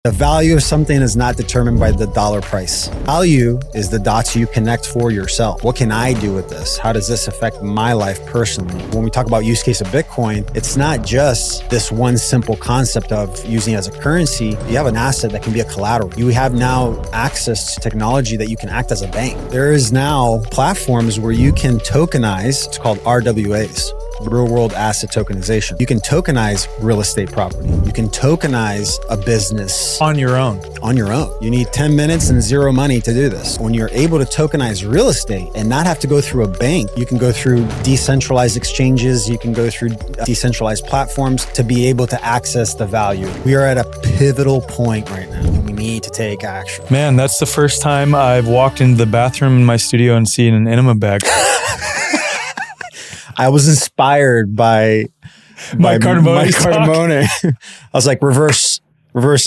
The value of something is not determined by the dollar price. Value is the dots you connect for yourself. What can I do with this? How does this affect my life personally? When we talk about use case of Bitcoin, it's not just this one simple concept of using it as a currency. You have an asset that can be a collateral. You have now access to technology that you can act as a bank. There is now platforms where you can tokenize, it's called RWAs. Real world asset tokenization. You can tokenize real estate property. You can tokenize a business. On your own. On your own. You need 10 minutes and zero money to do this. When you're able to tokenize real estate and not have to go through a bank, you can go through decentralized exchanges, you can go through decentralized platforms to be able to access the value. We are at a pivotal point right now and we need to take action. Man, that's the first time I've walked into the bathroom in my studio and seen an enema bag. I was inspired by Mike Cardamone. I was like, reverse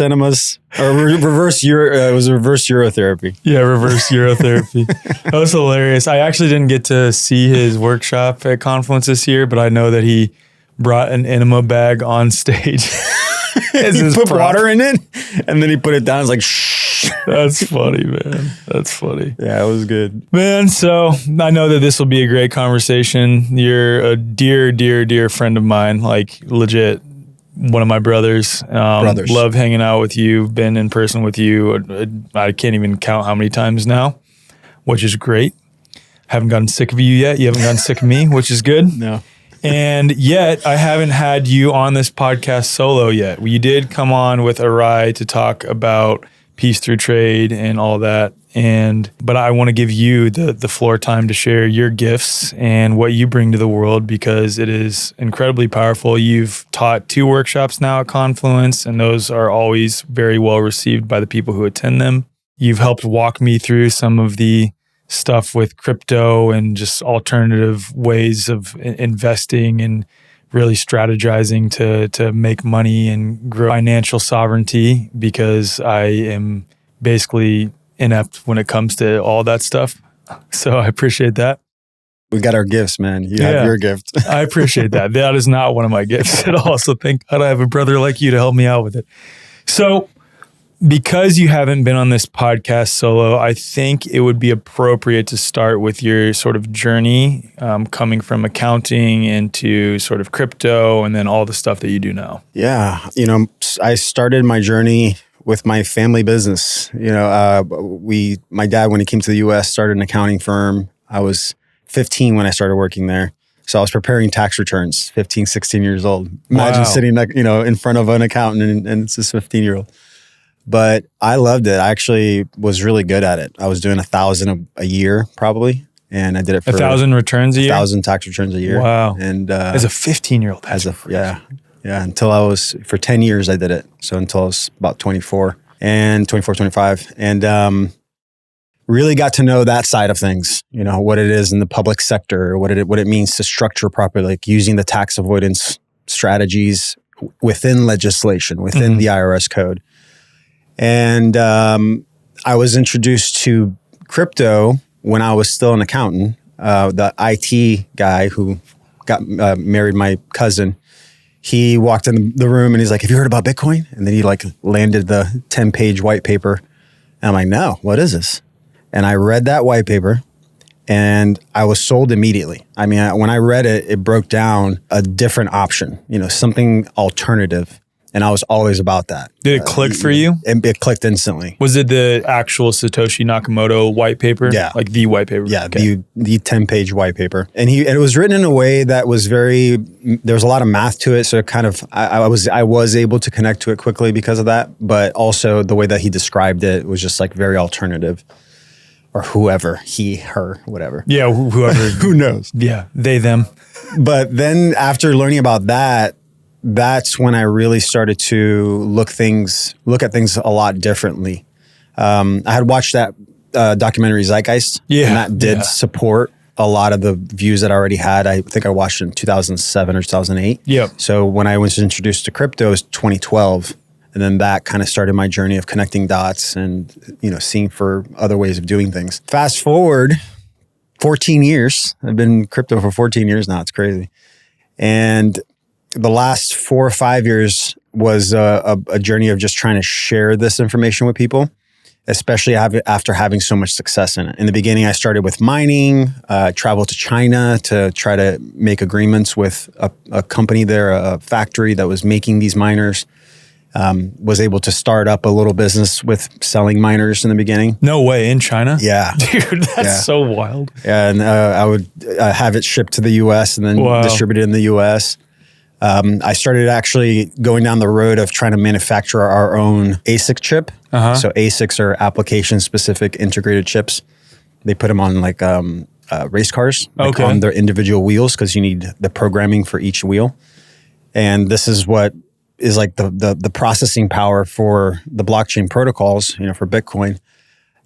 enemas or reverse it was reverse urotherapy. Yeah, reverse urotherapy. That was hilarious. I actually didn't get to see his workshop at Confluence this year, but I know that he brought an enema bag on stage. He put water in it and then he put it down. It's like, shh. That's funny, man. That's funny. Yeah, it was good. Man, so I know that this will be a great conversation. You're a dear, dear, dear friend of mine, like legit one of my brothers. Love hanging out with you, been in person with you. I can't even count how many times now, which is great. Haven't gotten sick of you yet. You haven't gotten sick of me, which is good. No. And yet I haven't had you on this podcast solo yet. You did come on with Arai to talk about peace through trade and all that. But I want to give you the floor time to share your gifts and what you bring to the world because it is incredibly powerful. You've taught 2 workshops now at Confluence, and those are always very well received by the people who attend them. You've helped walk me through some of the stuff with crypto and just alternative ways of investing and really strategizing to make money and grow financial sovereignty because I am basically inept when it comes to all that stuff. So I appreciate that. We got our gifts, man. You have your gift. I appreciate that. That is not one of my gifts at all. So thank God I have a brother like you to help me out with it. So because you haven't been on this podcast solo, I think it would be appropriate to start with your sort of journey coming from accounting into sort of crypto and then all the stuff that you do now. Yeah. I started my journey with my family business. My dad, when he came to the US, started an accounting firm. I was 15 when I started working there. So I was preparing tax returns, 15, 16 years old. Imagine sitting, in front of an accountant and it's this 15-year-old. But I loved it. I actually was really good at it. I was doing 1,000 a year probably. And I did it for 1,000 returns a year? 1,000 tax returns a year. Wow. And as a 15-year-old. Yeah. Until I was, for 10 years I did it. So until I was about 24, 25. And really got to know that side of things, what it is in the public sector, what it means to structure properly, like using the tax avoidance strategies within legislation, within the IRS code. And I was introduced to crypto when I was still an accountant. The IT guy who got married my cousin, he walked in the room and he's like, "Have you heard about Bitcoin?" And then he landed the 10-page white paper. And I'm like, "No, what is this?" And I read that white paper and I was sold immediately. I mean, when I read it, it broke down a different option, something alternative. And I was always about that. Did it click for you? It clicked instantly. Was it the actual Satoshi Nakamoto white paper? Yeah. Like the white paper? Yeah, okay. the 10-page white paper. And it was written in a way that was there was a lot of math to it. So it kind of, I was able to connect to it quickly because of that. But also the way that he described it was just very alternative. Or whoever, he, her, whatever. Yeah, whoever. Who knows? Yeah, they, them. But then after learning about that, that's when I really started to look at things a lot differently. I had watched that documentary Zeitgeist, and that did support a lot of the views that I already had. I think I watched it in 2007 or 2008. Yep. So when I was introduced to crypto, it was 2012. And then that kind of started my journey of connecting dots and, seeing for other ways of doing things. Fast forward 14 years. I've been in crypto for 14 years now. It's crazy. And the last 4 or 5 years, was a journey of just trying to share this information with people, especially after having so much success in it. In the beginning, I started with mining, traveled to China to try to make agreements with a company there, a factory that was making these miners. Was able to start up a little business with selling miners in the beginning. No way, in China? Yeah. Dude, that's so wild. Yeah, and I would have it shipped to the U.S. and then distributed in the U.S. I started actually going down the road of trying to manufacture our own ASIC chip. So ASICs are application-specific integrated chips. They put them on like race cars, like on their individual wheels, because you need the programming for each wheel. And this is what is like the processing power for the blockchain protocols, for Bitcoin.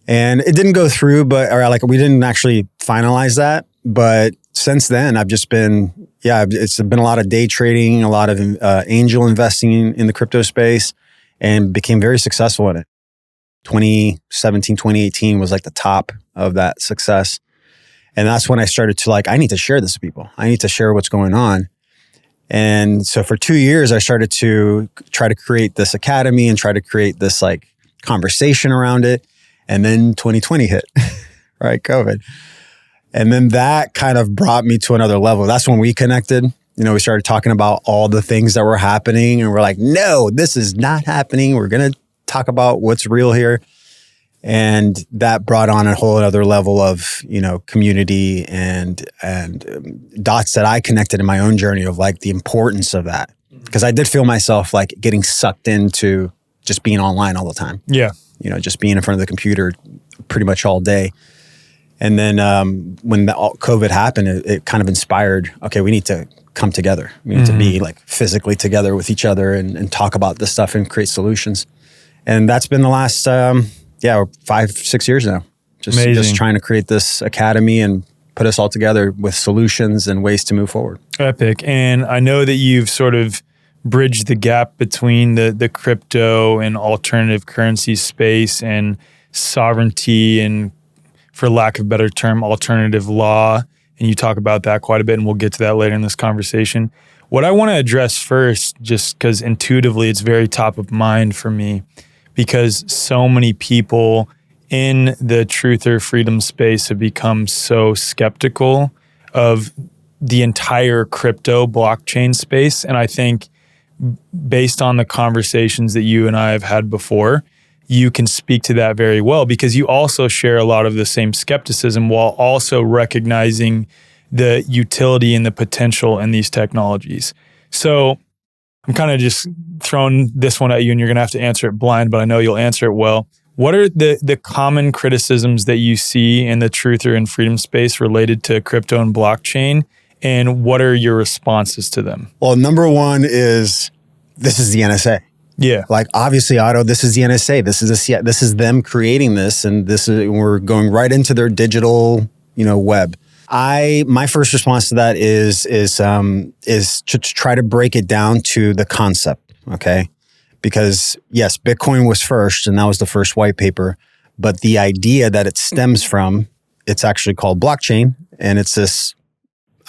And it didn't go through, we didn't actually finalize that. But since then, I've just been, it's been a lot of day trading, a lot of angel investing in the crypto space, and became very successful in it. 2017, 2018 was like the top of that success. And that's when I started to I need to share this with people. I need to share what's going on. And so for 2 years, I started to try to create this academy and try to create this conversation around it. And then 2020 hit, right? COVID. And then that kind of brought me to another level. That's when we connected. We started talking about all the things that were happening, and we're like, no, this is not happening. We're going to talk about what's real here. And that brought on a whole other level of, community and dots that I connected in my own journey of the importance of that. Because I did feel myself getting sucked into just being online all the time. Yeah. Just being in front of the computer pretty much all day. And then when COVID happened, it kind of inspired, okay, we need to come together. We need to be physically together with each other and talk about this stuff and create solutions. And that's been the last 5-6 years now. Just trying to create this academy and put us all together with solutions and ways to move forward. Epic. And I know that you've sort of bridged the gap between the crypto and alternative currency space and sovereignty and, for lack of a better term, alternative law. And you talk about that quite a bit, and we'll get to that later in this conversation. What I want to address first, just because intuitively it's very top of mind for me, because so many people in the truth or freedom space have become so skeptical of the entire crypto blockchain space. And I think based on the conversations that you and I have had before, you can speak to that very well, because you also share a lot of the same skepticism while also recognizing the utility and the potential in these technologies. So I'm kind of just throwing this one at you, and you're going to have to answer it blind, but I know you'll answer it well. What are the common criticisms that you see in the truther and freedom space related to crypto and blockchain, and what are your responses to them? Well, number one is, this is the NSA. Yeah. Obviously, Otto, this is the NSA. This is them creating this, and we're going right into their digital, web. My first response to that is to try to break it down to the concept, okay? Because yes, Bitcoin was first, and that was the first white paper, but the idea that it stems from, it's actually called blockchain, and it's this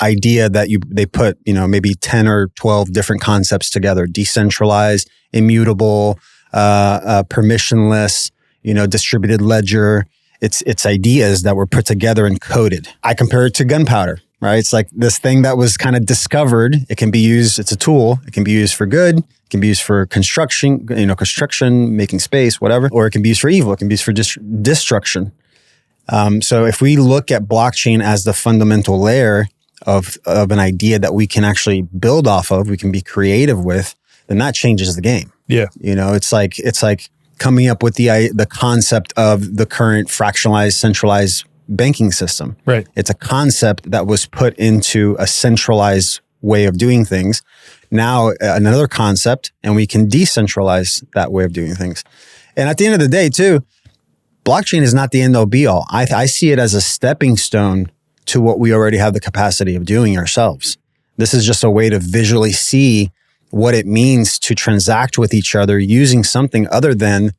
idea that they put, maybe 10 or 12 different concepts together: decentralized, immutable, permissionless, distributed ledger. It's ideas that were put together and coded. I compare it to gunpowder, right? It's like this thing that was kind of discovered. It can be used, it's a tool. It can be used for good. It can be used for construction, making space, whatever. Or it can be used for evil. It can be used for destruction. So if we look at blockchain as the fundamental layer of an idea that we can actually build off of, we can be creative with, then that changes the game. Yeah. It's like coming up with the concept of the current fractionalized, centralized banking system. Right. It's a concept that was put into a centralized way of doing things. Now another concept, and we can decentralize that way of doing things. And at the end of the day, too, blockchain is not the end all be all. I see it as a stepping stone to what we already have the capacity of doing ourselves. This is just a way to visually see what it means to transact with each other using something other than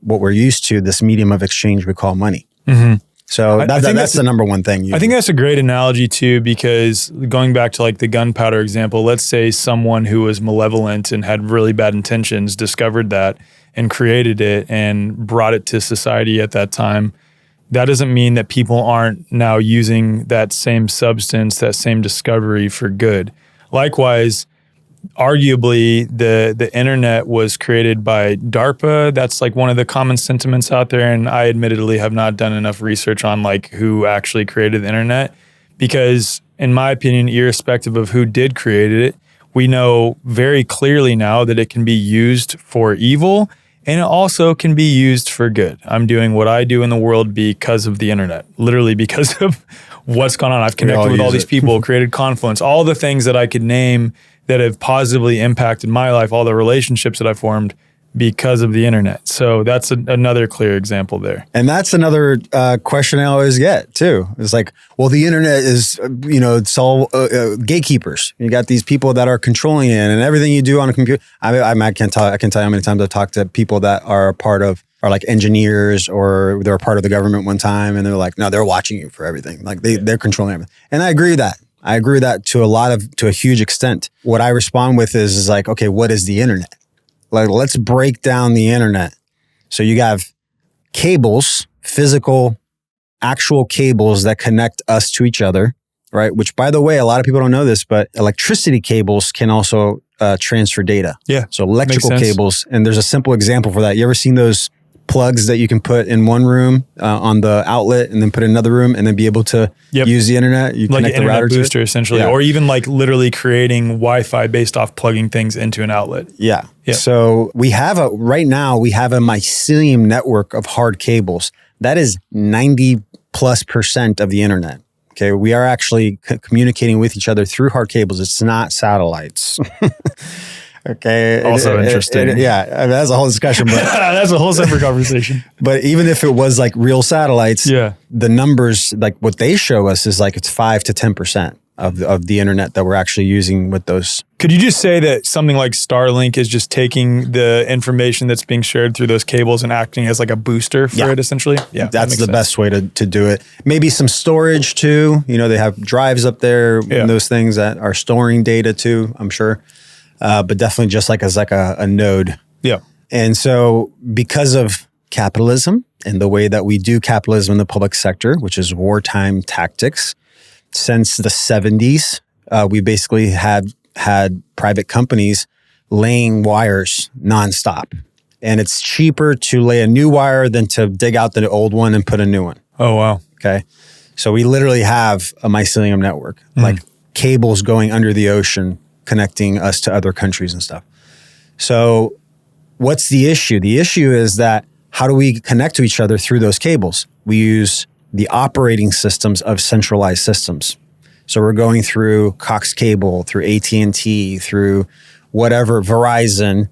what we're used to, this medium of exchange we call money. Mm-hmm. So that's the number one thing. I think that's a great analogy too, because going back to like the gunpowder example, let's say someone who was malevolent and had really bad intentions discovered that and created it and brought it to society at that time. That doesn't mean that people aren't now using that same substance, that same discovery for good. Likewise, arguably the internet was created by DARPA. That's like one of the common sentiments out there. And I admittedly have not done enough research on like who actually created the internet, because in my opinion, irrespective of who did create it, we know very clearly now that it can be used for evil and it also can be used for good. I'm doing what I do in the world because of the internet, literally because of what's gone on. I've connected with all these people, created confluence, all the things that I could name that have positively impacted my life, all the relationships that I formed because of the internet. So that's another clear example there. And that's another question I always get too. It's like, well, the internet is, it's all gatekeepers. You got these people that are controlling it, and everything you do on a computer. I can tell you how many times I've talked to people that are like engineers, or they're a part of the government one time, and they're like, no, they're watching you for everything. Like they're controlling everything. And I agree with that. I agree with that to a huge extent. What I respond with is like, okay, what is the internet? Like, let's break down the internet. So you have cables, physical, actual cables that connect us to each other, right? Which, by the way, a lot of people don't know this, but electricity cables can also transfer data. Yeah. So electrical cables, and there's a simple example for that. You ever seen those plugs that you can put in one room on the outlet and then put in another room and then be able to use the internet? You like connect an the router internet booster, to it. essentially, or even like literally creating Wi-Fi based off plugging things into an outlet. Yeah. So right now we have a mycelium network of hard cables. That is 90+% of the internet. Okay. We are actually communicating with each other through hard cables. It's not satellites. Okay. Also interesting. That's a whole discussion, but that's a whole separate conversation. But even if it was like real satellites, the numbers, like what they show us is like it's 5 to 10% of the internet that we're actually using with those. Could you just say that something like Starlink is just taking the information that's being shared through those cables and acting as like a booster for it, essentially? Yeah, that's the best way to do it. Maybe some storage too. They have drives up there, and those things that are storing data too, I'm sure. But definitely just like as like a node. Yeah. And so because of capitalism and the way that we do capitalism in the public sector, which is wartime tactics, since the 70s, we basically had private companies laying wires nonstop. And it's cheaper to lay a new wire than to dig out the old one and put a new one. Oh, wow. Okay. So we literally have a mycelium network, like cables going under the ocean, connecting us to other countries and stuff. So what's the issue? The issue is that how do we connect to each other through those cables? We use the operating systems of centralized systems. So we're going through Cox Cable, through AT&T, through whatever, Verizon,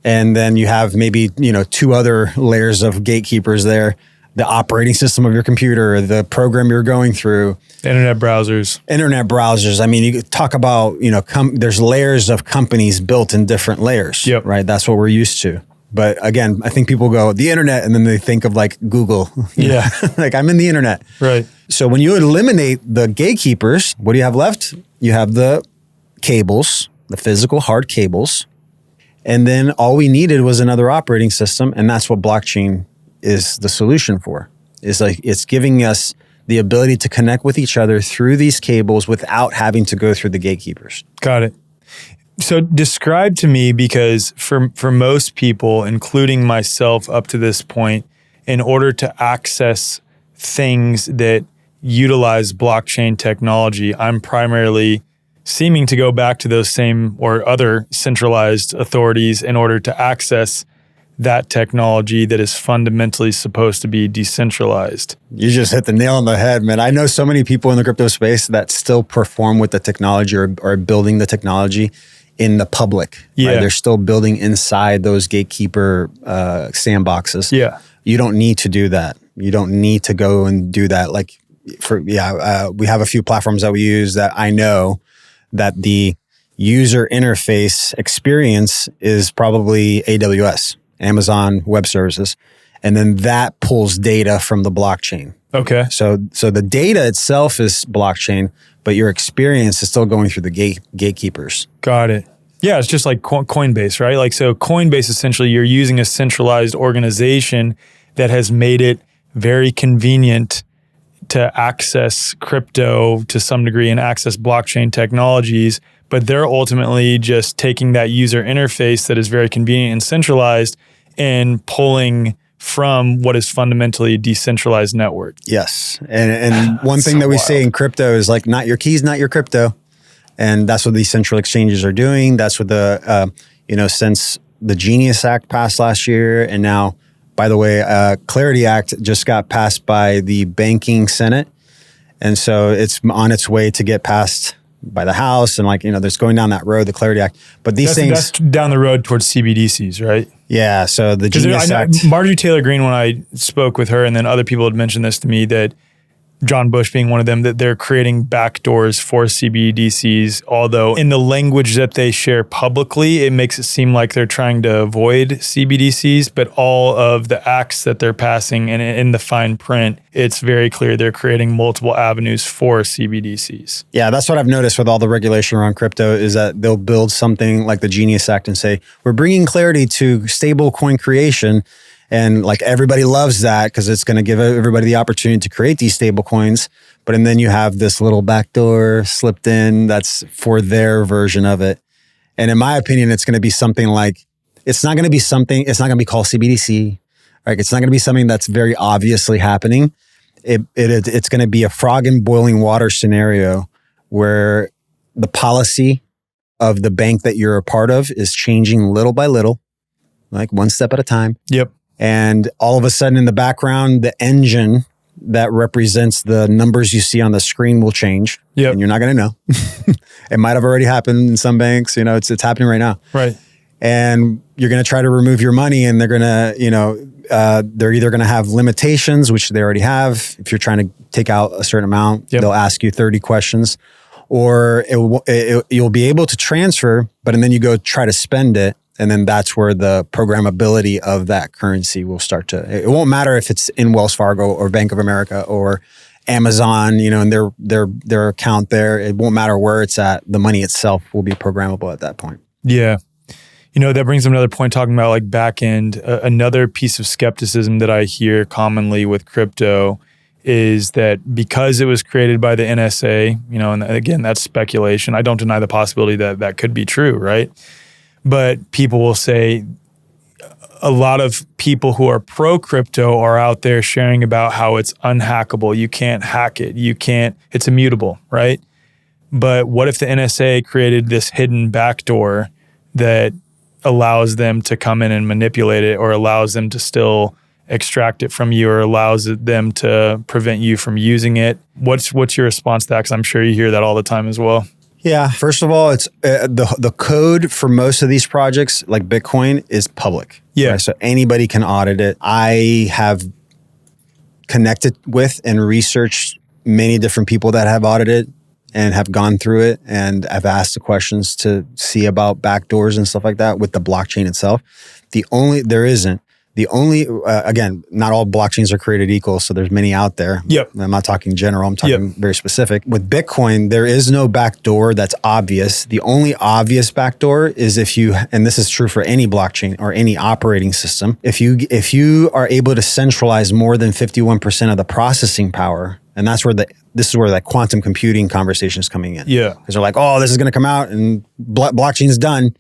and then you have maybe, 2 other layers of gatekeepers there. The operating system of your computer, the program you're going through. Internet browsers. I mean, you could talk about, there's layers of companies built in different layers, right? That's what we're used to. But again, I think people go, the internet, and then they think of like Google. Yeah. Like I'm in the internet. Right. So when you eliminate the gatekeepers, what do you have left? You have the cables, the physical hard cables. And then all we needed was another operating system. And that's what blockchain is the solution for. It's giving us the ability to connect with each other through these cables without having to go through the gatekeepers. Got it. So describe to me, because for most people, including myself up to this point, in order to access things that utilize blockchain technology, I'm primarily seeming to go back to those same or other centralized authorities in order to access that technology that is fundamentally supposed to be decentralized. You just hit the nail on the head, man. I know so many people in the crypto space that still perform with the technology or are building the technology in the public. Yeah. Right? They're still building inside those gatekeeper sandboxes. Yeah. You don't need to do that. You don't need to go and do that. Like we have a few platforms that we use that I know that the user interface experience is probably AWS. Amazon Web Services. And then that pulls data from the blockchain. Okay. So the data itself is blockchain, but your experience is still going through the gatekeepers. Got it. Yeah, it's just like Coinbase, right? Like, so Coinbase, essentially, you're using a centralized organization that has made it very convenient to access crypto to some degree and access blockchain technologies, but they're ultimately just taking that user interface that is very convenient and centralized and pulling from what is fundamentally a decentralized network. Yes. And one thing that we say in crypto is like, not your keys, not your crypto. And that's what these central exchanges are doing. That's what since the Genius Act passed last year, and now, by the way, Clarity Act just got passed by the Banking Senate. And so it's on its way to get passed by the House, and there's going down that road, the Clarity Act. But that's down the road towards CBDCs, right? Yeah. So the Genius Act. Marjorie Taylor Greene, when I spoke with her, and then other people had mentioned this to me, that John Bush being one of them, that they're creating backdoors for CBDCs, although in the language that they share publicly, it makes it seem like they're trying to avoid CBDCs, but all of the acts that they're passing and in the fine print, it's very clear they're creating multiple avenues for CBDCs. Yeah, that's what I've noticed with all the regulation around crypto is that they'll build something like the Genius Act and say, we're bringing clarity to stable coin creation. And everybody loves that because it's going to give everybody the opportunity to create these stable coins. And then you have this little backdoor slipped in that's for their version of it. And in my opinion, it's going to be something like, it's not going to be called CBDC. Right? It's not going to be something that's very obviously happening. It's going to be a frog in boiling water scenario where the policy of the bank that you're a part of is changing little by little, like one step at a time. Yep. And all of a sudden in the background, the engine that represents the numbers you see on the screen will change. Yep. And you're not going to know. It might have already happened in some banks. It's happening right now. Right. And you're going to try to remove your money, and they're going to, they're either going to have limitations, which they already have. If you're trying to take out a certain amount, they'll ask you 30 questions, or you'll be able to transfer, and then you go try to spend it. And then that's where the programmability of that currency will start to, it won't matter if it's in Wells Fargo or Bank of America or Amazon, and their account there. It won't matter where it's at. The money itself will be programmable at that point. Yeah. That brings up another point talking about back end. Another piece of skepticism that I hear commonly with crypto is that because it was created by the NSA, and again, that's speculation. I don't deny the possibility that that could be true, right? But people will say a lot of people who are pro-crypto are out there sharing about how it's unhackable. You can't hack it. It's immutable, right? But what if the NSA created this hidden backdoor that allows them to come in and manipulate it, or allows them to still extract it from you, or allows them to prevent you from using it? What's your response to that? Because I'm sure you hear that all the time as well. Yeah. First of all, it's the code for most of these projects, like Bitcoin, is public. Yeah. Right? So anybody can audit it. I have connected with and researched many different people that have audited and have gone through it, and I've asked the questions to see about backdoors and stuff like that with the blockchain itself. Again, not all blockchains are created equal, so there's many out there. Yep. I'm not talking general, I'm talking very specific. With Bitcoin, there is no backdoor that's obvious. The only obvious backdoor is and this is true for any blockchain or any operating system, if you are able to centralize more than 51% of the processing power, and this is where that quantum computing conversation is coming in. Yeah. Because they're like, oh, this is going to come out and blockchain's done.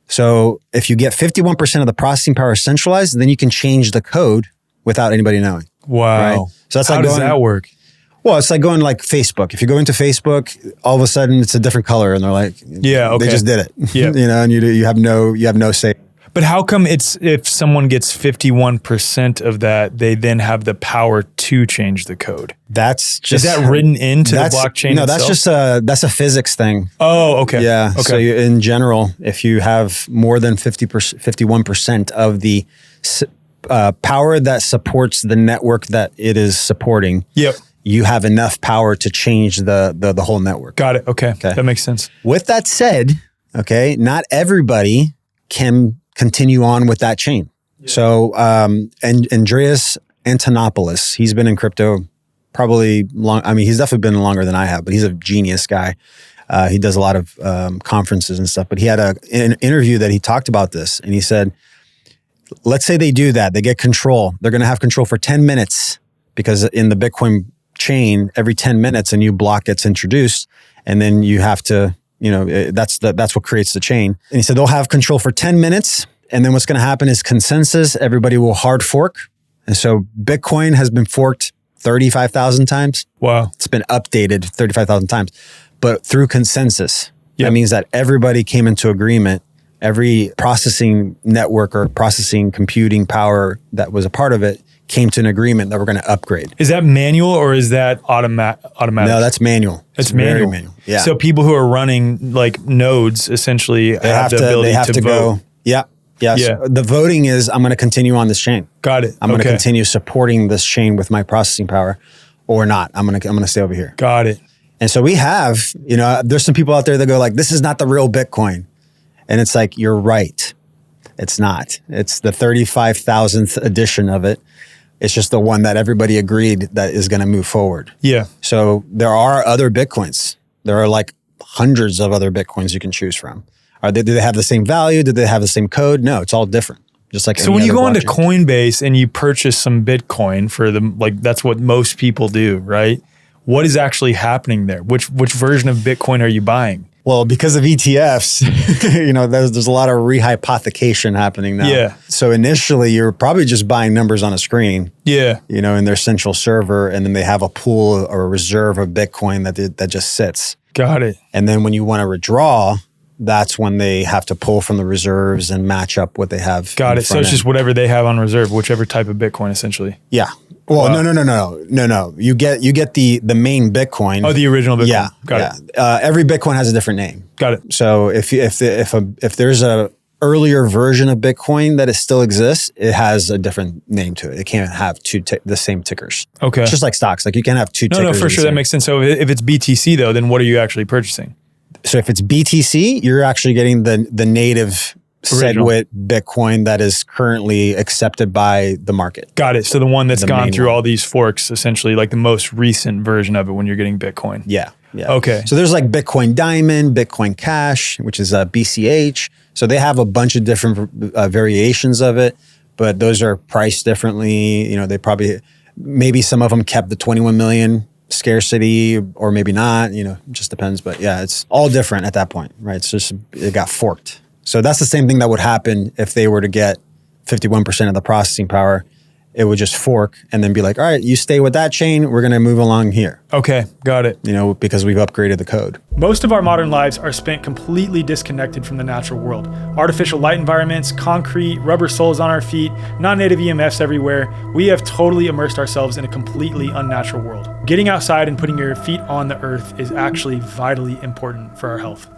So if you get 51% of the processing power centralized, then you can change the code without anybody knowing. Wow. Right? So that's How does that work? Well, it's like going like Facebook. If you go into Facebook, all of a sudden it's a different color, and they're like, yeah, okay. They just did it. Yeah. And you have no say. But how come if someone gets 51% of that, they then have the power to change the code? Is that written into the blockchain? No, itself? that's a physics thing. Oh, okay. Yeah. Okay. So in general, if you have more than 51% of the power that supports the network that it is supporting, yep, you have enough power to change the whole network. Got it. Okay. That makes sense. With that said, not everybody can continue on with that chain. So, and Andreas Antonopoulos, he's been in crypto probably long. I mean, he's definitely been longer than I have, but he's a genius guy. He does a lot of conferences and stuff, but he had an interview that he talked about this, and he said, let's say they do that. They get control. They're going to have control for 10 minutes because in the Bitcoin chain, every 10 minutes a new block gets introduced, and then you have to, that's what creates the chain. And he said they'll have control for 10 minutes. And then what's going to happen is consensus. Everybody will hard fork. And so Bitcoin has been forked 35,000 times. Wow. It's been updated 35,000 times, but through consensus. Yep. That means that everybody came into agreement. Every processing network or processing computing power that was a part of it came to an agreement that we're going to upgrade. Is that manual or is that automatic? No, that's manual. It's manual. Very manual. Yeah. So people who are running like nodes essentially have the ability to vote. Go. Yeah. Yeah. So the voting is, I'm going to continue on this chain. Got it. I'm going to continue supporting this chain with my processing power or not. I'm going to stay over here. Got it. And so we have, there's some people out there that go like, this is not the real Bitcoin. And it's like, you're right. It's not. It's the 35,000th edition of it. It's just the one that everybody agreed that is going to move forward. Yeah. So there are other Bitcoins. There are like hundreds of other Bitcoins you can choose from. Do they have the same value? Do they have the same code? No, it's all different. Just like so when you go onto Coinbase and you purchase some Bitcoin for them, like that's what most people do, right? What is actually happening there? Which version of Bitcoin are you buying? Well, because of ETFs, there's a lot of rehypothecation happening now. Yeah. So initially, you're probably just buying numbers on a screen. Yeah. In their central server, and then they have a pool or a reserve of Bitcoin that just sits. Got it. And then when you want to withdraw, that's when they have to pull from the reserves and match up what they have. Got it. So it's just whatever they have on reserve, whichever type of Bitcoin, essentially. Yeah. Well, no. You get the main Bitcoin. Oh, the original Bitcoin. Yeah. Got it. Every Bitcoin has a different name. Got it. So if there's a earlier version of Bitcoin that it still exists, it has a different name to it. It can't have the same tickers. Okay. It's just like stocks. Like you can't have two tickers. No, for sure. That makes sense. So if it's BTC though, then what are you actually purchasing? So if it's BTC, you're actually getting the native SegWit Bitcoin that is currently accepted by the market. Got it. So the one that's gone through all these forks, essentially like the most recent version of it when you're getting Bitcoin. Yeah. Yeah. Okay. So there's like Bitcoin Diamond, Bitcoin Cash, which is BCH. So they have a bunch of different variations of it, but those are priced differently. They probably, maybe some of them kept the 21 million scarcity or maybe not, it just depends. But yeah, it's all different at that point, right? It's just, it got forked. So that's the same thing that would happen if they were to get 51% of the processing power. It would just fork and then be like, all right, you stay with that chain. We're going to move along here. Okay, got it. Because we've upgraded the code. Most of our modern lives are spent completely disconnected from the natural world. Artificial light environments, concrete, rubber soles on our feet, non-native EMFs everywhere. We have totally immersed ourselves in a completely unnatural world. Getting outside and putting your feet on the earth is actually vitally important for our health.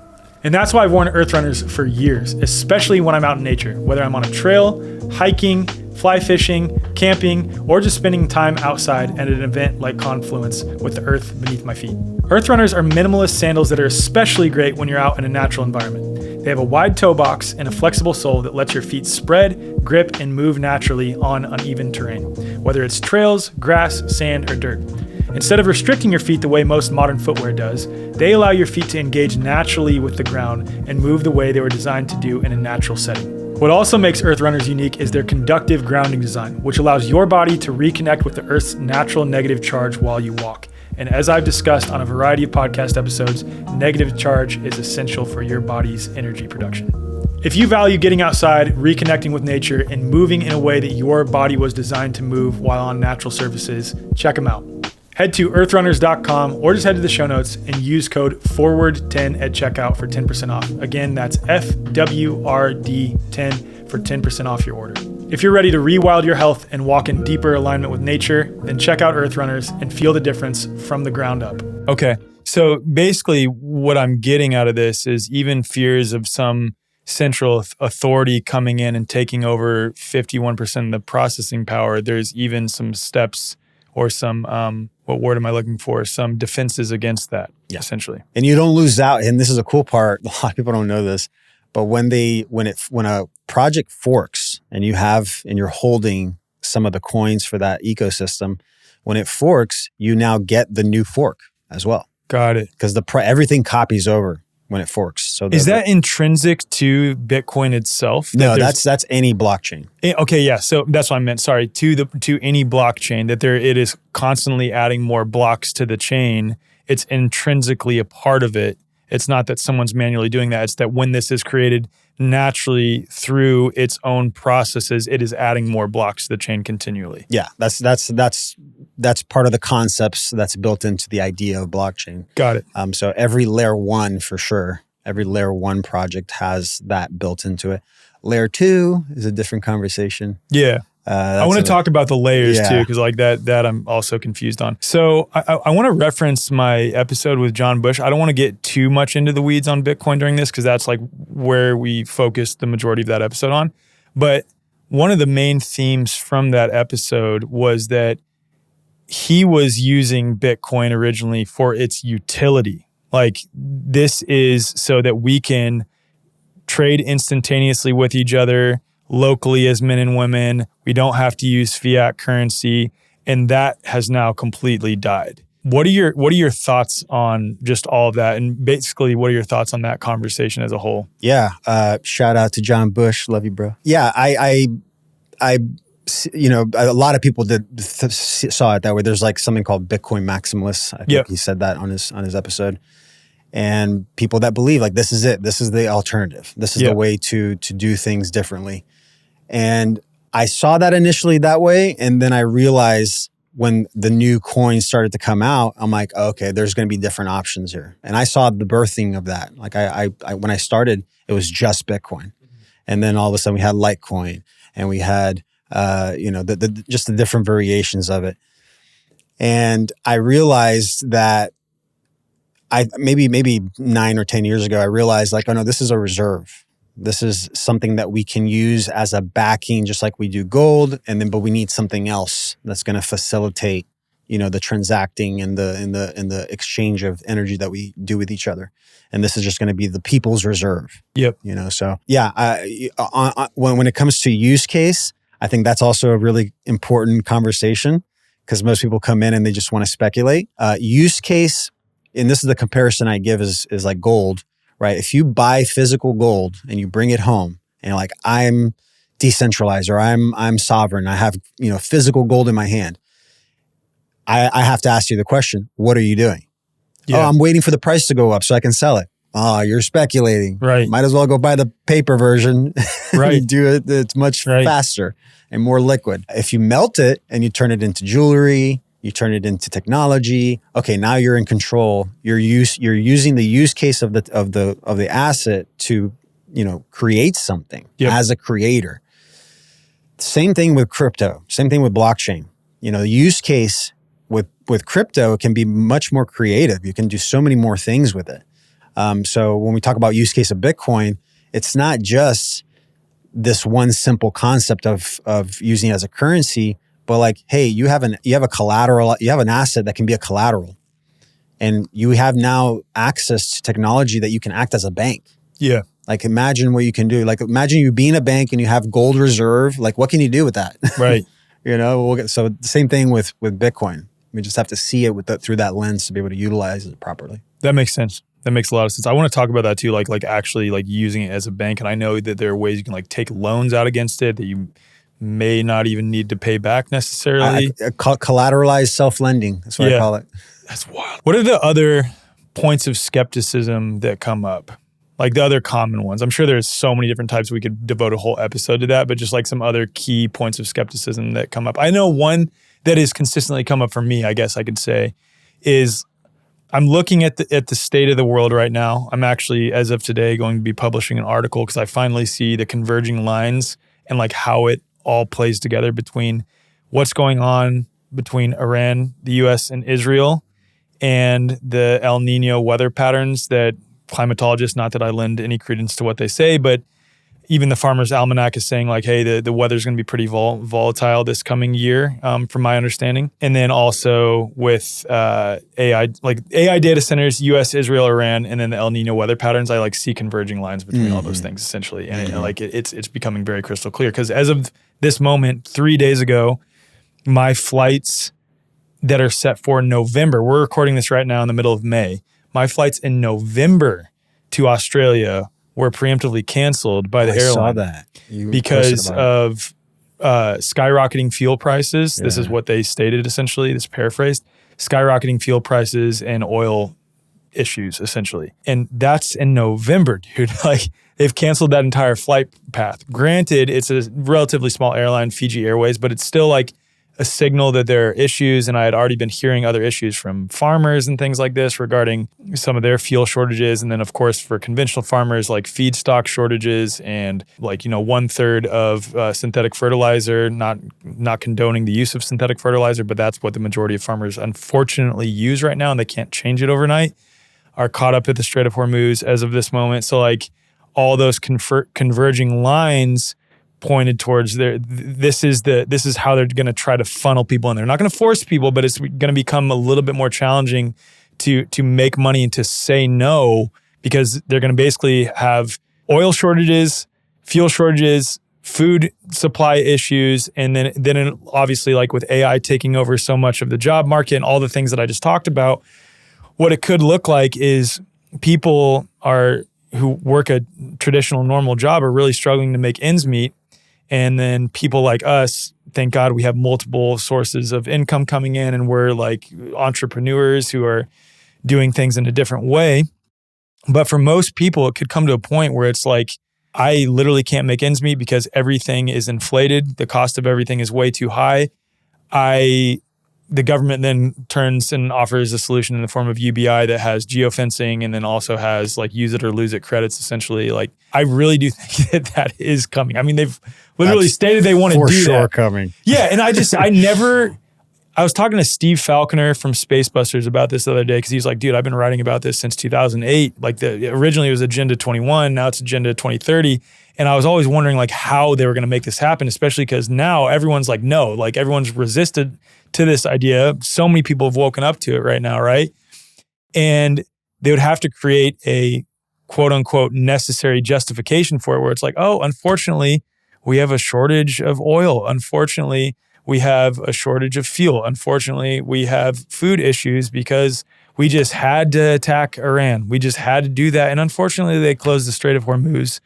And that's why I've worn Earth Runners for years, especially when I'm out in nature, whether I'm on a trail, hiking, fly fishing, camping, or just spending time outside at an event like Confluence with the earth beneath my feet. Earth Runners are minimalist sandals that are especially great when you're out in a natural environment. They have a wide toe box and a flexible sole that lets your feet spread, grip, and move naturally on uneven terrain, whether it's trails, grass, sand, or dirt. Instead of restricting your feet the way most modern footwear does, they allow your feet to engage naturally with the ground and move the way they were designed to do in a natural setting. What also makes Earth Runners unique is their conductive grounding design, which allows your body to reconnect with the Earth's natural negative charge while you walk. And as I've discussed on a variety of podcast episodes, negative charge is essential for your body's energy production. If you value getting outside, reconnecting with nature, and moving in a way that your body was designed to move while on natural surfaces, check them out. Head to earthrunners.com or just head to the show notes and use code FORWARD10 at checkout for 10% off. Again, that's FWRD10 for 10% off your order. If you're ready to rewild your health and walk in deeper alignment with nature, then check out Earth Runners and feel the difference from the ground up. Okay, so basically what I'm getting out of this is even fears of some central authority coming in and taking over 51% of the processing power. There's even some steps or some, what word am I looking for? Some defenses against that, essentially. And you don't lose out. And this is a cool part. A lot of people don't know this, but when a project forks and you're holding some of the coins for that ecosystem, when it forks, you now get the new fork as well. Got it. Because everything copies over when it forks. So is that intrinsic to Bitcoin itself? No, that's any blockchain. Okay, yeah. So that's what I meant. Sorry, to any blockchain, that it is constantly adding more blocks to the chain. It's intrinsically a part of it. It's not that someone's manually doing that. It's that when this is created naturally through its own processes, it is adding more blocks to the chain continually. Yeah, that's part of the concepts that's built into the idea of blockchain. Got it. So every layer 1, for sure, every layer 1 project has that built into it. Layer 2 is a different conversation. Yeah. I want to talk about the layers too, because like that I'm also confused on. So I want to reference my episode with John Bush. I don't want to get too much into the weeds on Bitcoin during this, because that's like where we focused the majority of that episode on. But one of the main themes from that episode was that he was using Bitcoin originally for its utility. Like, this is so that we can trade instantaneously with each other locally as men and women. We don't have to use fiat currency, and that has now completely died. What are your thoughts on just all of that, and basically what are your thoughts on that conversation as a whole? Yeah, shout out to John Bush, love you, bro. Yeah, I a lot of people saw it that way. There's like something called Bitcoin maximalists. I think he said that on his episode. And people that believe like this is it. This is the alternative. This is the way to do things differently. And I saw that initially that way. And then I realized when the new coins started to come out, I'm like, okay, there's going to be different options here. And I saw the birthing of that. Like I when I started, it was just Bitcoin. And then all of a sudden we had Litecoin, and we had, just the different variations of it. And I realized that maybe 9 or 10 years ago, I realized like, oh no, this is a reserve. This is something that we can use as a backing, just like we do gold. But we need something else that's going to facilitate, the transacting and the exchange of energy that we do with each other. And this is just going to be the people's reserve. Yep. So yeah, when it comes to use case, I think that's also a really important conversation, because most people come in and they just want to speculate. Use case, and this is the comparison I give, is like gold, right? If you buy physical gold and you bring it home and you're like, I'm decentralized, or I'm sovereign, I have, physical gold in my hand, I have to ask you the question, what are you doing? Yeah. Oh, I'm waiting for the price to go up so I can sell it. Oh, you're speculating. Right. Might as well go buy the paper version. Right. You do it. It's much faster and more liquid. If you melt it and you turn it into jewelry, you turn it into technology. Okay, now you're in control. You're using the use case of the asset to, create something as a creator. Same thing with crypto. Same thing with blockchain. The use case with crypto can be much more creative. You can do so many more things with it. So when we talk about use case of Bitcoin, it's not just this one simple concept of using it as a currency, but like, hey, you have a collateral, you have an asset that can be a collateral, and you have now access to technology that you can act as a bank. Yeah. Like, imagine what you can do. Like, imagine you being a bank and you have gold reserve. Like, what can you do with that? Right. So the same thing with Bitcoin. We just have to see it through that lens to be able to utilize it properly. That makes sense. That makes a lot of sense. I want to talk about that too, like actually like using it as a bank. And I know that there are ways you can like take loans out against it that you may not even need to pay back necessarily. Collateralized self-lending. That's what I call it. That's wild. What are the other points of skepticism that come up? Like the other common ones? I'm sure there's so many different types. We could devote a whole episode to that, but just like some other key points of skepticism that come up. I know one that has consistently come up for me, I guess I could say, is I'm looking at the state of the world right now. I'm actually, as of today, going to be publishing an article because I finally see the converging lines and like how it all plays together between what's going on between Iran, the US, and Israel, and the El Nino weather patterns that climatologists, not that I lend any credence to what they say, but even the Farmer's Almanac is saying like, hey, the weather's going to be pretty volatile this coming year, from my understanding. And then also with AI data centers, U.S., Israel, Iran, and then the El Nino weather patterns, I like see converging lines between all those things essentially. And it's becoming very crystal clear, because as of this moment, 3 days ago, my flights that are set for November, we're recording this right now in the middle of May, my flights in November to Australia were preemptively canceled by the airline. I saw that. Because of skyrocketing fuel prices. Yeah. This is what they stated essentially, this paraphrased. Skyrocketing fuel prices and oil issues essentially. And that's in November, dude. Like, they've canceled that entire flight path. Granted, it's a relatively small airline, Fiji Airways, but it's still like a signal that there are issues. And I had already been hearing other issues from farmers and things like this regarding some of their fuel shortages. And then of course, for conventional farmers, like feedstock shortages and like, 1/3 of synthetic fertilizer, not condoning the use of synthetic fertilizer, but that's what the majority of farmers unfortunately use right now. And they can't change it overnight, are caught up at the Strait of Hormuz as of this moment. So like all those converging lines pointed towards this is how they're going to try to funnel people in. They're not going to force people, but it's going to become a little bit more challenging to make money and to say no, because they're going to basically have oil shortages, fuel shortages, food supply issues, and then obviously like with AI taking over so much of the job market and all the things that I just talked about, what it could look like is people who work a traditional normal job are really struggling to make ends meet. And then people like us, thank God we have multiple sources of income coming in, and we're like entrepreneurs who are doing things in a different way. But for most people, it could come to a point where it's like, I literally can't make ends meet because everything is inflated. The cost of everything is way too high. The government then turns and offers a solution in the form of UBI that has geofencing and then also has like use it or lose it credits essentially. Like, I really do think that is coming. I mean, they've literally stated they want to do that. For sure coming. Yeah. And I was talking to Steve Falconer from Spacebusters about this the other day, because he's like, dude, I've been writing about this since 2008. Like originally it was Agenda 21, now it's Agenda 2030. And I was always wondering like how they were going to make this happen, especially because now everyone's like, no, like everyone's resisted to this idea. So many people have woken up to it right now, right? And they would have to create a quote unquote necessary justification for it, where it's like, oh, unfortunately, we have a shortage of oil. Unfortunately, we have a shortage of fuel. Unfortunately, we have food issues because we just had to attack Iran. We just had to do that. And unfortunately, they closed the Strait of Hormuz.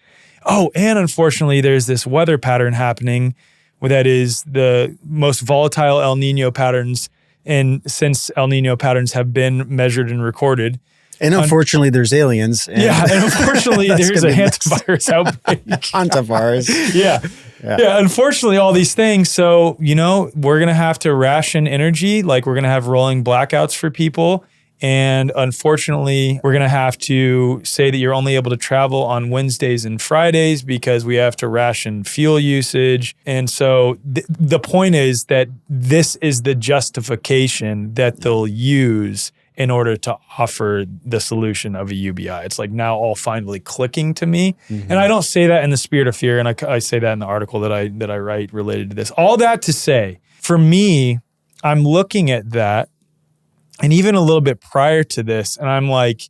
Oh, and unfortunately, there's this weather pattern happening that is the most volatile El Nino patterns. And since El Nino patterns have been measured and recorded. And unfortunately, there's aliens. And unfortunately, there's a hantavirus outbreak. Hantavirus. Yeah. Unfortunately, all these things. So, we're going to have to ration energy. Like, we're going to have rolling blackouts for people. And unfortunately, we're going to have to say that you're only able to travel on Wednesdays and Fridays because we have to ration fuel usage. And so the point is that this is the justification that they'll use in order to offer the solution of a UBI. It's like now all finally clicking to me. Mm-hmm. And I don't say that in the spirit of fear. And I say that in the article that I write related to this. All that to say, for me, I'm looking at that, and even a little bit prior to this, and I'm like,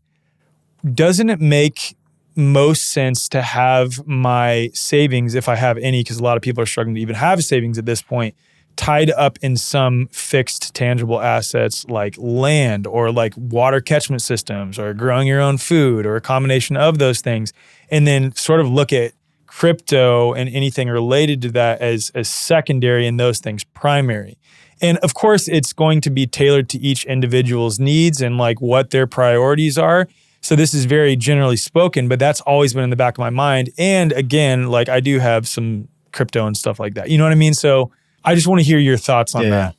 doesn't it make most sense to have my savings, if I have any, because a lot of people are struggling to even have savings at this point, tied up in some fixed tangible assets like land or like water catchment systems or growing your own food or a combination of those things, and then sort of look at crypto and anything related to that as secondary and those things primary. And of course, it's going to be tailored to each individual's needs and like what their priorities are. So this is very generally spoken, but that's always been in the back of my mind. And again, like I do have some crypto and stuff like that. You know what I mean? So I just want to hear your thoughts on that.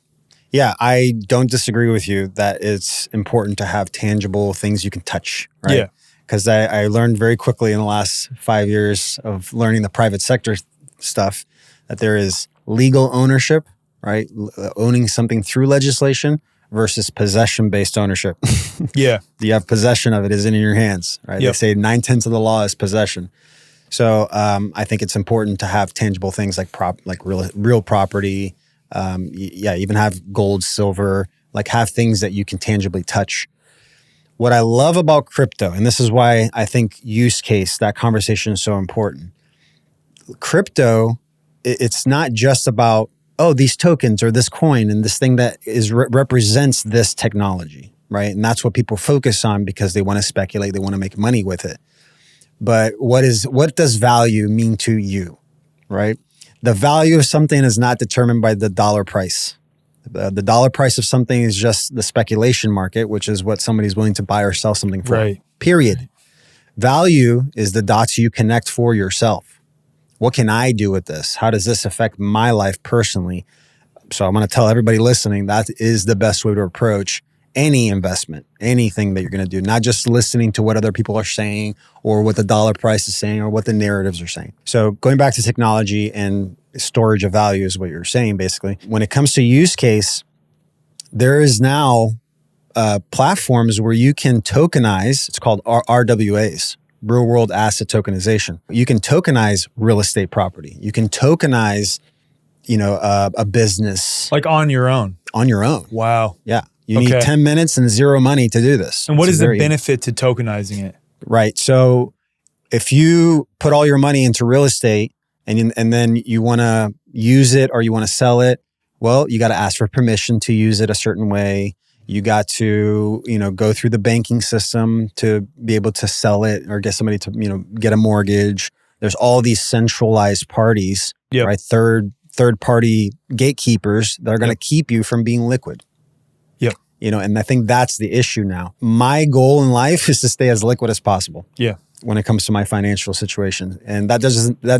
Yeah, I don't disagree with you that it's important to have tangible things you can touch, right? Yeah. Because I learned very quickly in the last 5 years of learning the private sector stuff that there is legal ownership, right? Owning something through legislation versus possession-based ownership. Yeah. You have possession of it is in your hands, right? Yep. They say 9/10 of the law is possession. So I think it's important to have tangible things like real property. Even have gold, silver, like have things that you can tangibly touch. What I love about crypto, and this is why I think use case, that conversation is so important. Crypto, it's not just about, oh, these tokens or this coin and this thing that represents this technology, right? And that's what people focus on because they want to speculate, they want to make money with it. But what does value mean to you, right? The value of something is not determined by the dollar price. The dollar price of something is just the speculation market, which is what somebody's willing to buy or sell something for, right. Period. Value is the dots you connect for yourself. What can I do with this? How does this affect my life personally? So I'm going to tell everybody listening, that is the best way to approach any investment, anything that you're going to do, not just listening to what other people are saying or what the dollar price is saying or what the narratives are saying. So going back to technology and storage of value is what you're saying, basically. When it comes to use case, there is now platforms where you can tokenize. It's called RWAs, real world asset tokenization. You can tokenize real estate property. You can tokenize, a business. Like on your own? On your own. Wow. Yeah. You need 10 minutes and zero money to do this. And what is the benefit to tokenizing it? Right. So if you put all your money into real estate and then you want to use it or you want to sell it, well, you got to ask for permission to use it a certain way. You got to, go through the banking system to be able to sell it or get somebody to, get a mortgage. There's all these centralized parties, right? Third party gatekeepers that are going to keep you from being liquid. Yep. And I think that's the issue now. My goal in life is to stay as liquid as possible. Yeah. When it comes to my financial situation. And that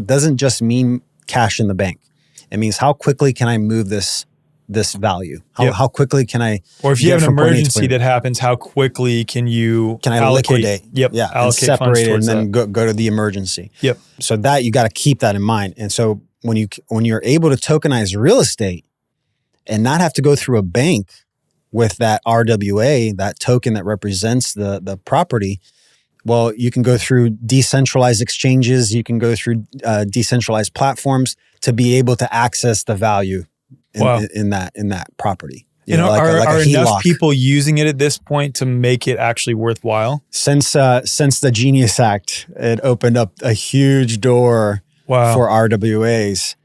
doesn't just mean cash in the bank. It means how quickly can I move this value? How quickly can I, or if you have an emergency that happens, how quickly can I liquidate? Yep. Yeah. Allocate and separate it and then that. go to the emergency. Yep. So that you got to keep that in mind. And so when you're able to tokenize real estate and not have to go through a bank with that RWA, that token that represents the property, well, you can go through decentralized exchanges. You can go through decentralized platforms to be able to access the value in that property. Are enough people using it at this point to make it actually worthwhile? Since the Genius Act, it opened up a huge door for RWAs.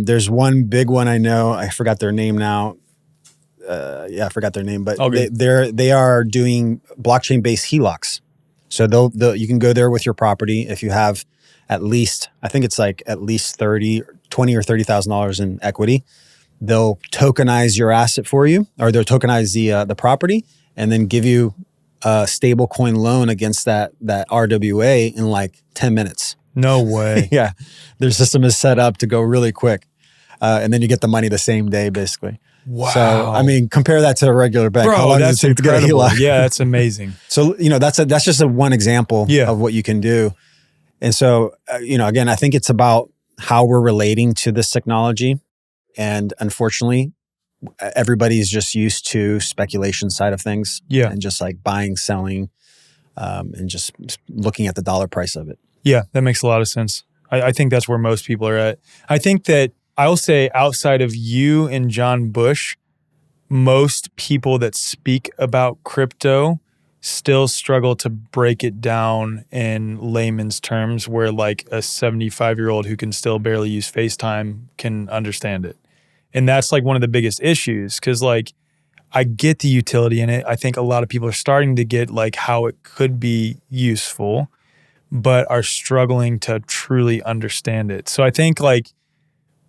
There's one big one I know. I forgot their name now. I forgot their name, but they are doing blockchain-based HELOCs. So you can go there with your property if you have at least, I think it's like at least $20,000 or $30,000 in equity. They'll tokenize your asset for you, or they'll tokenize the property, and then give you a stable coin loan against that RWA in like 10 minutes. No way. Yeah, their system is set up to go really quick, and then you get the money the same day, basically. Wow. So, I mean, compare that to a regular bank. Bro, how long that's does it take incredible. to get a HELOC? Yeah, that's amazing. So, that's just one example of what you can do. And so, again, I think it's about how we're relating to this technology. And unfortunately, everybody's just used to speculation side of things. Yeah. And just like buying, selling, and just looking at the dollar price of it. Yeah, that makes a lot of sense. I think that's where most people are at. I think that I'll say outside of you and John Bush, most people that speak about crypto still struggle to break it down in layman's terms where like a 75-year-old who can still barely use FaceTime can understand it. And that's like one of the biggest issues because like I get the utility in it. I think a lot of people are starting to get like how it could be useful, but are struggling to truly understand it. So I think like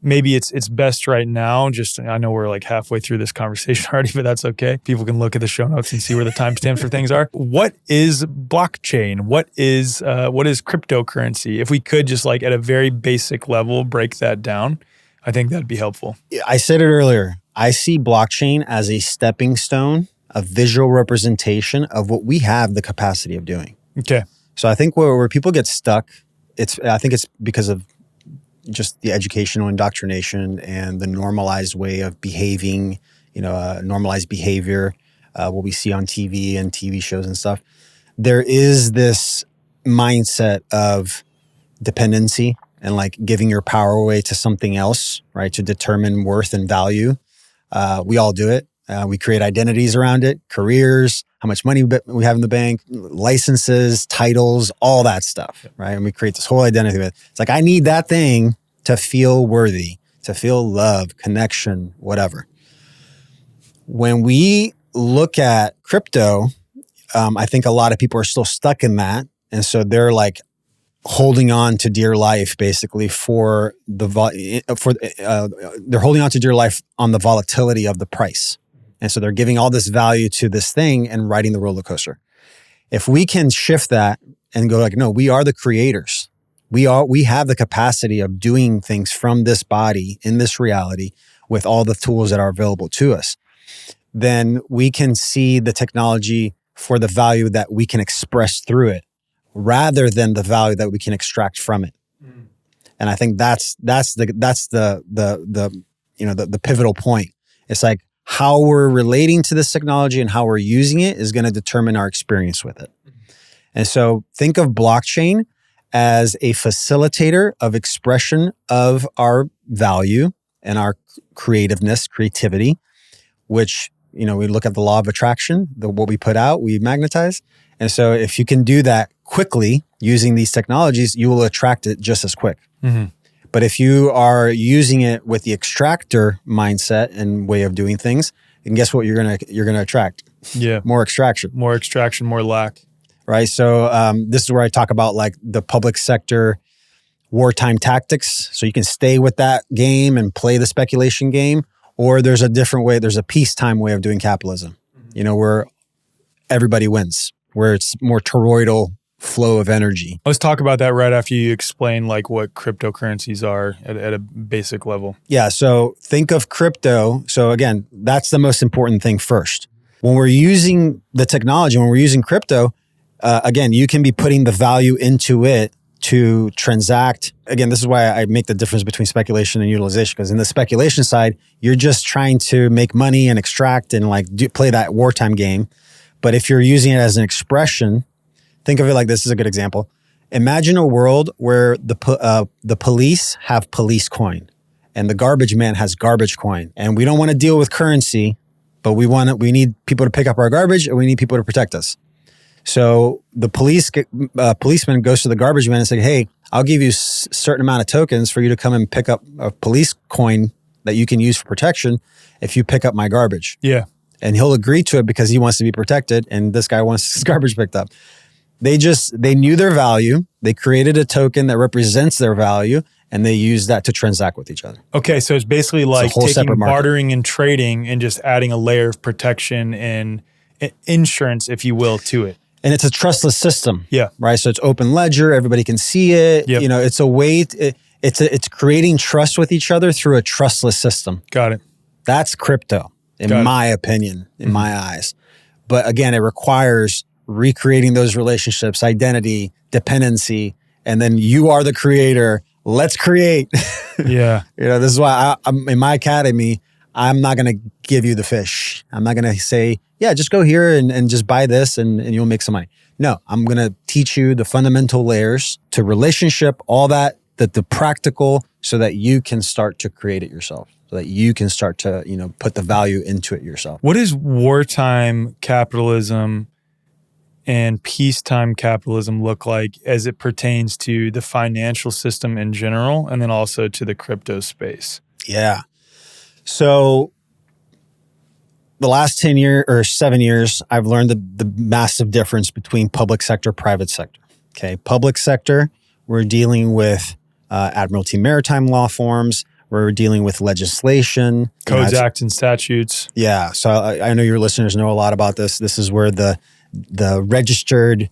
maybe it's best right now. I know we're like halfway through this conversation already, but that's okay. People can look at the show notes and see where the timestamps for things are. What is blockchain? What is cryptocurrency? If we could just like at a very basic level break that down, I think that'd be helpful. I said it earlier. I see blockchain as a stepping stone, a visual representation of what we have the capacity of doing. Okay. So I think where people get stuck, I think it's because of just the educational indoctrination and the normalized way of behaving, normalized behavior, what we see on TV and TV shows and stuff. There is this mindset of dependency and like giving your power away to something else, right? To determine worth and value. We all do it. We create identities around it, careers, how much money we have in the bank, licenses, titles, all that stuff, right? And we create this whole identity with it. It's like, I need that thing to feel worthy, to feel love, connection, whatever. When we look at crypto, I think a lot of people are still stuck in that. And so they're like holding on to dear life basically for they're holding on to dear life on the volatility of the price. And so they're giving all this value to this thing and riding the roller coaster. If we can shift that and go like, no, we are the creators. We have the capacity of doing things from this body in this reality with all the tools that are available to us. Then we can see the technology for the value that we can express through it, rather than the value that we can extract from it. Mm. And I think that's the pivotal point. It's like how we're relating to this technology and how we're using it is going to determine our experience with it. Mm. And so think of blockchain as a facilitator of expression of our value and our creativity, which, we look at the law of attraction, what we put out, we magnetize. And so if you can do that quickly using these technologies, you will attract it just as quick. Mm-hmm. But if you are using it with the extractor mindset and way of doing things, and guess what you're gonna attract? Yeah. More extraction, more lack. Right. So this is where I talk about like the public sector wartime tactics. So you can stay with that game and play the speculation game, or there's a different way. There's a peacetime way of doing capitalism, where everybody wins, where it's more toroidal flow of energy. Let's talk about that right after you explain like what cryptocurrencies are at a basic level. Yeah. So think of crypto. So again, that's the most important thing first. When we're using the technology, when we're using crypto, again, you can be putting the value into it to transact. Again, this is why I make the difference between speculation and utilization, because in the speculation side, you're just trying to make money and extract and like play that wartime game. But if you're using it as an expression, think of it like this is a good example. Imagine a world where the police have police coin and the garbage man has garbage coin. And we don't want to deal with currency, but we need people to pick up our garbage and we need people to protect us. So the policeman goes to the garbage man and says, hey, I'll give you a certain amount of tokens for you to come and pick up a police coin that you can use for protection if you pick up my garbage. Yeah. And he'll agree to it because he wants to be protected and this guy wants his garbage picked up. They knew their value. They created a token that represents their value and they use that to transact with each other. Okay, so it's basically like taking bartering and trading and just adding a layer of protection and insurance, if you will, to it. And it's a trustless system. Yeah. Right. So it's open ledger. Everybody can see it. Yep. It's a way, it's creating trust with each other through a trustless system. Got it. That's crypto, in my opinion, in my eyes. But again, it requires recreating those relationships, identity, dependency, and then you are the creator. Let's create. Yeah. This is why I'm in my academy, I'm not going to give you the fish. I'm not going to say, yeah, just go here and just buy this and you'll make some money. No, I'm going to teach you the fundamental layers to relationship, all that the practical, so that you can start to create it yourself, so that you can start to, put the value into it yourself. What is wartime capitalism and peacetime capitalism look like as it pertains to the financial system in general and then also to the crypto space? Yeah. So the last 10 years or 7 years, I've learned the massive difference between public sector, private sector. Okay. Public sector, we're dealing with Admiralty Maritime law forms. We're dealing with legislation. Codes, acts, and statutes. Yeah. So I know your listeners know a lot about this. This is where the registered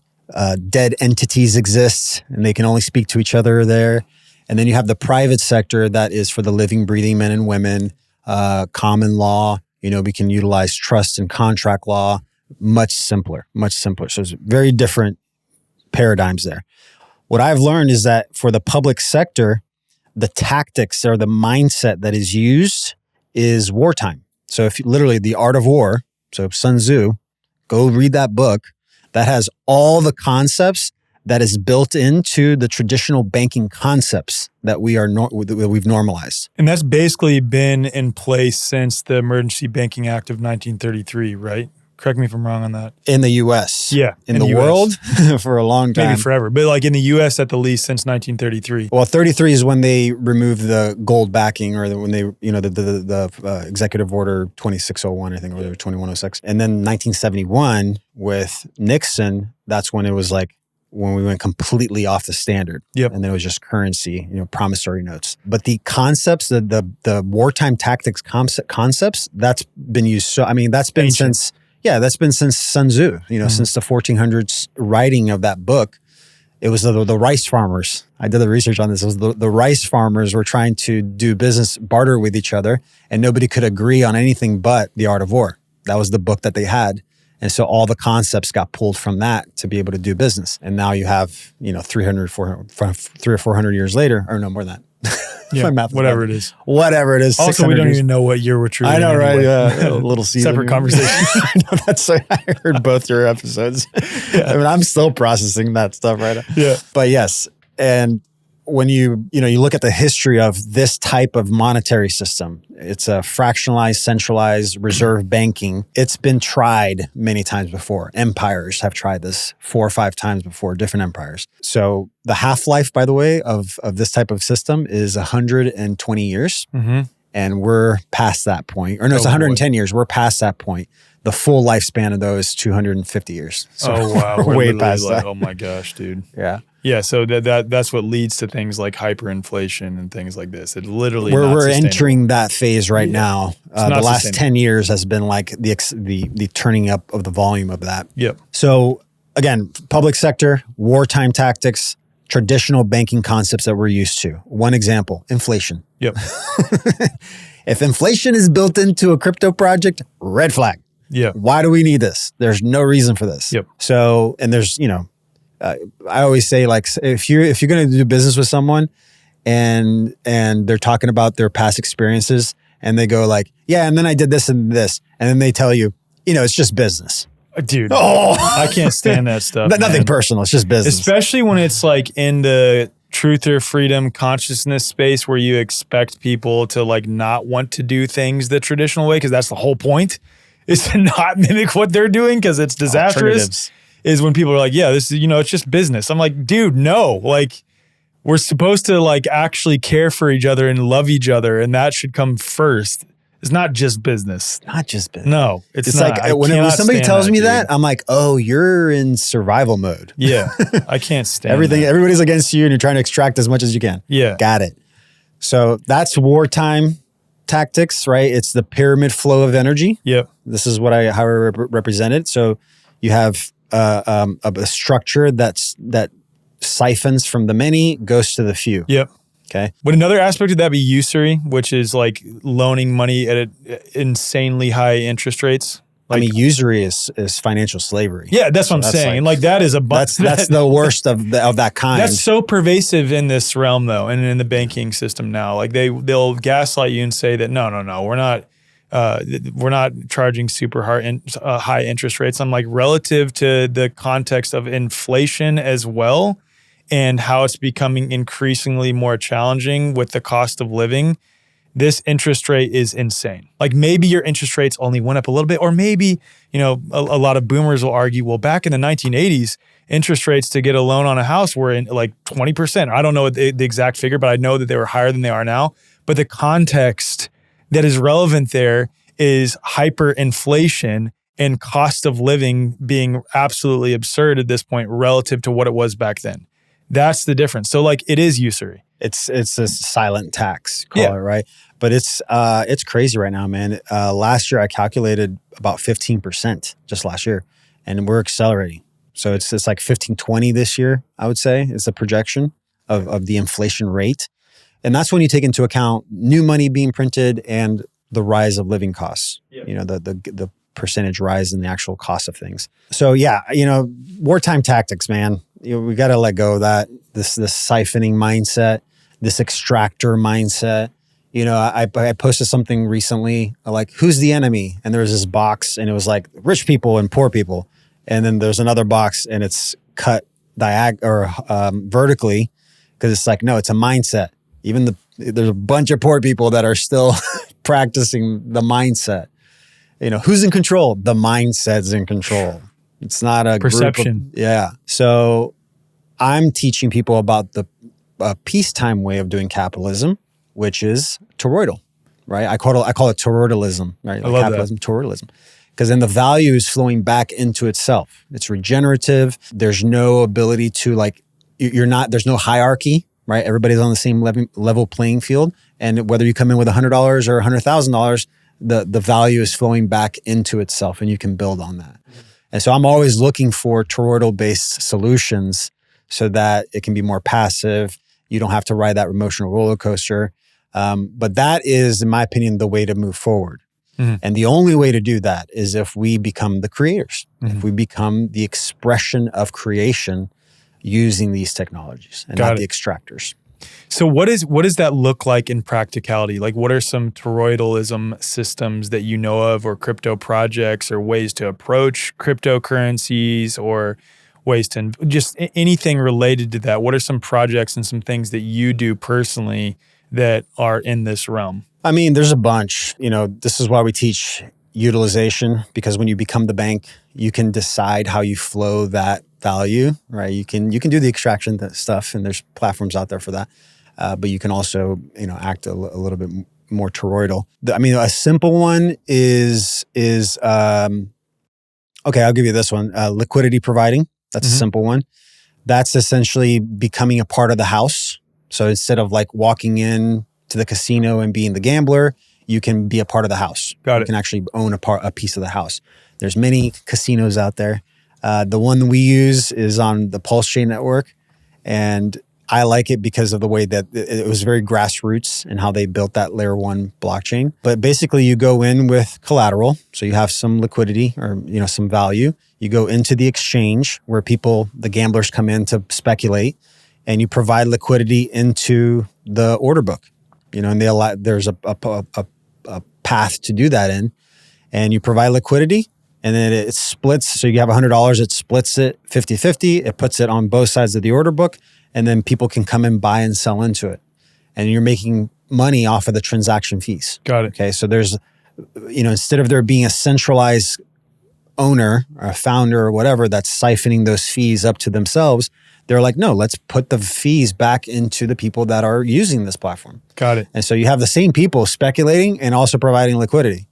dead entities exist and they can only speak to each other there. And then you have the private sector that is for the living, breathing men and women, common law. We can utilize trust and contract law, much simpler. So it's very different paradigms there. What I've learned is that for the public sector, the tactics or the mindset that is used is wartime. So if literally the art of war, so Sun Tzu, go read that book that has all the concepts that is built into the traditional banking concepts that that we've normalized. And that's basically been in place since the Emergency Banking Act of 1933, right? Correct me if I'm wrong on that. In the U.S. Yeah. In the US. world, for a long time. Maybe forever. But like in the U.S. at the least since 1933. Well, 33 is when they removed the gold backing, or when they, the Executive Order 2601, I think, or 2106. And then 1971 with Nixon, that's when it was like, when we went completely off the standard. Yep. And then it was just currency, promissory notes. But the concepts, the wartime tactics concepts, that's been used. So, I mean, that's been Ancient. that's been since Sun Tzu, since the 1400s writing of that book. It was the rice farmers. I did the research on this. It was the rice farmers were trying to do business, barter with each other, and nobody could agree on anything but the art of war. That was the book that they had. And so all the concepts got pulled from that to be able to do business. And now you have, 300, 400, 300 or 400 years later, or no, more than that. Yeah, whatever it is. Whatever it is. Also, we don't even know what year we're truly I know, in right? anyway. Yeah, a little season. Separate conversation. I know, I heard both your episodes. Yeah. I mean, I'm still processing that stuff right now. Yeah. But yes, and when you look at the history of this type of monetary system, it's a fractionalized, centralized reserve banking. It's been tried many times before. Empires have tried this 4 or 5 times before, different empires. So the half-life, by the way, of this type of system is 120 years. Mm-hmm. And we're past that point. Or no, it's 110 years. We're past that point. The full lifespan of those 250 years. So wow. we're way past like, that. oh my gosh, dude. Yeah. Yeah, so that's what leads to things like hyperinflation and things like this. It literally we're entering that phase right now. The last 10 years has been like the turning up of the volume of that. Yep. So again, public sector, wartime tactics, traditional banking concepts that we're used to. One example, inflation. Yep. If inflation is built into a crypto project, red flag. Yeah. Why do we need this? There's no reason for this. Yep. So, and there's, I always say, like, if you're going to do business with someone and they're talking about their past experiences and they go like, yeah, and then I did this and this, and then they tell you, it's just business. Dude, I can't stand that stuff. Nothing personal. It's just business. Especially when it's like in the truth or freedom consciousness space where you expect people to like not want to do things the traditional way, because that's the whole point, is to not mimic what they're doing because it's disastrous. Is when people are like, yeah, this is, it's just business. I'm like, dude, no, like we're supposed to like actually care for each other and love each other. And that should come first. It's not just business. Not just business. No, it's not. Like when somebody tells me that, I'm like, oh, you're in survival mode. Yeah. I can't stand everything. that. Everybody's against you and you're trying to extract as much as you can. Yeah. Got it. So that's wartime tactics, right? It's the pyramid flow of energy. Yep. This is how I represent it. So you have a structure that siphons from the many, goes to the few. Yep. Okay. Would another aspect of that be usury, which is like loaning money at insanely high interest rates? Like, I mean, usury is financial slavery. Yeah, that's what I'm saying. Like that is that's the worst of that kind. That's so pervasive in this realm, though, and in the banking system now. Like they'll gaslight you and say that no, we're not charging super high interest rates. I'm like, relative to the context of inflation as well, and how it's becoming increasingly more challenging with the cost of living, this interest rate is insane. Like maybe your interest rates only went up a little bit, or maybe, a lot of boomers will argue, well, back in the 1980s, interest rates to get a loan on a house were in like 20%. I don't know the exact figure, but I know that they were higher than they are now. But the context that is relevant there is hyperinflation and cost of living being absolutely absurd at this point relative to what it was back then. That's the difference. So like it is usury. It's a silent tax, call it, right? But it's crazy right now, man. Last year I calculated about 15% just last year, and we're accelerating. So it's like 15-20 this year, I would say, is the projection of the inflation rate. And that's when you take into account new money being printed and the rise of living costs, the percentage rise in the actual cost of things. So yeah, wartime tactics, man, we got to let go of that, this siphoning mindset, this extractor mindset. I posted something recently like, who's the enemy? And there was this box and it was like rich people and poor people. And then there's another box and it's cut vertically, because it's like, no, it's a mindset. There's a bunch of poor people that are still practicing the mindset. Who's in control? The mindset's in control. It's not a perception. Yeah. So I'm teaching people about the peacetime way of doing capitalism, which is toroidal, right? I call it toroidalism, right? I love capitalism, toroidalism. Because then the value is flowing back into itself. It's regenerative. There's no ability to there's no hierarchy, right? Everybody's on the same level playing field. And whether you come in with $100 or $100,000, the value is flowing back into itself, and you can build on that. And so I'm always looking for toroidal-based solutions so that it can be more passive. You don't have to ride that emotional roller coaster. But that is, in my opinion, the way to move forward. Mm-hmm. And the only way to do that is if we become the creators, if we become the expression of creation using these technologies and not the extractors. So what does that look like in practicality? Like, what are some toroidalism systems that you know of, or crypto projects, or ways to approach cryptocurrencies, or ways to just anything related to that? What are some projects and some things that you do personally that are in this realm? I mean, there's a bunch. This is why we teach utilization, because when you become the bank, you can decide how you flow that value, right? You can do the extraction stuff, and there's platforms out there for that. But you can also, act a little bit more toroidal. I mean, a simple one is okay, I'll give you this one. Liquidity providing. That's a simple one. That's essentially becoming a part of the house. So instead of walking in to the casino and being the gambler, you can be a part of the house. You can actually own a piece of the house. There's many casinos out there. The one we use is on the Pulse Chain network, and I like it because of the way that it was very grassroots and how they built that layer 1 blockchain. But basically, you go in with collateral, so you have some liquidity or some value. You go into the exchange where the gamblers come in to speculate, and you provide liquidity into the order book. And there's a path to do that in, and you provide liquidity, and then it splits. So you have $100, it splits it 50-50. It puts it on both sides of the order book, and then people can come and buy and sell into it. And you're making money off of the transaction fees. Got it. Okay. So there's, instead of there being a centralized owner or a founder or whatever that's siphoning those fees up to themselves, they're like, no, let's put the fees back into the people that are using this platform. Got it. And so you have the same people speculating and also providing liquidity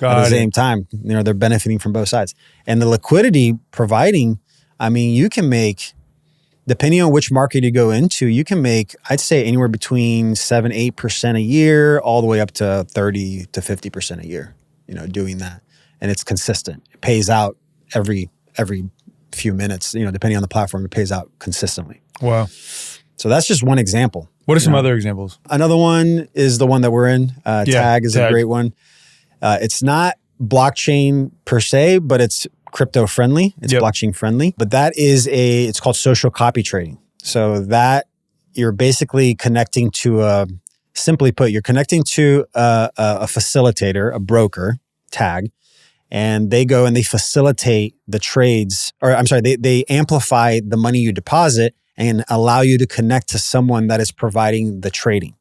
at the same time. They're benefiting from both sides. And the liquidity providing, I mean, you can make, depending on which market you go into, you can make, I'd say, anywhere between 7-8% a year, all the way up to 30 to 50% a year, doing that. And it's consistent. It pays out every few minutes, depending on the platform, it pays out consistently. Wow. So that's just one example. What are some other examples? Another one is the one that we're in. Tag is a great one. It's not blockchain per se, but it's crypto friendly. It's blockchain friendly. But that is it's called social copy trading. So that you're basically connecting to simply put, you're connecting to a facilitator, a broker, Tag, and they go and they facilitate the trades, or I'm sorry, they amplify the money you deposit and allow you to connect to someone that is providing the trading.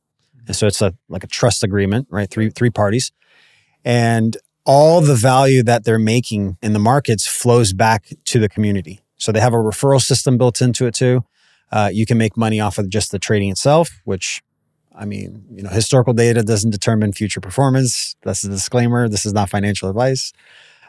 And so it's like a trust agreement, right? Three parties. And all the value that they're making in the markets flows back to the community. So they have a referral system built into it too. You can make money off of just the trading itself, which, I mean, historical data doesn't determine future performance. That's the disclaimer. This is not financial advice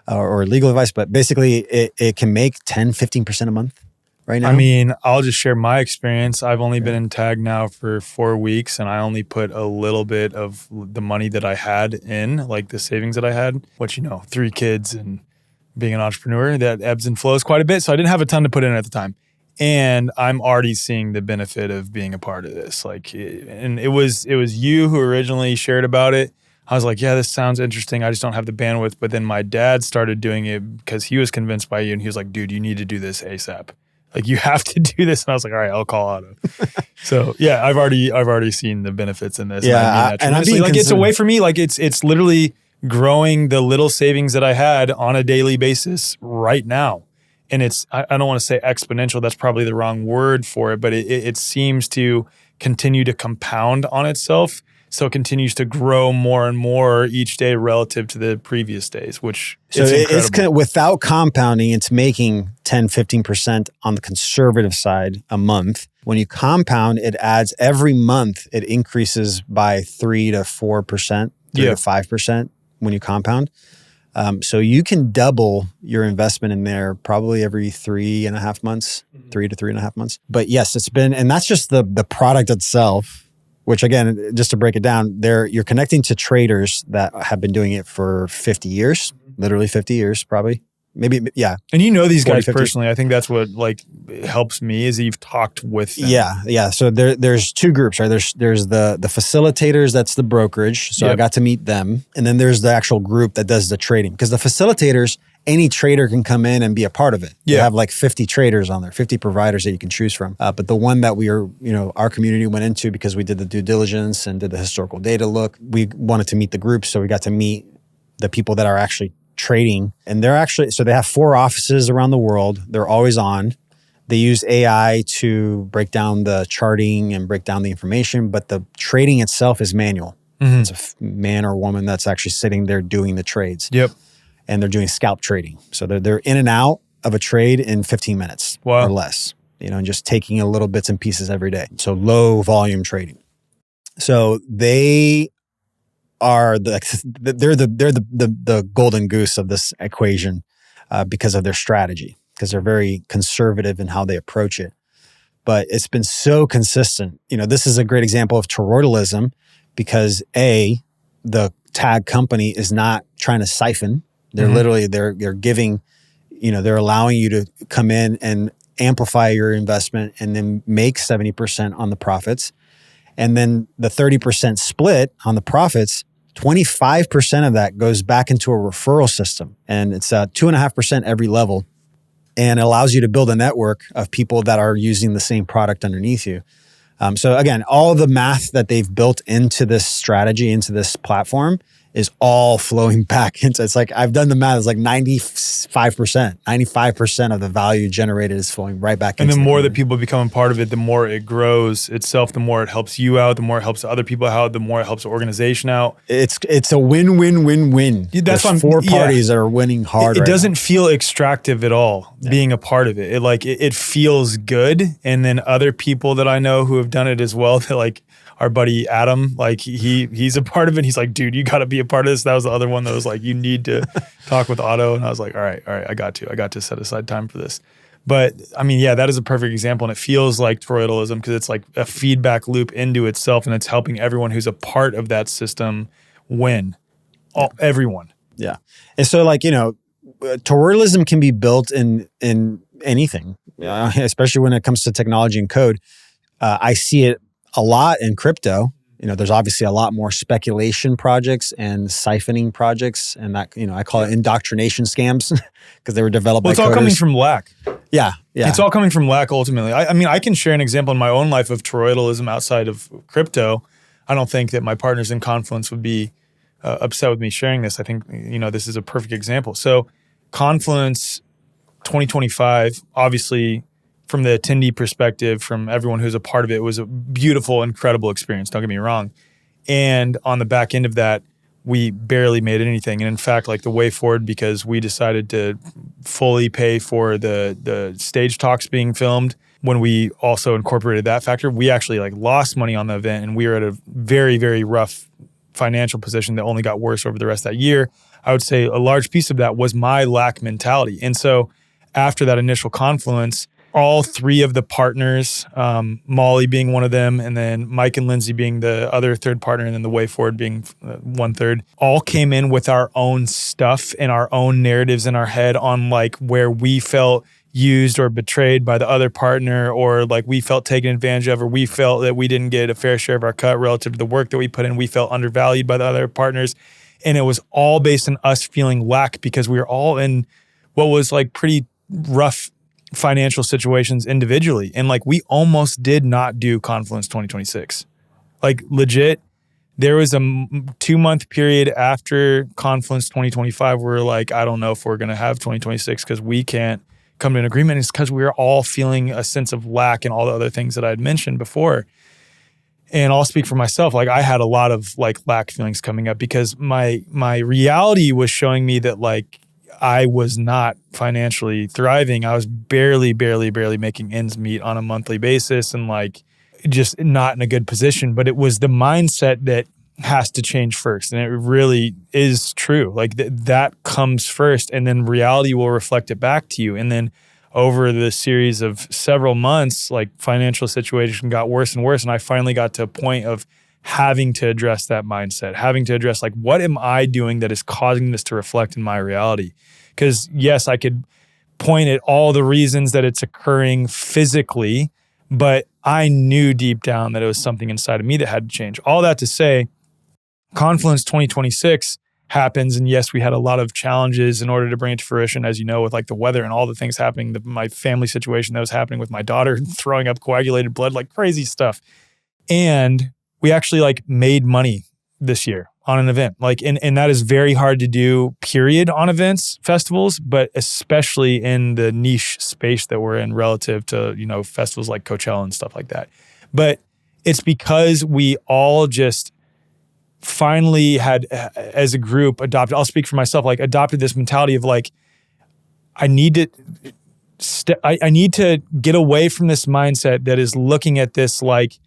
or legal advice, but basically it can make 10, 15% a month right now. I mean, I'll just share my experience. I've only been in Tag now for 4 weeks, and I only put a little bit of the money that I had in, like the savings that I had, which, 3 kids and being an entrepreneur, that ebbs and flows quite a bit. So I didn't have a ton to put in at the time. And I'm already seeing the benefit of being a part of this. And it was you who originally shared about it. I was like, yeah, this sounds interesting. I just don't have the bandwidth. But then my dad started doing it because he was convinced by you. And he was like, dude, you need to do this ASAP. You have to do this. And I was like, all right, I'll call Otto. So yeah, I've already seen the benefits in this. Yeah. And I mean that it's a way for me. It's literally growing the little savings that I had on a daily basis right now. and I don't want to say exponential, that's probably the wrong word for it, but it seems to continue to compound on itself. So it continues to grow more and more each day relative to the previous days, which is incredible. Without compounding, it's making 10, 15% on the conservative side a month. When you compound, it adds every month, it increases by 3 to 4%, 3 to 5% when you compound. So you can double your investment in there probably every 3.5 months, 3 to 3.5 months. But yes, and that's just the product itself. Which again, just to break it down, you're connecting to traders that have been doing it for 50 years, literally 50 years, probably. Maybe, yeah. And you know these 40, guys 50. personally. I think that's what like helps me is that you've talked with them. Yeah. So there's two groups, right? There's the facilitators, that's the brokerage. So I got to meet them. And then there's the actual group that does the trading. Because the facilitators, any trader can come in and be a part of it. You have like 50 traders on there, 50 providers that you can choose from. But the one that our community went into because we did the due diligence and did the historical data look, we wanted to meet the group. So we got to meet the people that are actually trading. And so they have 4 offices around the world. They're always on. They use AI to break down the charting and break down the information, but the trading itself is manual. Mm-hmm. It's a man or woman that's actually sitting there doing the trades. Yep. And they're doing scalp trading. So they're in and out of a trade in 15 minutes or less, and just taking a little bits and pieces every day. So low volume trading. So they are they're the golden goose of this equation because of their strategy, because they're very conservative in how they approach it. But it's been so consistent. This is a great example of toroidalism because the tag company is not trying to siphon. They're literally, they're giving, they're allowing you to come in and amplify your investment and then make 70% on the profits. And then the 30% split on the profits, 25% of that goes back into a referral system. And it's 2.5% every level. And it allows you to build a network of people that are using the same product underneath you. So again, all the math that they've built into this strategy, into this platform, is all flowing back into, it's like, I've done the math, it's like 95% of the value generated is flowing right back into. And the more that people become a part of it, the more it grows itself, the more it helps you out, the more it helps other people out, the more it helps the organization out. It's a win-win-win-win. That's There's 4 parties that are winning hard. It doesn't feel extractive at all being a part of it. It feels good. And then other people that I know who have done it as well, that like, our buddy Adam, like he's a part of it. He's like, dude, you got to be a part of this. That was the other one that was like, you need to talk with Otto. And I was like, all right, I got to set aside time for this. But I mean, that is a perfect example. And it feels like toroidalism because it's like a feedback loop into itself and it's helping everyone who's a part of that system win. Everyone. Yeah. And so like, toroidalism can be built in anything, especially when it comes to technology and code. I see it a lot in crypto. There's obviously a lot more speculation projects and siphoning projects, and that I call it indoctrination scams because they were developed by coders. It's all coming from lack. Yeah. It's all coming from lack ultimately. I mean, I can share an example in my own life of toroidalism outside of crypto. I don't think that my partners in Confluence would be upset with me sharing this. I think this is a perfect example. So Confluence 2025, obviously, from the attendee perspective, from everyone who's a part of it, was a beautiful, incredible experience. Don't get me wrong. And on the back end of that, we barely made anything. And in fact, like the way forward, because we decided to fully pay for the stage talks being filmed, when we also incorporated that factor, we actually like lost money on the event. And we were at a very, very rough financial position that only got worse over the rest of that year. I would say a large piece of that was my lack mentality. And so after that initial Confluence, all 3 of the partners, Molly being one of them, and then Mike and Lindsay being the other third partner, and then the way forward being 1/3, all came in with our own stuff and our own narratives in our head on like where we felt used or betrayed by the other partner, or like we felt taken advantage of, or we felt that we didn't get a fair share of our cut relative to the work that we put in. We felt undervalued by the other partners. And it was all based on us feeling lack because we were all in what was like pretty rough financial situations individually. And like we almost did not do Confluence 2026. Like legit, there was a 2-month period after Confluence 2025 where we're like, I don't know if we're going to have 2026 because we can't come to an agreement is because we were all feeling a sense of lack and all the other things that I had mentioned before. And I'll speak for myself. Like I had a lot of like lack feelings coming up because my reality was showing me that like I was not financially thriving. I was barely making ends meet on a monthly basis and like just not in a good position. But it was the mindset that has to change first. And it really is true. Like that comes first and then reality will reflect it back to you. And then over the series of several months, like financial situation got worse and worse. And I finally got to a point of having to address that mindset, having to address like, what am I doing that is causing this to reflect in my reality? Because yes, I could point at all the reasons that it's occurring physically, but I knew deep down that it was something inside of me that had to change. All that to say, Confluence 2026 happens. And yes, we had a lot of challenges in order to bring it to fruition, as you know, with like the weather and all the things happening, my family situation that was happening with my daughter throwing up coagulated blood, like crazy stuff. And we actually like made money this year on an event. Like, and that is very hard to do, period, on events, festivals, but especially in the niche space that we're in relative to, you know, festivals like Coachella and stuff like that. But it's because we all just finally had, as a group, adopted, I'll speak for myself, like adopted this mentality of like, I need to get away from this mindset that is looking at this like,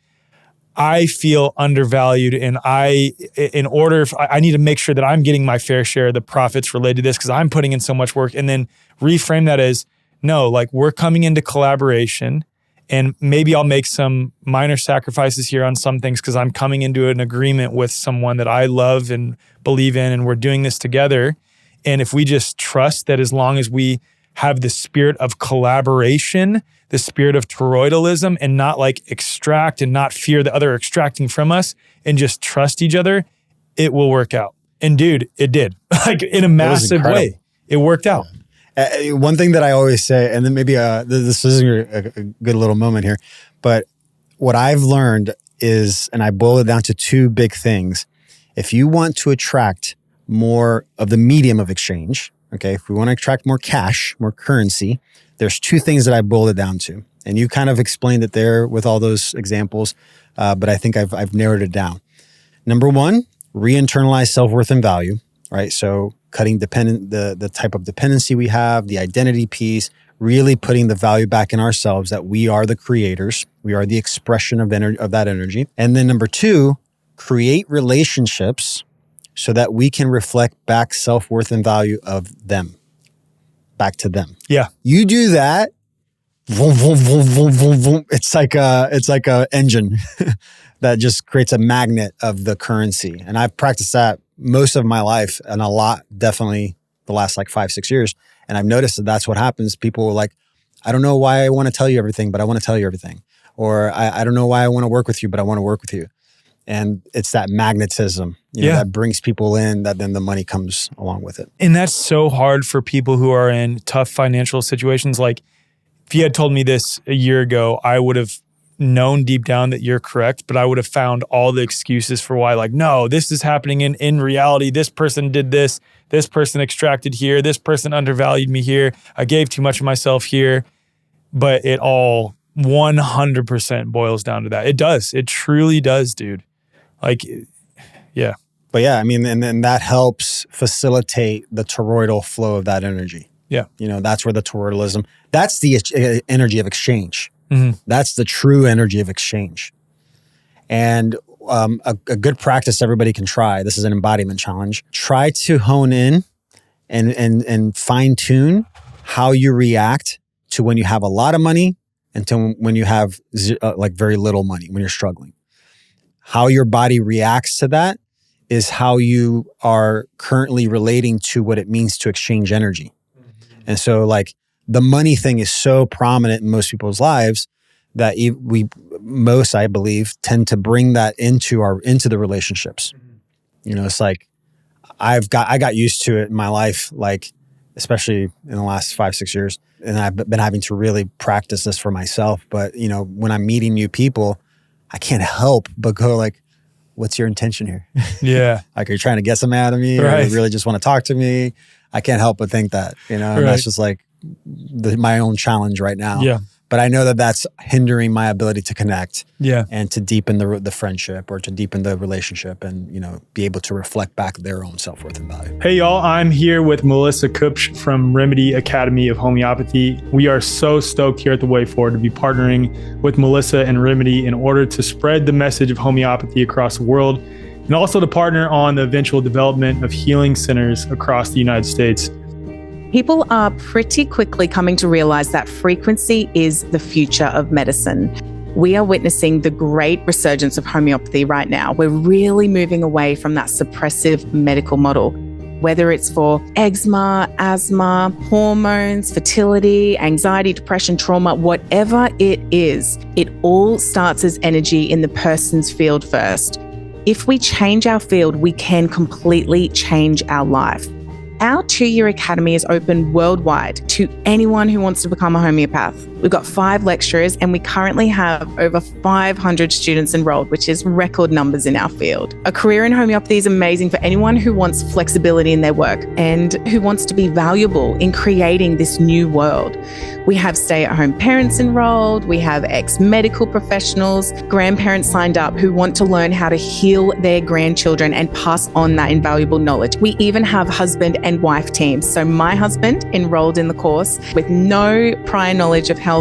I feel undervalued and I need to make sure that I'm getting my fair share of the profits related to this because I'm putting in so much work, and then reframe that as, no, like we're coming into collaboration and maybe I'll make some minor sacrifices here on some things because I'm coming into an agreement with someone that I love and believe in, and we're doing this together. And if we just trust that as long as we have the spirit of collaboration, the spirit of toroidalism, and not like extract and not fear the other extracting from us, and just trust each other, it will work out. And dude, it did. Like in a massive way. It worked out. One thing that I always say, and then maybe this is a good little moment here, but what I've learned is, and I boil it down to two big things. If you want to attract more of the medium of exchange, okay, if we want to attract more cash, more currency, there's two things that I boiled it down to. And you kind of explained it there with all those examples, but I think I've narrowed it down. Number one, re-internalize self-worth and value, right? So cutting the type of dependency we have, the identity piece, really putting the value back in ourselves that we are the creators, we are the expression of that energy. And then number two, create relationships so that we can reflect back self-worth and value of them, back to them. Yeah. You do that, vroom, vroom, vroom, vroom, vroom, vroom. It's like a engine that just creates a magnet of the currency. And I've practiced that most of my life, and a lot, definitely the last like 5-6 years. And I've noticed that that's what happens. People are like, I don't know why I want to tell you everything, but I want to tell you everything. Or I don't know why I want to work with you, but I want to work with you. And it's that magnetism, you know, that brings people in, that then the money comes along with it. And that's so hard for people who are in tough financial situations. Like if you had told me this a year ago, I would have known deep down that you're correct, but I would have found all the excuses for why, like, no, this is happening in reality. This person did this person extracted here, this person undervalued me here, I gave too much of myself here. But it all 100% boils down to that. It does. It truly does, dude. Like, yeah. But yeah, I mean, and then that helps facilitate the toroidal flow of that energy. Yeah. You know, that's where the toroidalism, that's the energy of exchange. Mm-hmm. That's the true energy of exchange. And a good practice everybody can try, this is an embodiment challenge, try to hone in and fine tune how you react to when you have a lot of money and to when you have like very little money, when you're struggling. How your body reacts to that is how you are currently relating to what it means to exchange energy. Mm-hmm. And so like the money thing is so prominent in most people's lives that most, I believe, tend to bring that into the relationships. Mm-hmm. You know, it's like I got used to it in my life, like especially in the last 5-6 years, and I've been having to really practice this for myself. But you know, when I'm meeting new people, I can't help but go like, what's your intention here? Yeah. Like, are you trying to get something out of me? Right. Or you really just want to talk to me? I can't help but think that, you know, and that's just like, my own challenge right now. Yeah. But I know that that's hindering my ability to connect. Yeah. And to deepen the friendship or to deepen the relationship and, be able to reflect back their own self-worth and value. Hey, y'all. I'm here with Melissa Kupsch from Remedy Academy of Homeopathy. We are so stoked here at The Way Forward to be partnering with Melissa and Remedy in order to spread the message of homeopathy across the world and also to partner on the eventual development of healing centers across the United States. People are pretty quickly coming to realize that frequency is the future of medicine. We are witnessing the great resurgence of homeopathy right now. We're really moving away from that suppressive medical model, whether it's for eczema, asthma, hormones, fertility, anxiety, depression, trauma, whatever it is, it all starts as energy in the person's field first. If we change our field, we can completely change our life. Our 2-year academy is open worldwide to anyone who wants to become a homeopath. We've got 5 lecturers and we currently have over 500 students enrolled, which is record numbers in our field. A career in homeopathy is amazing for anyone who wants flexibility in their work and who wants to be valuable in creating this new world. We have stay-at-home parents enrolled. We have ex-medical professionals, grandparents signed up who want to learn how to heal their grandchildren and pass on that invaluable knowledge. We even have husband and wife teams. So my husband enrolled in the course with no prior knowledge of health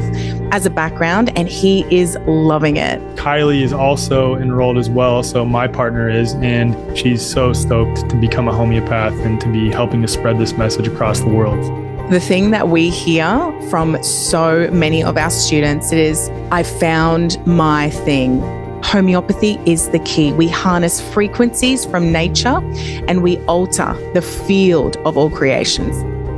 as a background, and he is loving it. Kylie is also enrolled as well. So my partner is, and she's so stoked to become a homeopath and to be helping to spread this message across the world. The thing that we hear from so many of our students is, I found my thing. Homeopathy is the key. We harness frequencies from nature and we alter the field of all creations.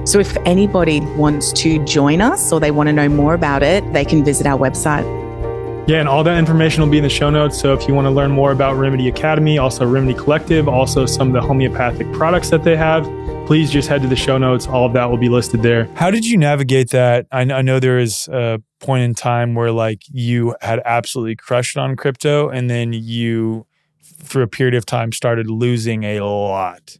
So if anybody wants to join us or they want to know more about it, they can visit our website. Yeah, and all that information will be in the show notes. So if you want to learn more about Remedy Academy, also Remedy Collective, also some of the homeopathic products that they have, please just head to the show notes. All of that will be listed there. How did you navigate that? I know there is a point in time where you had absolutely crushed on crypto and then you, for a period of time, started losing a lot.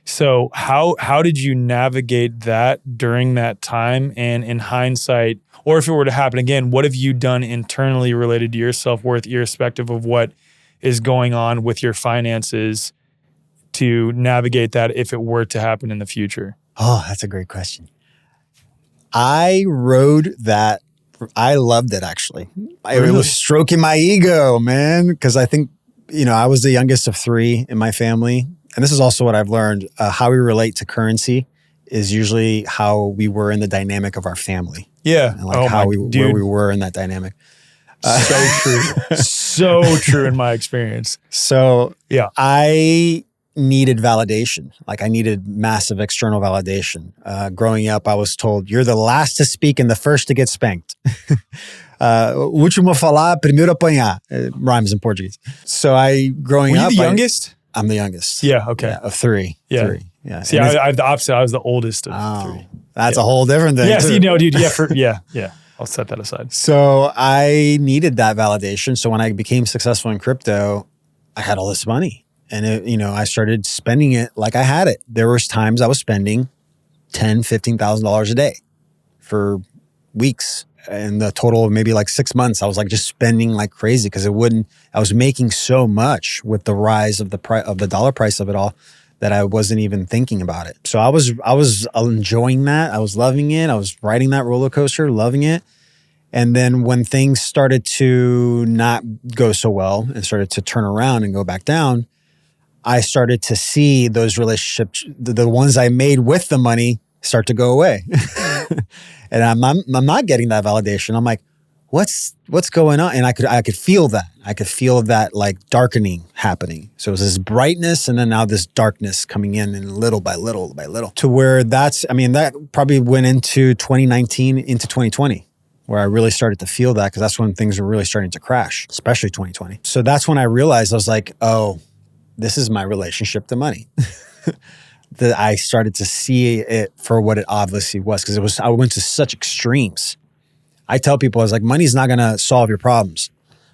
So how did you navigate that during that time? And in hindsight, or if it were to happen again, what have you done internally related to your self-worth, irrespective of what is going on with your finances, to navigate that if it were to happen in the future? Oh, that's a great question. I rode that. I loved it, actually. It was stroking my ego, man, because I think, I was the youngest of 3 in my family. And this is also what I've learned. How we relate to currency is usually how we were in the dynamic of our family. Yeah. And where we were in that dynamic. So true. So true in my experience. So yeah, I needed validation. I needed massive external validation. Growing up, I was told, you're the last to speak and the first to get spanked. Último falar, primeiro apanhar. It rhymes in Portuguese. So Were you the youngest? I'm the youngest. Yeah, okay. Yeah, of 3. Yeah. 3. Yeah. See, I have the opposite. I was the oldest of 3. That's a whole different thing. Yeah, too. see, no, dude. Yeah. I'll set that aside. So I needed that validation. So when I became successful in crypto, I had all this money. And I started spending it like I had it. There was times I was spending $10,000, $15,000 a day for weeks. And the total of maybe 6 months, I was just spending like crazy because I was making so much with the rise of the dollar price of it all that I wasn't even thinking about it. So I was enjoying that. I was loving it. I was riding that roller coaster, loving it. And then when things started to not go so well and started to turn around and go back down, I started to see those relationships, the ones I made with the money, start to go away. And I'm not getting that validation. I'm like, what's going on? And I could feel that. I could feel that darkening happening. So it was this brightness and then now this darkness coming in and little by little by little to where that probably went into 2019 into 2020 where I really started to feel that because that's when things were really starting to crash, especially 2020. So that's when I realized I was like, oh, this is my relationship to money. That I started to see it for what it obviously was because I went to such extremes. I tell people, I was like, money's not going to solve your problems.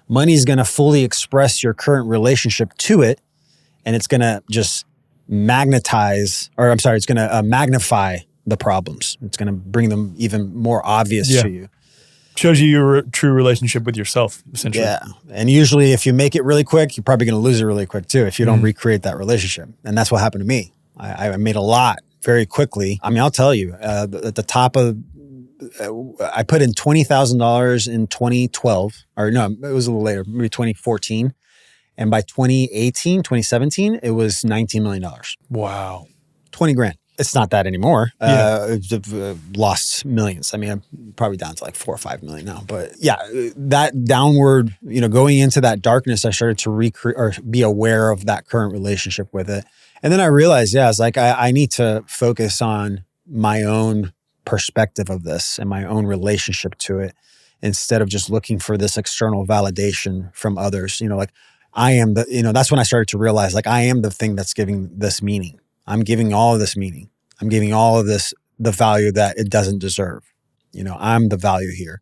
Money's going to fully express your current relationship to it. And it's going to just it's going to magnify the problems. It's going to bring them even more obvious to you. Shows you your true relationship with yourself, essentially. Yeah. And usually if you make it really quick, you're probably going to lose it really quick too if you don't recreate that relationship. And that's what happened to me. I made a lot very quickly. I mean, I'll tell you, at the top of, I put in $20,000 in 2012, or no, it was a little later, maybe 2014. And by 2017, it was $19 million. Wow. 20 grand. It's not that anymore. Lost millions. I mean, I'm probably down to like 4 or 5 million now. But yeah, that downward, going into that darkness, I started to be aware of that current relationship with it. And then I realized, I was like, I need to focus on my own perspective of this and my own relationship to it instead of just looking for this external validation from others. Like I am that's when I started to realize like I am the thing that's giving this meaning. I'm giving all of this meaning. I'm giving all of this the value that it doesn't deserve. I'm the value here.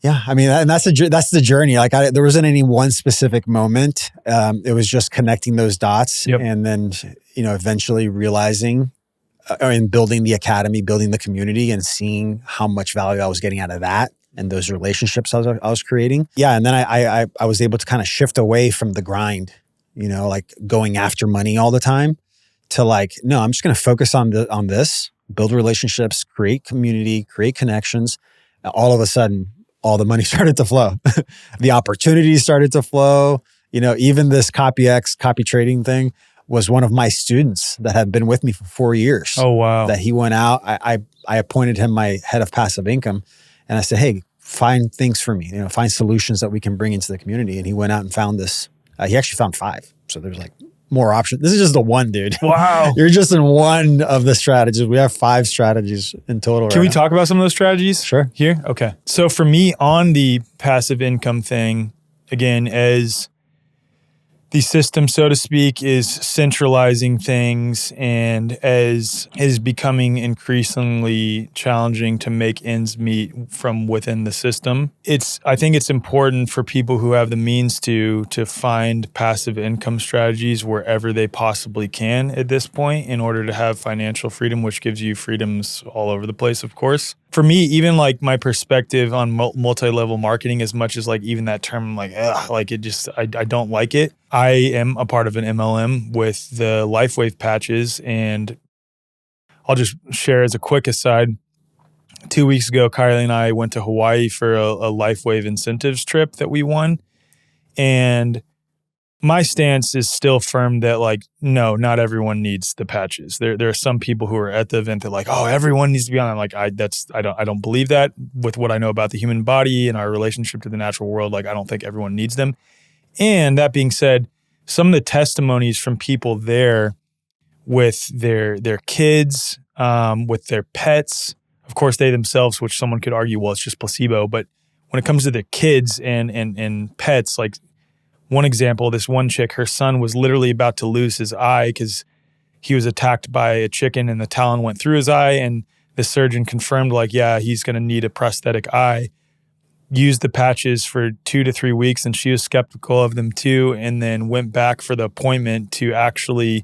Yeah, I mean, and that's the journey. Like, there wasn't any one specific moment. It was just connecting those dots, and then eventually realizing and building the academy, building the community, and seeing how much value I was getting out of that and those relationships I was creating. Yeah, and then I was able to kind of shift away from the grind. Like going after money all the time to like, no, I'm just going to focus on this, build relationships, create community, create connections. All of a sudden, all the money started to flow. The opportunities started to flow. Even this copy trading thing was one of my students that had been with me for 4 years. Oh, wow. That he went out. I appointed him my head of passive income. And I said, hey, find things for me, find solutions that we can bring into the community. And he went out and found this. He actually found 5. So there's like more options. This is just the one, dude. Wow. You're just in one of the strategies. We have 5 strategies in total. Can we talk about some of those strategies? Sure. Here? Okay. So for me on the passive income thing, again, as the system, so to speak, is centralizing things and as is becoming increasingly challenging to make ends meet from within the system. I think it's important for people who have the means to find passive income strategies wherever they possibly can at this point in order to have financial freedom, which gives you freedoms all over the place, of course. For me, even like my perspective on multi-level marketing, as much as like even that term, like, like it just, I don't like it. I am a part of an MLM with the LifeWave patches, and I'll just share as a quick aside. 2 weeks ago, Kylie and I went to Hawaii for a LifeWave incentives trip that we won. And my stance is still firm that like, no, not everyone needs the patches. There are some people who are at the event that like, oh, everyone needs to be on. I'm like, I don't believe that with what I know about the human body and our relationship to the natural world. Like, I don't think everyone needs them. And that being said, some of the testimonies from people there with their kids, with their pets, of course, they themselves, which someone could argue, well, it's just placebo. But when it comes to their kids and pets, like one example, this one chick, her son was literally about to lose his eye because he was attacked by a chicken and the talon went through his eye. And the surgeon confirmed like, yeah, he's going to need a prosthetic eye. Used the patches for 2 to 3 weeks, and she was skeptical of them too, and then went back for the appointment to actually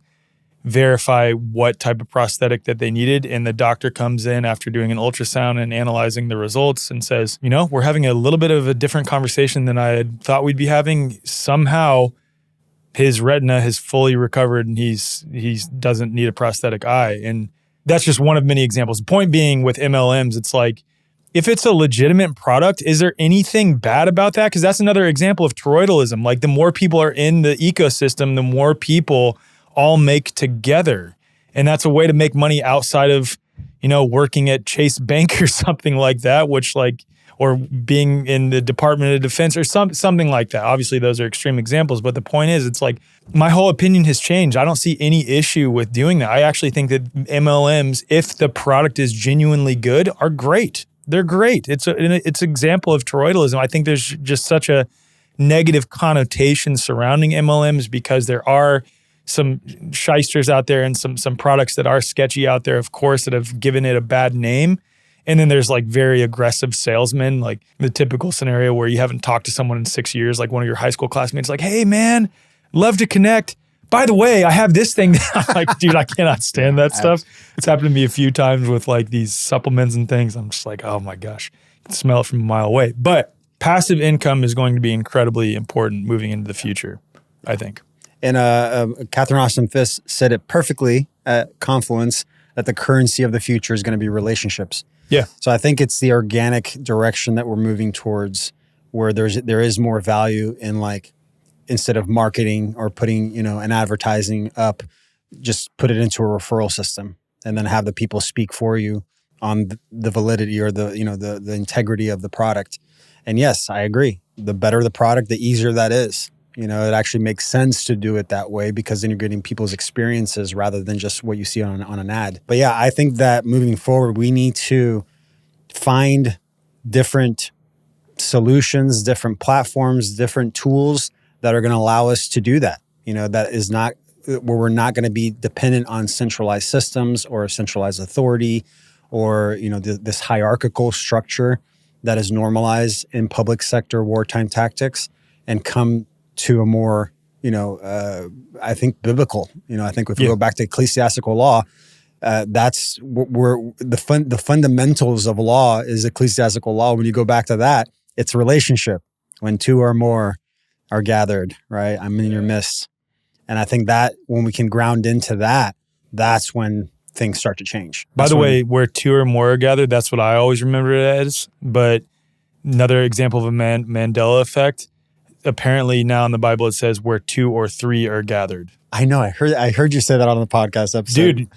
verify what type of prosthetic that they needed. And the doctor comes in after doing an ultrasound and analyzing the results and says, we're having a little bit of a different conversation than I had thought we'd be having. Somehow his retina has fully recovered and he doesn't need a prosthetic eye. And that's just one of many examples. The point being with MLMs, it's like, if it's a legitimate product, is there anything bad about that? Because that's another example of toroidalism. Like the more people are in the ecosystem, the more people all make together. And that's a way to make money outside of, working at Chase Bank or something like that, or being in the Department of Defense or something like that. Obviously, those are extreme examples. But the point is, it's like my whole opinion has changed. I don't see any issue with doing that. I actually think that MLMs, if the product is genuinely good, are great. They're great. It's an example of toroidalism. I think there's just such a negative connotation surrounding MLMs because there are some shysters out there and some products that are sketchy out there, of course, that have given it a bad name. And then there's like very aggressive salesmen, like the typical scenario where you haven't talked to someone in 6 years, like one of your high school classmates, like, hey man, love to connect. by the way, I have this thing. I'm like, dude, I cannot stand that stuff. It's happened to me a few times with like these supplements and things. I'm just like, oh my gosh, I can smell it from a mile away. But passive income is going to be incredibly important moving into the future, I think. And Catherine Austin Fisk said it perfectly at Confluence that the currency of the future is going to be relationships. Yeah. So I think it's the organic direction that we're moving towards, where there is more value in, like, instead of marketing or putting, an advertising up, just put it into a referral system and then have the people speak for you on the validity or the integrity of the product. And yes, I agree. The better the product, the easier that is. It actually makes sense to do it that way, because then you're getting people's experiences rather than just what you see on an ad. But yeah, I think that moving forward, we need to find different solutions, different platforms, different tools that are going to allow us to do that. That is not where we're not going to be dependent on centralized systems or centralized authority or, this hierarchical structure that is normalized in public sector wartime tactics, and come to a more, I think biblical. I think if we go back to ecclesiastical law, that's where the fundamentals of law is ecclesiastical law. When you go back to that, it's relationship. When two or more are gathered, right? I'm in your midst. And I think that when we can ground into that, that's when things start to change. By the way, where two or more are gathered, that's what I always remember it as. But another example of a Mandela effect, apparently now in the Bible it says where 2 or 3 are gathered. I know. I heard you say that on the podcast episode. Dude,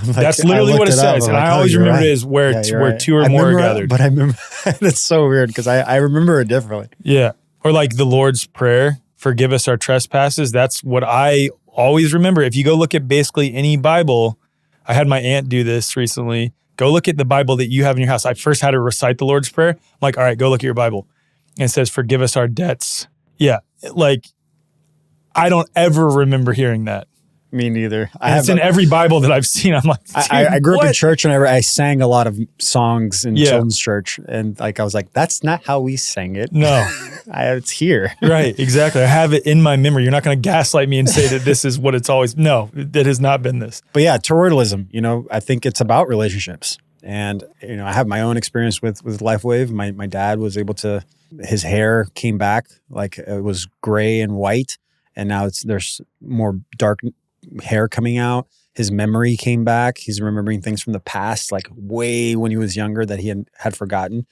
that's literally what it says. And I always remember it as where 2 or more are gathered. But I remember, that's so weird because I remember it differently. Yeah. Or like the Lord's Prayer, forgive us our trespasses. That's what I always remember. If you go look at basically any Bible, I had my aunt do this recently. Go look at the Bible that you have in your house. I first had to recite the Lord's Prayer. I'm like, all right, go look at your Bible. And it says, forgive us our debts. Yeah. Like, I don't ever remember hearing that. Me neither. It's in every Bible that I've seen. I'm like, I grew up in church, and I sang a lot of songs in children's church. And I was like, that's not how we sang it. No. It's here. Right, exactly. I have it in my memory. You're not going to gaslight me and say that this is what it's always. No, it has not been this. But yeah, toroidalism, I think it's about relationships. And, I have my own experience with LifeWave. My dad was able to, his hair came back, like it was gray and white. And now there's more dark hair coming out. His memory came back. He's remembering things from the past, like way when he was younger that he had forgotten.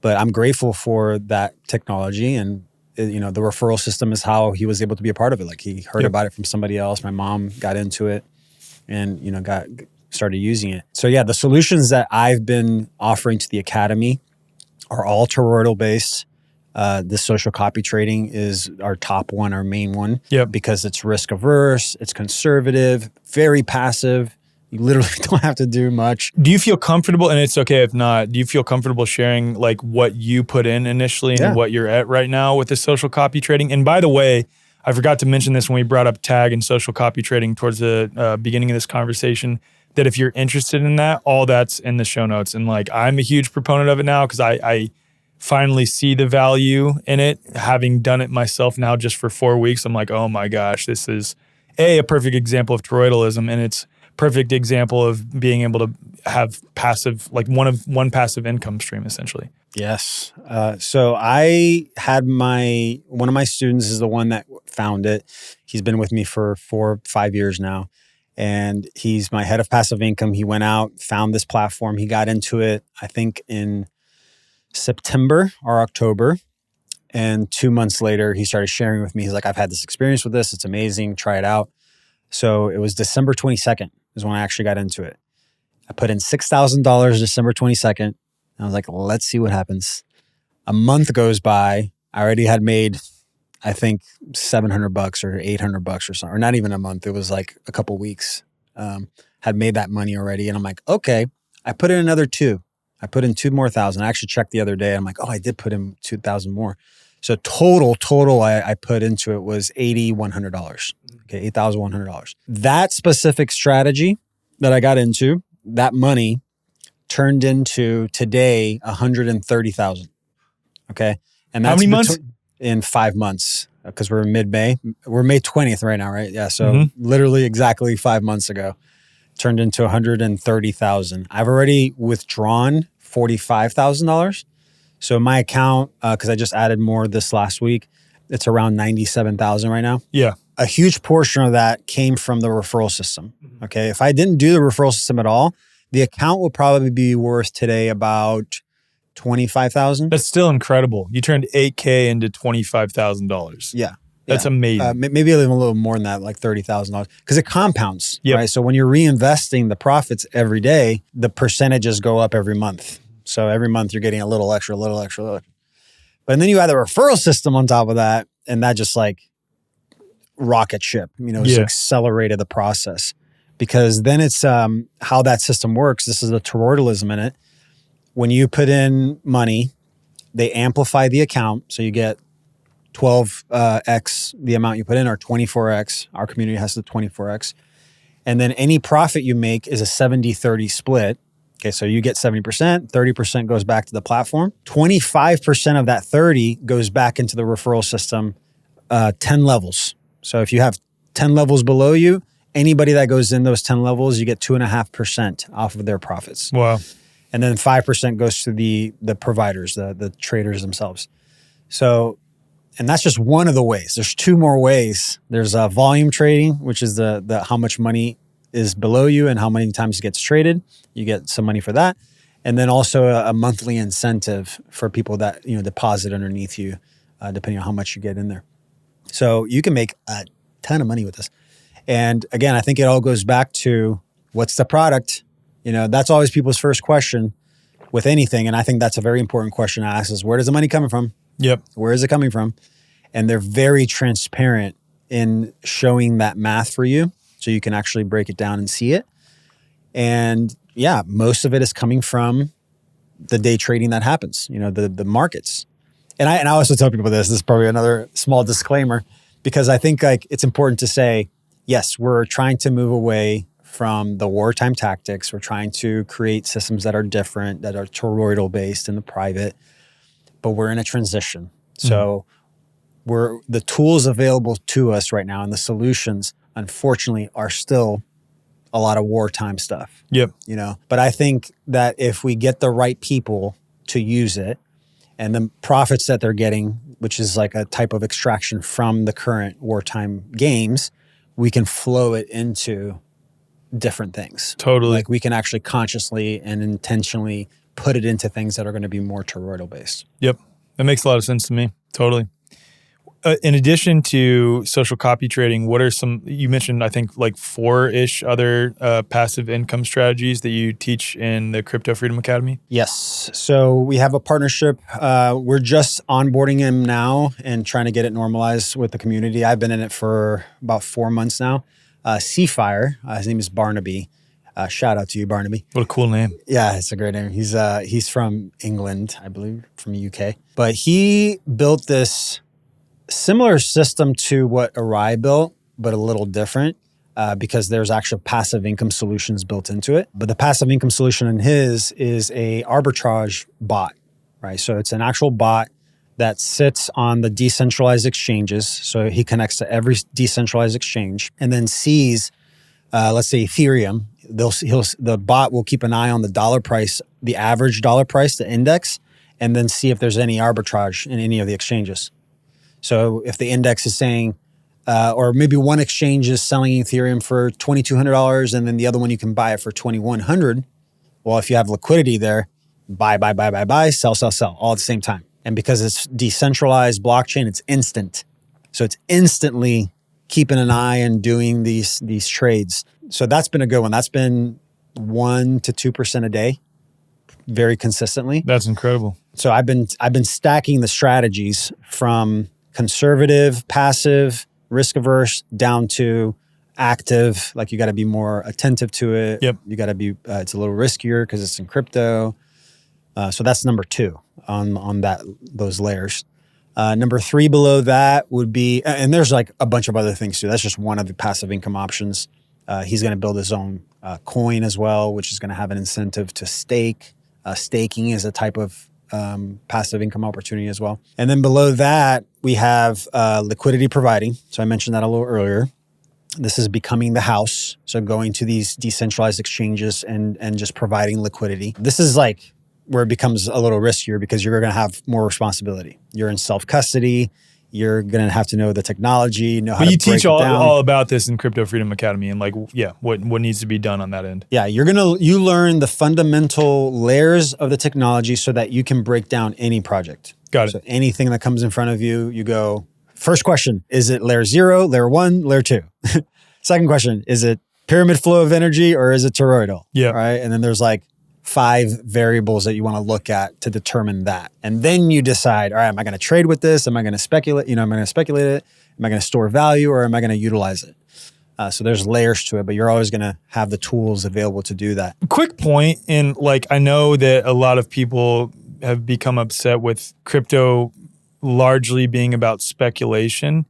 But I'm grateful for that technology, and the referral system is how he was able to be a part of it. Like he heard about it from somebody else. My mom got into it, and started using it. So yeah, the solutions that I've been offering to the academy are all toroidal based. The social copy trading is our top one, our main one, because it's risk averse, it's conservative, very passive. You literally don't have to do much. Do you feel comfortable, and it's okay if not, do you feel comfortable sharing like what you put in initially and what you're at right now with the social copy trading? And by the way, I forgot to mention this when we brought up tag and social copy trading towards the beginning of this conversation, that if you're interested in that, all that's in the show notes. And like, I'm a huge proponent of it now because I finally see the value in it, having done it myself now just for 4 weeks. I'm like, oh my gosh, this is a perfect example of toroidalism, and it's perfect example of being able to have passive, like one passive income stream essentially. Yes. So I had one of my students is the one that found it. He's been with me for 4 or 5 years now, and he's my head of passive income. He went out, found this platform. He got into it, I think in September or October. And 2 months later, he started sharing with me. He's like, I've had this experience with this. It's amazing. Try it out. So it was December 22nd is when I actually got into it. I put in $6,000 December 22nd. And I was like, let's see what happens. A month goes by. I already had made, I think, $700 or $800 or something. Or not even a month. It was like a couple weeks. Had made that money already. And I'm like, okay. I put in another 2. I put in 2 more thousand. I actually checked the other day. I'm like, oh, I did put in 2,000 more. So total I put into it was $8,100. Okay, $8,100. That specific strategy that I got into, that money turned into today $130,000. Okay, and that's how many months? In 5 months. because we're in mid-May. We're May 20th right now, right? Yeah. So literally exactly 5 months ago, turned into 130,000. I've already withdrawn $45,000. So my account, because I just added more this last week, it's around 97,000 right now. Yeah. A huge portion of that came from the referral system. Okay. If I didn't do the referral system at all, the account would probably be worth today about 25,000. That's still incredible. You turned 8K into $25,000. Yeah. That's amazing. Maybe even a little more than that, like $30,000, because it compounds, Yep. right? So when you're reinvesting the profits every day, the percentages go up every month. So every month you're getting a little extra, little extra, little extra. But then you add the referral system on top of that, and that just like rocket ship, just accelerated the process. Because then it's how that system works. This is the toroidalism in it. When you put in money, they amplify the account. So you get 12x the amount you put in, or 24x. Our community has the 24x. And then any profit you make is a 70-30 split. Okay, so you get 70%, 30% goes back to the platform. 25% of that 30 goes back into the referral system, 10 levels. So if you have 10 levels below you, anybody that goes in those 10 levels, you get 2.5% off of their profits. Wow. And then 5% goes to the providers, the traders themselves. So, and that's just one of the ways. There's two more ways. There's volume trading, which is the how much money is below you and how many times it gets traded. You get some money for that. And then also a monthly incentive for people that deposit underneath you, depending on how much you get in there. So you can make a ton of money with this. And again, I think it all goes back to what's the product? That's always people's first question with anything. And I think that's a very important question to ask is, where does the money coming from? Yep. Where is it coming from? And they're very transparent in showing that math for you so you can actually break it down and see it. And yeah, most of it is coming from the day trading that happens, the markets. And I also tell people this is probably another small disclaimer, because I think it's important to say, yes, we're trying to move away from the wartime tactics. We're trying to create systems that are different, that are toroidal based in the private, but we're in a transition. So the tools available to us right now and the solutions, unfortunately, are still a lot of wartime stuff. Yep. But I think that if we get the right people to use it, and the profits that they're getting, which is like a type of extraction from the current wartime games, we can flow it into different things. Totally. Like we can actually consciously and intentionally put it into things that are going to be more toroidal based. Yep. That makes a lot of sense to me. Totally. In addition to social copy trading, what are some, you mentioned, I think like 4-ish other passive income strategies that you teach in the Crypto Freedom Academy? Yes. So we have a partnership. We're just onboarding him now and trying to get it normalized with the community. I've been in it for about 4 months now. Seafire, his name is Barnaby. Shout out to you, Barnaby. What a cool name. Yeah, it's a great name. He's from England, I believe, from the UK. But he built this similar system to what Arai built, but a little different because there's actual passive income solutions built into it. But the passive income solution in his is a arbitrage bot, right? So it's an actual bot that sits on the decentralized exchanges. So he connects to every decentralized exchange and then sees, let's say Ethereum. The bot will keep an eye on the dollar price, the average dollar price, the index, and then see if there's any arbitrage in any of the exchanges. So if the index is saying, or maybe one exchange is selling Ethereum for $2,200 and then the other one you can buy it for $2,100. Well, if you have liquidity there, buy, sell, all at the same time. And because it's decentralized blockchain, it's instant. So it's instantly keeping an eye and doing these trades. So that's been a good one. That's been 1% to 2% a day, very consistently. That's incredible. So I've been stacking the strategies from conservative, passive, risk averse down to active. Like you got to be more attentive to it. Yep. You got to be. It's a little riskier because it's in crypto. So that's number 2 on those layers. Number 3 below that would be, and there's like a bunch of other things too. That's just one of the passive income options. He's going to build his own coin as well, which is going to have an incentive to stake. Staking is a type of passive income opportunity as well. And then below that, we have liquidity providing. So I mentioned that a little earlier. This is becoming the house. So going to these decentralized exchanges and just providing liquidity. This is like where it becomes a little riskier because you're going to have more responsibility. You're in self-custody. You're going to have to know the technology, know how to break it down. You teach all about this in Crypto Freedom Academy and what needs to be done on that end. Yeah, you learn the fundamental layers of the technology so that you can break down any project. Got it. So anything that comes in front of you, you go, first question, is it layer 0, layer 1, layer 2? Second question, is it pyramid flow of energy or is it toroidal? Yeah. Right? And then there's like 5 variables that you want to look at to determine that. And then you decide, all right, am I going to trade with this? Am I going to speculate? Am I going to speculate it? Am I going to store value or am I going to utilize it? So there's layers to it, but you're always going to have the tools available to do that. Quick point, and I know that a lot of people have become upset with crypto largely being about speculation.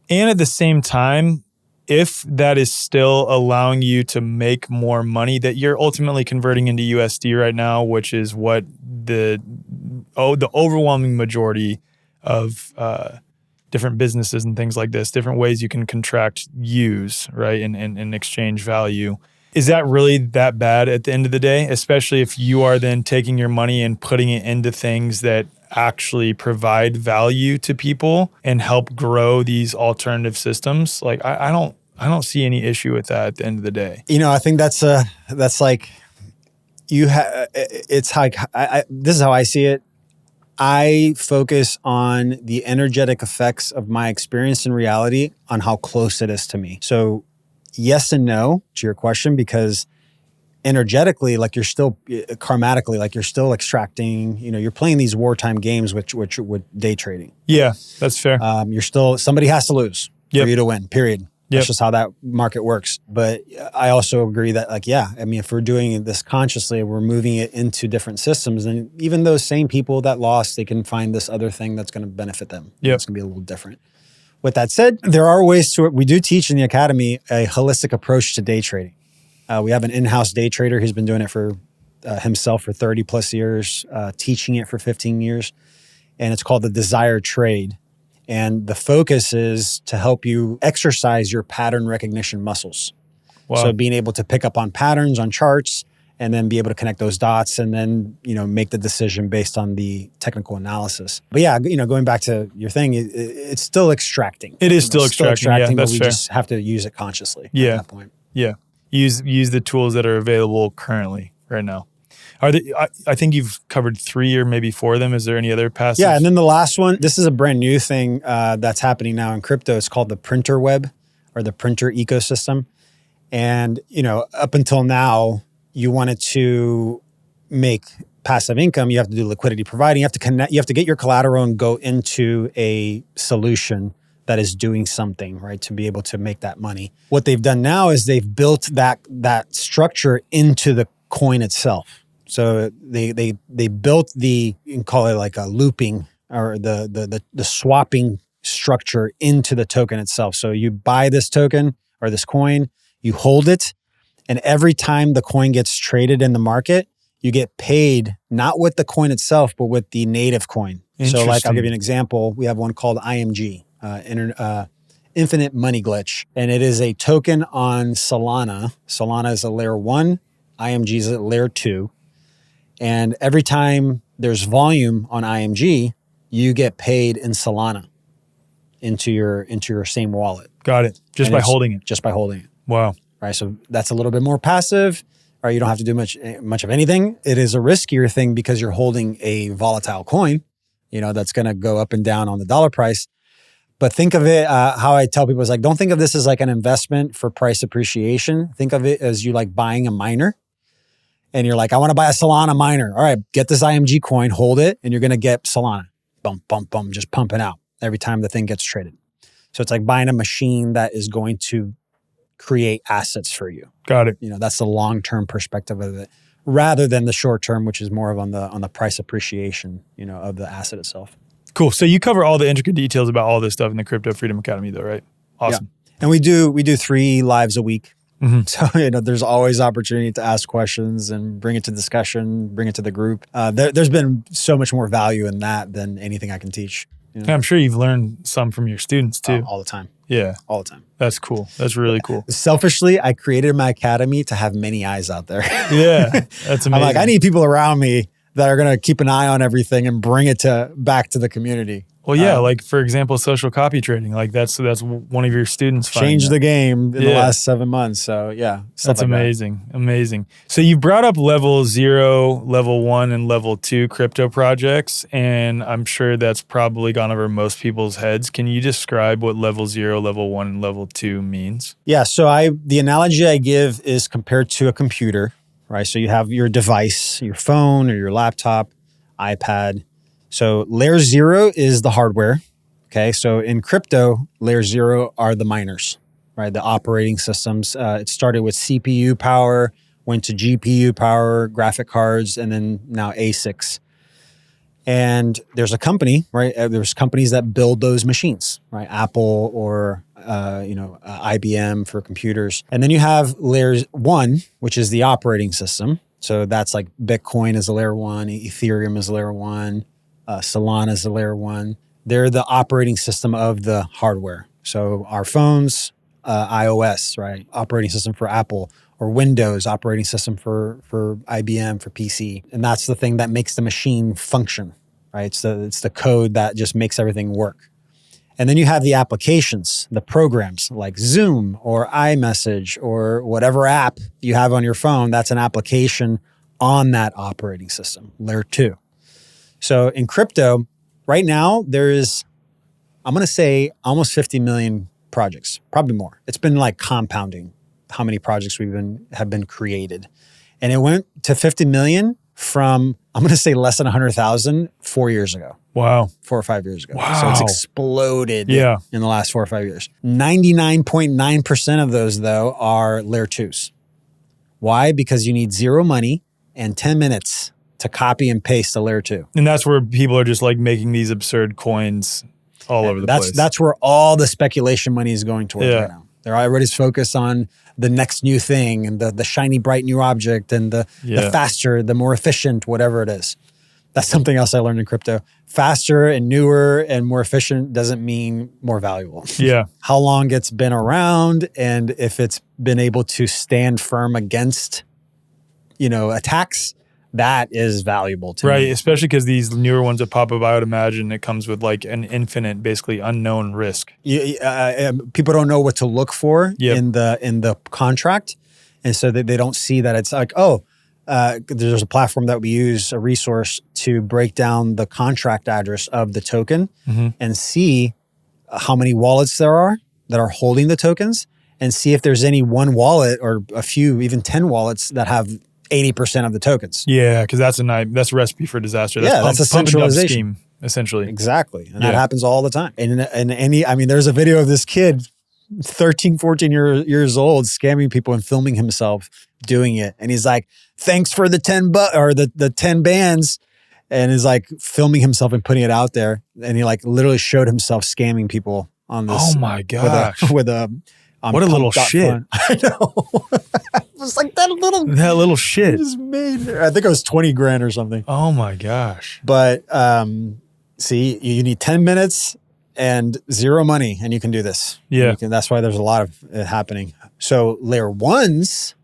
And at the same time, if that is still allowing you to make more money that you're ultimately converting into USD right now, which is what the overwhelming majority of different businesses and things like this, different ways you can contract use, right, and exchange value. Is that really that bad at the end of the day? Especially if you are then taking your money and putting it into things that actually provide value to people and help grow these alternative systems. I don't see any issue with that at the end of the day. I think this is how I see it. I focus on the energetic effects of my experience in reality on how close it is to me. So yes and no to your question, because energetically, you're still karmatically, you're still extracting, you're playing these wartime games, which with day trading. Yeah, that's fair. Somebody has to lose for you to win, period. That's Yep. just how that market works. But I also agree that if we're doing this consciously, we're moving it into different systems. And even those same people that lost, they can find this other thing that's going to benefit them. Yep. It's going to be a little different. With that said, there are ways to it. We do teach in the academy a holistic approach to day trading. We have an in-house day trader who's been doing it for himself for 30 plus years, teaching it for 15 years. And it's called the Desire Trade. And the focus is to help you exercise your pattern recognition muscles. Wow. So being able to pick up on patterns on charts and then be able to connect those dots and then, make the decision based on the technical analysis. But yeah, going back to your thing, it's still extracting. It is still extracting. Yeah, that's but we fair. just have to use it consciously Yeah. at that point. Yeah. Use the tools that are available currently right now. I think you've covered 3 or maybe 4 of them. Is there any other passive? Yeah, and then the last one, this is a brand new thing that's happening now in crypto. It's called the printer web or the printer ecosystem. And, up until now, you wanted to make passive income, you have to do liquidity providing. You have to get your collateral and go into a solution that is doing something, right, to be able to make that money. What they've done now is they've built that structure into the coin itself. So they built you can call it like a looping or the swapping structure into the token itself. So you buy this token or this coin, you hold it, and every time the coin gets traded in the market, you get paid not with the coin itself, but with the native coin. So I'll give you an example. We have one called IMG, Infinite Money Glitch, and it is a token on Solana. Solana is a layer 1, IMG is a layer 2. And every time there's volume on IMG, you get paid in Solana into your same wallet. Got it. Just by holding it. Just by holding it. Wow. Right. So that's a little bit more passive, or you don't have to do much of anything. It is a riskier thing because you're holding a volatile coin, that's going to go up and down on the dollar price. But think of it, how I tell people is don't think of this as like an investment for price appreciation. Think of it as you like buying a miner. And you're like, I want to buy a Solana miner. All right, get this IMG coin, hold it, and you're going to get Solana. Bump, bump, bump, just pumping out every time the thing gets traded. So it's like buying a machine that is going to create assets for you. Got it. That's the long-term perspective of it, rather than the short-term, which is more of on the price appreciation, of the asset itself. Cool. So you cover all the intricate details about all this stuff in the Crypto Freedom Academy, though, right? Awesome. Yeah. And we do 3 lives a week. So, there's always opportunity to ask questions and bring it to discussion, bring it to the group. There's been so much more value in that than anything I can teach. I'm sure you've learned some from your students too. All the time. Yeah. All the time. That's cool. That's really cool. Selfishly, I created my academy to have many eyes out there. Yeah. That's amazing. I'm like, I need people around me that are going to keep an eye on everything and bring it back to the community. Well, yeah, like for example, social copy trading, like that's one of your students changed the game in the last 7 months. So yeah, that's like amazing. Amazing. So you brought up level 0, level 1, and level 2 crypto projects, and I'm sure that's probably gone over most people's heads. Can you describe what level 0, level 1, and level 2 means? Yeah. So the analogy I give is compared to a computer, right? So you have your device, your phone or your laptop, iPad. So layer 0 is the hardware. Okay. So in crypto, layer 0 are the miners, right? The operating systems. It started with CPU power, went to GPU power, graphic cards, and then now ASICs. And there's a company, right? There's companies that build those machines, right? Apple or, IBM for computers. And then you have layer 1, which is the operating system. So that's like Bitcoin is a layer 1, Ethereum is layer 1. Solana is the layer 1. They're the operating system of the hardware. So our phones, iOS, right? Operating system for Apple, or Windows, operating system for IBM, for PC. And that's the thing that makes the machine function, right? It's the code that just makes everything work. And then you have the applications, the programs like Zoom or iMessage or whatever app you have on your phone. That's an application on that operating system, layer 2. So in crypto, right now, there is, I'm going to say almost 50 million projects, probably more. It's been like compounding how many projects have been created. And it went to 50 million from, I'm going to say less than 100,000 4 years ago. Wow. 4 or 5 years ago. Wow. So it's exploded in the last 4 or 5 years. 99.9% of those, though, are layer 2s. Why? Because you need zero money and 10 minutes to copy and paste the layer 2. And that's where people are just like making these absurd coins all over the place. That's where all the speculation money is going towards right now. Everybody's focused on the next new thing and the shiny, bright new object and the faster, the more efficient, whatever it is. That's something else I learned in crypto. Faster and newer and more efficient doesn't mean more valuable. Yeah. How long it's been around and if it's been able to stand firm against, attacks, that is valuable to me. Right, especially because these newer ones that pop up, I would imagine it comes with like an infinite, basically unknown risk. People don't know what to look for in the contract. And so they don't see that it's like, there's a platform that we use, a resource to break down the contract address of the token and see how many wallets there are that are holding the tokens and see if there's any one wallet or a few, even 10 wallets that have 80% of the tokens. Yeah, because that's a recipe for disaster. That's a centralization scheme, essentially. Exactly. And that happens all the time. And there's a video of this kid, 13, 14 years old, scamming people and filming himself doing it. And he's like, thanks for the 10 the 10 bands. And is like filming himself and putting it out there. And he like literally showed himself scamming people on this. Oh my gosh. With a what a little shit. Fun. I know. It was like that little shit. Just made, I think it was 20 grand or something. Oh my gosh. But see, you need 10 minutes and zero money and you can do this. Yeah. That's why there's a lot of it happening. So layer 1s,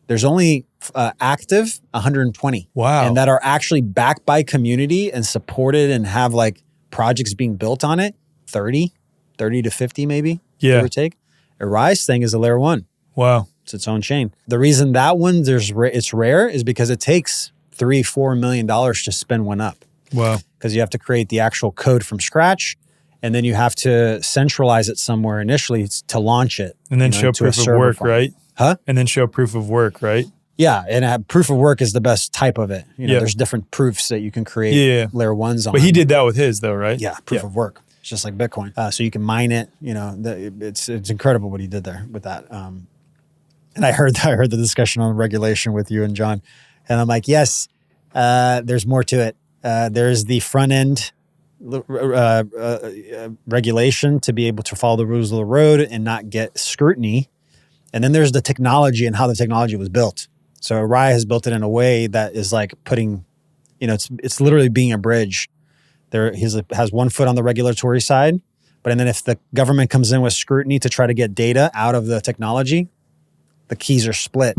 there's only active 120. Wow. And that are actually backed by community and supported and have like projects being built on it, 30 to 50 maybe, give or take. A Rise thing is a layer 1. Wow. It's its own chain. The reason that one it's rare is because it takes $3-4 million to spin one up. Wow. Because you have to create the actual code from scratch and then you have to centralize it somewhere initially to launch it. And then show proof of work, right? Huh? And then show proof of work, right? Yeah, and proof of work is the best type of it. There's different proofs that you can create layer 1s on. But he did that with his though, right? Yeah, proof of work. It's just like Bitcoin. So you can mine it. It's incredible what he did there with that. And I heard the discussion on regulation with you and John, and I'm like, yes, there's more to it. There's the front end regulation to be able to follow the rules of the road and not get scrutiny. And then there's the technology and how the technology was built. So Rai has built it in a way that is like putting, it's literally being a bridge. He has one foot on the regulatory side, and then if the government comes in with scrutiny to try to get data out of the technology, the keys are split.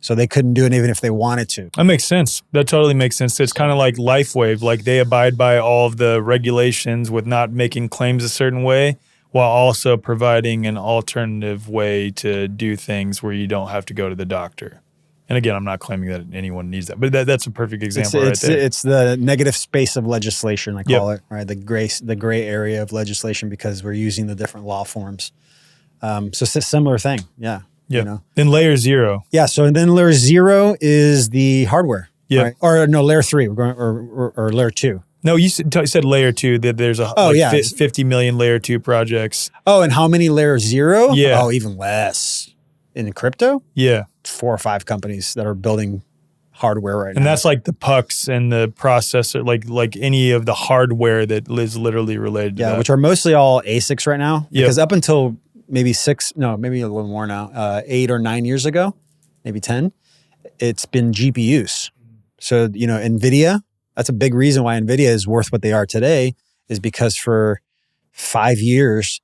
So they couldn't do it even if they wanted to. That makes sense. That totally makes sense. It's kind of like LifeWave. Like they abide by all of the regulations with not making claims a certain way, while also providing an alternative way to do things where you don't have to go to the doctor. And again, I'm not claiming that anyone needs that, but that's a perfect example right there. It's the negative space of legislation, I call it, right? The gray area of legislation, because we're using the different law forms. So it's a similar thing, yeah. Yeah. Then layer 0. Yeah. So and then layer 0 is the hardware. Yeah. Right? Or no, layer 3. We're going or layer 2. No, you said layer 2. That there's 50 million layer 2 projects. Oh, and how many layer 0? Yeah. Oh, even less in crypto. Yeah. 4 or 5 companies that are building hardware right now. And that's like the pucks and the processor, like any of the hardware that is literally related to that. Which are mostly all ASICs right now. Because up until maybe maybe a little more now, 8 or 9 years ago, maybe 10, it's been GPUs. So, NVIDIA, that's a big reason why NVIDIA is worth what they are today, is because for 5 years,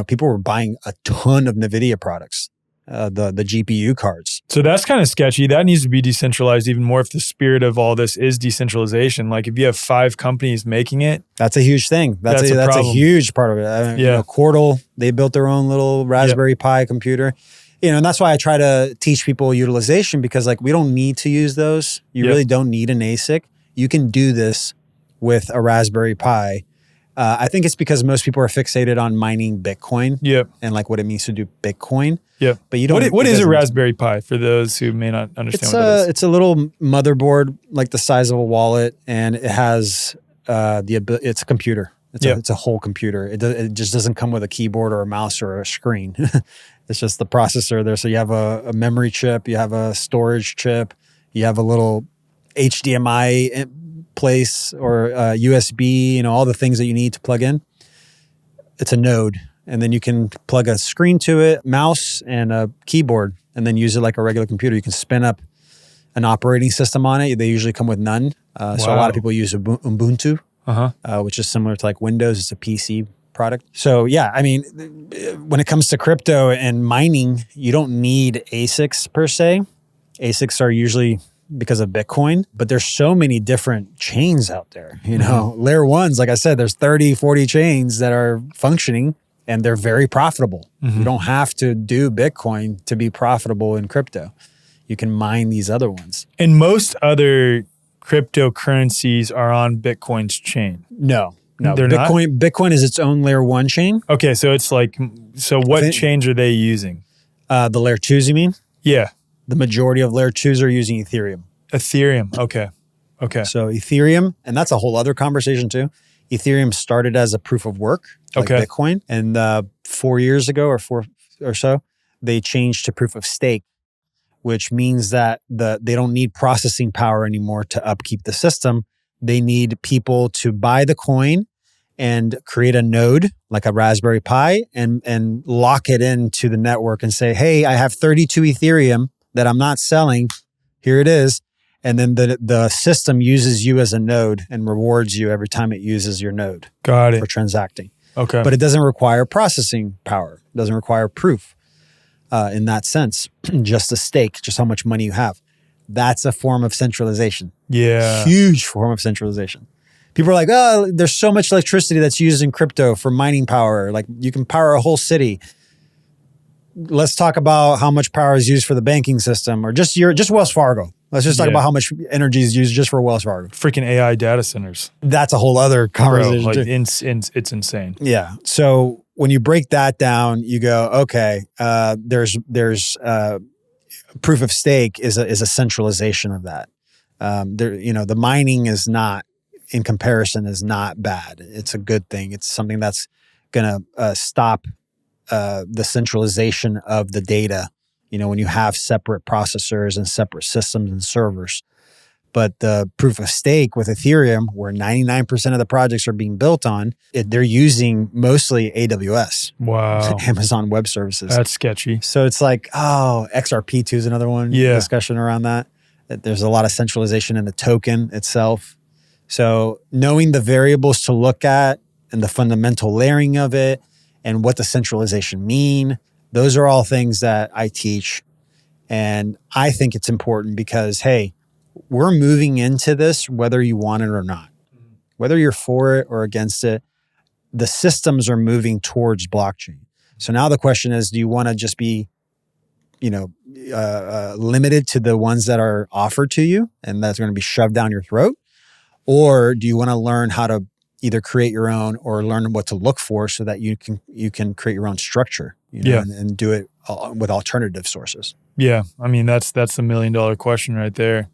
people were buying a ton of NVIDIA products, the GPU cards. So that's kind of sketchy. That needs to be decentralized even more if the spirit of all this is decentralization. Like if you have 5 companies making it. That's a huge thing. That's a huge part of it. Quartal, they built their own little Raspberry Pi computer. And that's why I try to teach people utilization, because we don't need to use those. You really don't need an ASIC. You can do this with a Raspberry Pi. I think it's because most people are fixated on mining Bitcoin and what it means to do Bitcoin. Yeah. But you don't. What is a Raspberry Pi for those who may not understand what that is? It's a little motherboard like the size of a wallet, and it has it's a computer. It's a whole computer. It just doesn't come with a keyboard or a mouse or a screen. It's just the processor there. So you have a memory chip, you have a storage chip, you have a little HDMI place or USB, all the things that you need to plug in. It's a node. And then you can plug a screen to it, mouse, and a keyboard, and then use it like a regular computer. You can spin up an operating system on it. They usually come with none. So a lot of people use Ubuntu, which is similar to Windows. It's a PC product. So when it comes to crypto and mining, you don't need ASICs per se. ASICs are usually because of Bitcoin, but there's so many different chains out there. Layer 1s, like I said, there's 30, 40 chains that are functioning, and they're very profitable. You don't have to do Bitcoin to be profitable in crypto. You can mine these other ones. And most other cryptocurrencies are on Bitcoin's chain. No, they're not? Bitcoin is its own layer 1 chain. Okay, so it's what chains are they using? The layer 2s, you mean? Yeah. The majority of layer 2s are using Ethereum. Ethereum, okay. So Ethereum, and that's a whole other conversation too. Ethereum started as a proof of work, like Bitcoin. And 4 years ago or so, they changed to proof of stake, which means that they don't need processing power anymore to upkeep the system. They need people to buy the coin and create a node like a Raspberry Pi and lock it into the network and say, hey, I have 32 Ethereum that I'm not selling. Here it is. And then the system uses you as a node and rewards you every time it uses your node. Got it. For transacting. Okay. But it doesn't require processing power. It doesn't require proof in that sense. Just a stake, just how much money you have. That's a form of centralization. Yeah. Huge form of centralization. People are like, oh, there's so much electricity that's used in crypto for mining power. Like you can power a whole city. Let's talk about how much power is used for the banking system, or just Wells Fargo. Let's just talk about how much energy is used just for Wells Fargo. Freaking AI data centers. That's a whole other conversation. Bro, it's insane. Yeah. So when you break that down, you go, okay, there's proof of stake is a centralization of that. The mining is not, in comparison, is not bad. It's a good thing. It's something that's going to stop the centralization of the data, when you have separate processors and separate systems and servers. But the proof of stake with Ethereum, where 99% of the projects are being built on, they're using mostly AWS. Wow. Amazon Web Services. That's sketchy. So it's like, XRP2 is another one. Yeah. Discussion around that. There's a lot of centralization in the token itself. So knowing the variables to look at and the fundamental layering of it and what the centralization mean, those are all things that I teach. And I think it's important because, hey, we're moving into this whether you want it or not. Whether you're for it or against it, the systems are moving towards blockchain. So now the question is, do you want to just be, limited to the ones that are offered to you and that's going to be shoved down your throat? Or do you want to learn how to either create your own or learn what to look for so that you can create your own structure, and do it with alternative sources? Yeah. I mean, that's the $1 million question right there.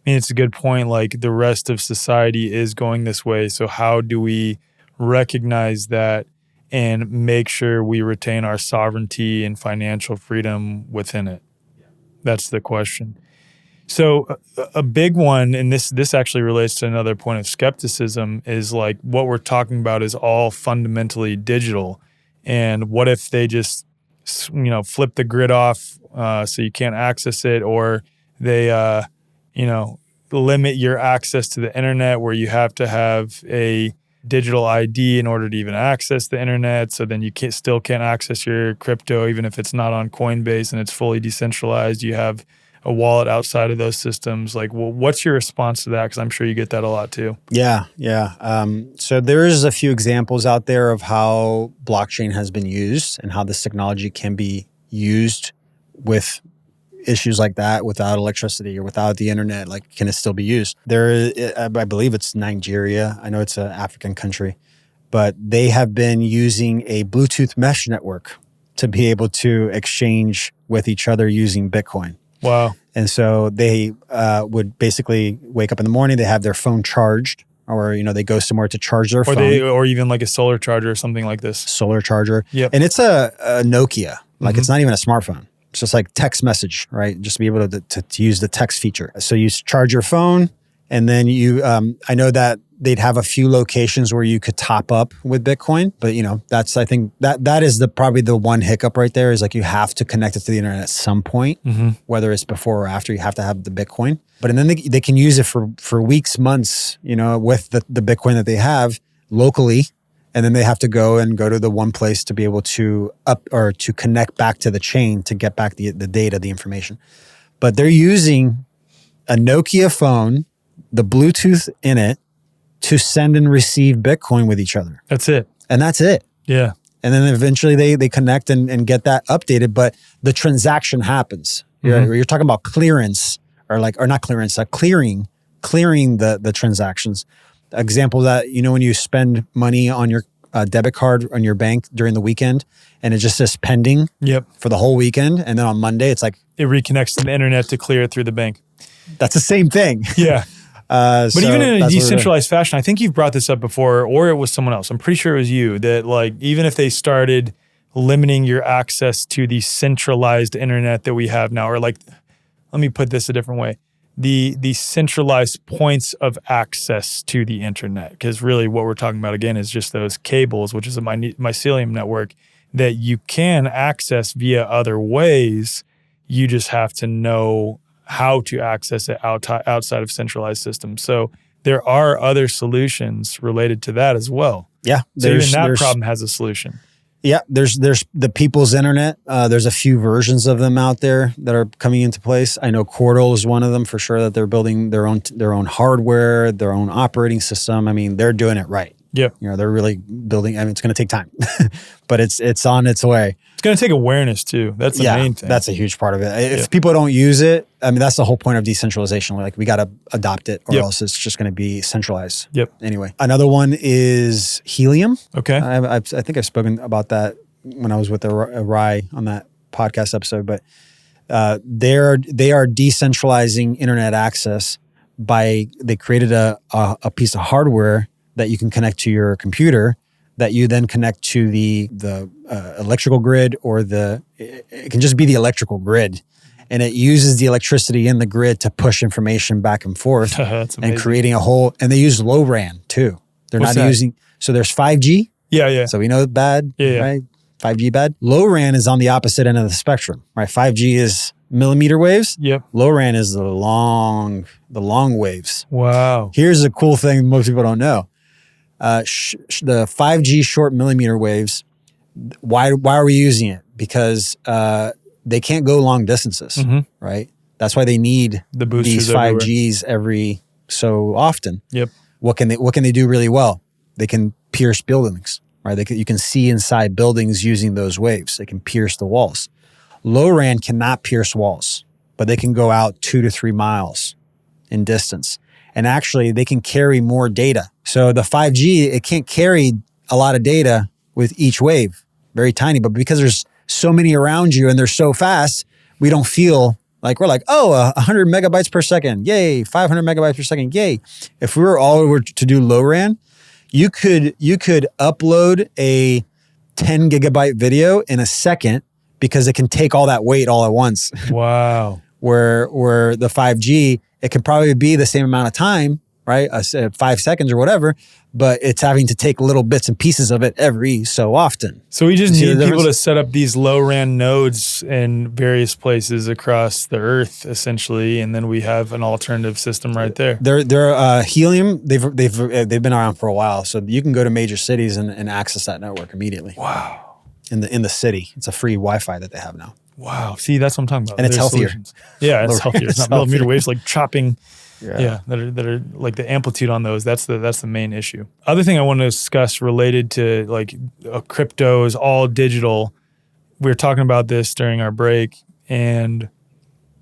I mean, it's a good point. Like the rest of society is going this way. So how do we recognize that and make sure we retain our sovereignty and financial freedom within it? That's the question. So a big one, and this actually relates to another point of skepticism, is like what we're talking about is all fundamentally digital. And what if they just, flip the grid off so you can't access it, or they, limit your access to the internet where you have to have a digital ID in order to even access the internet. So then you still can't access your crypto, even if it's not on Coinbase and it's fully decentralized. You have a wallet outside of those systems. Like, well, what's your response to that? Because I'm sure you get that a lot too. Yeah. So there's a few examples out there of how blockchain has been used and how this technology can be used with issues like that without electricity or without the internet. Like, can it still be used? I believe it's Nigeria. I know it's an African country, but they have been using a Bluetooth mesh network to be able to exchange with each other using Bitcoin. Wow. And so they would basically wake up in the morning, they have their phone charged, or, they go somewhere to charge their phone. Or even like a solar charger or something like this. Solar charger. Yep. And it's a Nokia. Like, it's not even a smartphone. It's just like text message, right? Just to be able to use the text feature. So you charge your phone, and then I know that they'd have a few locations where you could top up with Bitcoin, but I think that is probably the one hiccup right there, is like you have to connect it to the internet at some point, whether it's before or after. You have to have the Bitcoin, and then they can use it for weeks, months, with the Bitcoin that they have locally. And then they have to go to the one place to be able to to connect back to the chain to get back the data, the information. But they're using a Nokia phone, the Bluetooth in it, to send and receive Bitcoin with each other. That's it. And that's it. Yeah. And then eventually they connect and get that updated, but the transaction happens. You're talking about clearance or not clearance, clearing the transactions. Example that, when you spend money on your debit card on your bank during the weekend and it just says pending for the whole weekend. And then on Monday, it's like it reconnects to the internet to clear it through the bank. That's the same thing. Yeah. But even in a decentralized fashion, I think you've brought this up before, or it was someone else. I'm pretty sure it was you, that like, even if they started limiting your access to the centralized internet that we have now, or like, let me put this a different way. The centralized points of access to the internet, because really what we're talking about again is just those cables, which is a mycelium network that you can access via other ways. You just have to know how to access it outside of centralized systems. So there are other solutions related to that as well. Yeah, so even that problem has a solution. Yeah, there's the people's internet. There's a few versions of them out there that are coming into place. I know Quartal is one of them for sure, that they're building their own hardware, their own operating system. I mean, they're doing it right. Yep. They're really building. I mean, it's going to take time, but it's on its way. It's going to take awareness too. That's the main thing. That's a huge part of it. If people don't use it, I mean, that's the whole point of decentralization. Like, we got to adopt it, or else it's just going to be centralized. Yep. Anyway, another one is helium. Okay. I think I've spoken about that when I was with Rye on that podcast episode, but they are decentralizing internet access they created a piece of hardware that you can connect to your computer, that you then connect to the electrical grid, or it can just be the electrical grid. and it uses the electricity in the grid to push information back and forth That's amazing. and creating a whole, and they use low RAN too. They're What's not that? using, so there's 5G. Yeah. So we know bad, Yeah. right? 5G bad. Low RAN is on the opposite end of the spectrum, right? 5G is millimeter waves. Yep. Low RAN is the long waves. Wow. Here's a cool thing most people don't know. The 5G short millimeter waves, why are we using it? Because they can't go long distances, right? That's why they need The boosters these 5Gs every so often. Yep. What can they do really well? They can pierce buildings, right? You can see inside buildings using those waves. They can pierce the walls. Low RAN cannot pierce walls, but they can go out 2 to 3 miles in distance. And actually, they can carry more data. So the 5G, it can't carry a lot of data with each wave, very tiny. But because there's so many around you and they're so fast, we don't feel like we're like, oh, 100 megabytes per second, yay! 500 megabytes per second, yay! If we were to do low RAN, you could upload a 10 gigabyte video in a second because it can take all that weight all at once. Wow. Where the 5G, it can probably be the same amount of time, right? 5 seconds or whatever, but it's having to take little bits and pieces of it every so often. So we just See the need people difference? to set up these low RAN nodes in various places across the earth, essentially, and then we have an alternative system right there. They're helium. They've been around for a while, so you can go to major cities and access that network immediately. Wow. In the city, it's a free Wi-Fi that they have now. Wow. See, that's what I'm talking about. And it's There's healthier. solutions. Yeah, it's healthier. It's not millimeter waves like chopping. Yeah. That are like the amplitude on those. That's the main issue. Other thing I want to discuss related to like crypto is all digital. We were talking about this during our break and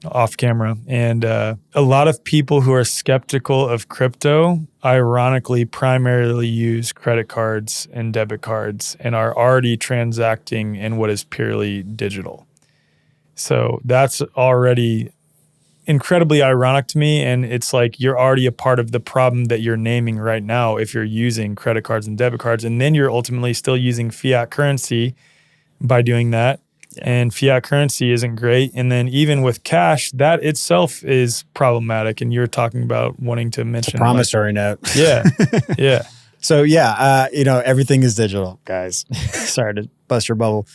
off camera. And a lot of people who are skeptical of crypto, ironically, primarily use credit cards and debit cards and are already transacting in what is purely digital. So that's already incredibly ironic to me. And it's like you're already a part of the problem that you're naming right now if you're using credit cards and debit cards. And then you're ultimately still using fiat currency by doing that. Yeah. And fiat currency isn't great. And then even with cash, that itself is problematic. And you're talking about wanting to mention It's a promissory note. Yeah. Yeah. So yeah, everything is digital, guys. Sorry to bust your bubble.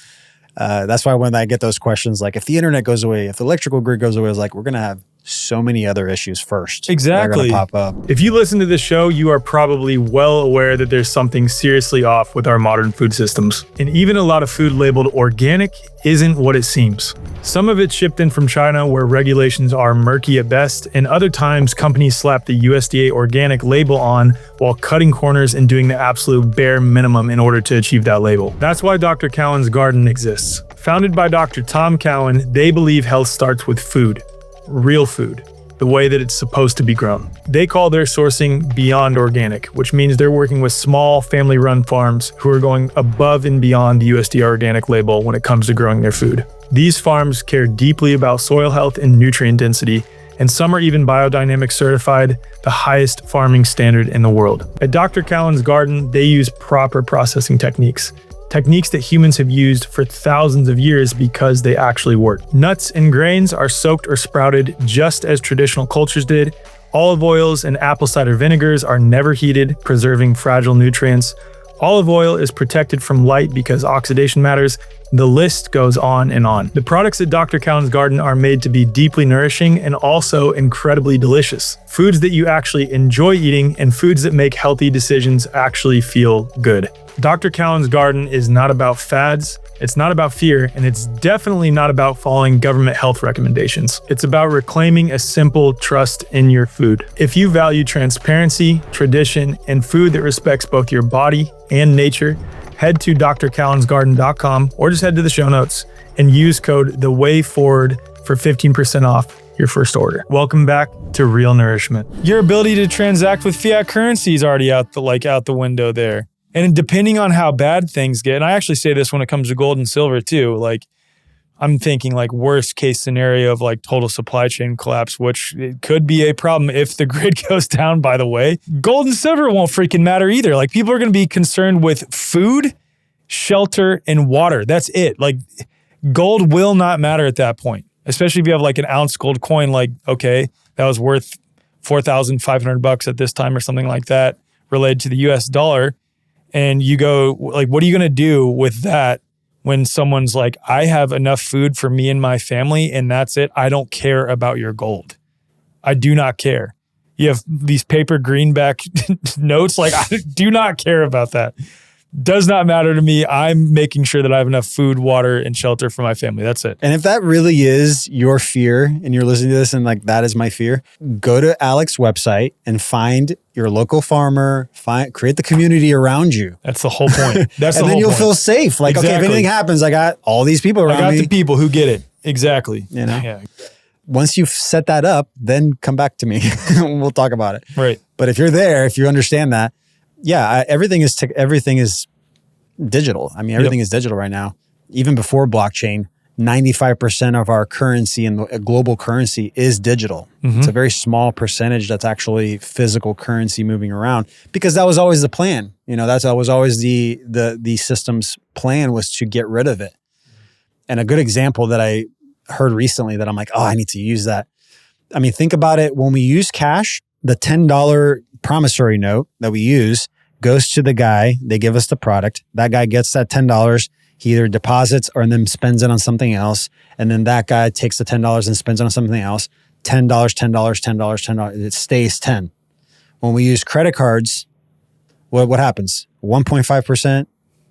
That's why when I get those questions, like if the internet goes away, if the electrical grid goes away, it's like we're going to have so many other issues first. Exactly. That are gonna pop up. If you listen to this show, you are probably well aware that there's something seriously off with our modern food systems. And even a lot of food labeled organic isn't what it seems. Some of it's shipped in from China where regulations are murky at best, and other times companies slap the USDA organic label on while cutting corners and doing the absolute bare minimum in order to achieve that label. That's why Dr. Cowan's Garden exists. Founded by Dr. Tom Cowan, they believe health starts with food. Real food, the way that it's supposed to be grown. They call their sourcing beyond organic, which means they're working with small family-run farms who are going above and beyond the USDA organic label when it comes to growing their food. These farms care deeply about soil health and nutrient density, and some are even biodynamic certified, the highest farming standard in the world. At Dr. Cowan's Garden, they use proper processing techniques that humans have used for thousands of years because they actually work. Nuts and grains are soaked or sprouted just as traditional cultures did. Olive oils and apple cider vinegars are never heated, preserving fragile nutrients. Olive oil is protected from light because oxidation matters. The list goes on and on. The products at Dr. Cowan's Garden are made to be deeply nourishing and also incredibly delicious. Foods that you actually enjoy eating and foods that make healthy decisions actually feel good. Dr. Cowan's Garden is not about fads, it's not about fear, and it's definitely not about following government health recommendations. It's about reclaiming a simple trust in your food. If you value transparency, tradition, and food that respects both your body and nature, head to drcowansgarden.com or just head to the show notes and use code THEWAYFORWARD for 15% off your first order. Welcome back to Real Nourishment. Your ability to transact with fiat currency is already out the window there. And depending on how bad things get, and I actually say this when it comes to gold and silver too, like I'm thinking like worst case scenario of like total supply chain collapse, which it could be a problem if the grid goes down, by the way. Gold and silver won't freaking matter either. Like people are going to be concerned with food, shelter, and water. That's it. Like gold will not matter at that point. especially if you have like an ounce gold coin, like, okay, that was worth $4,500 at this time or something like that related to the US dollar. And you go like, what are you going to do with that when someone's like, I have enough food for me and my family and that's it. I don't care about your gold. I do not care. You have these paper greenback notes. Like, I do not care about that. Does not matter to me. I'm making sure that I have enough food, water, and shelter for my family. That's it. And if that really is your fear and you're listening to this and like, that is my fear, go to Alex's website and find your local farmer, create the community around you. That's the whole point. That's and the then whole you'll point. feel safe. Like, okay, if anything happens, I got all these people around me. I got the people who get it. Exactly. You know? Yeah. Once you've set that up, then come back to me. We'll talk about it. Right. But if you're there, if you understand that, yeah, everything is digital. I mean, everything is digital right now. Even before blockchain, 95% of our currency and the global currency is digital. Mm-hmm. It's a very small percentage that's actually physical currency moving around, because that was always the plan. You know, that was always the system's plan, was to get rid of it. And a good example that I heard recently that I'm like, oh, I need to use that. I mean, think about it. When we use cash, the $10 promissory note that we use goes to the guy. They give us the product. That guy gets that $10. He either deposits or then spends it on something else. And then that guy takes the $10 and spends it on something else. $10, $10, $10, $10. It stays 10. When we use credit cards, what happens? 1.5%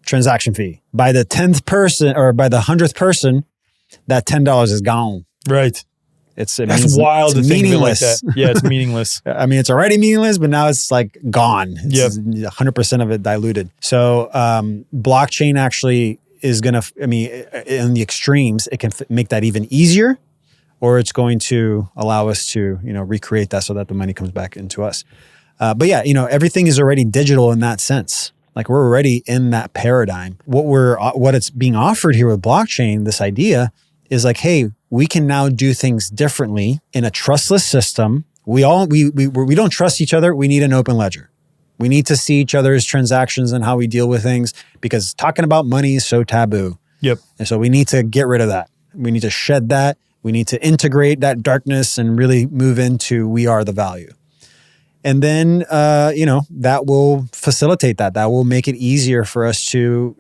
transaction fee. By the 10th person or by the 100th person, that $10 is gone. Right. That's wild to think of it like that. Yeah, it's meaningless. I mean, it's already meaningless, but now it's like gone. It's 100% of it diluted. So blockchain actually is going to, I mean, in the extremes, it can make that even easier, or it's going to allow us to, recreate that so that the money comes back into us. But yeah, everything is already digital in that sense. Like, we're already in that paradigm. What it's being offered here with blockchain, this idea is like, hey, we can now do things differently in a trustless system. We don't trust each other. We need an open ledger. We need to see each other's transactions and how we deal with things, because talking about money is so taboo. Yep. And so we need to get rid of that. We need to shed that. We need to integrate that darkness and really move into we are the value. And then, that will facilitate that. That will make it easier for us to,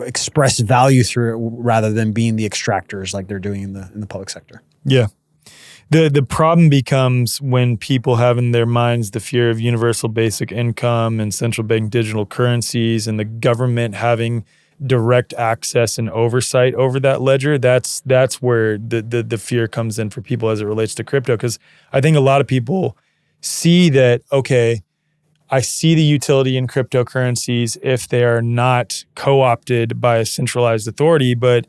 express value through it rather than being the extractors like they're doing in the public sector. Yeah. The problem becomes when people have in their minds the fear of universal basic income and central bank digital currencies and the government having direct access and oversight over that ledger. That's where the fear comes in for people as it relates to crypto. Because I think a lot of people see that, okay, I see the utility in cryptocurrencies if they are not co-opted by a centralized authority. But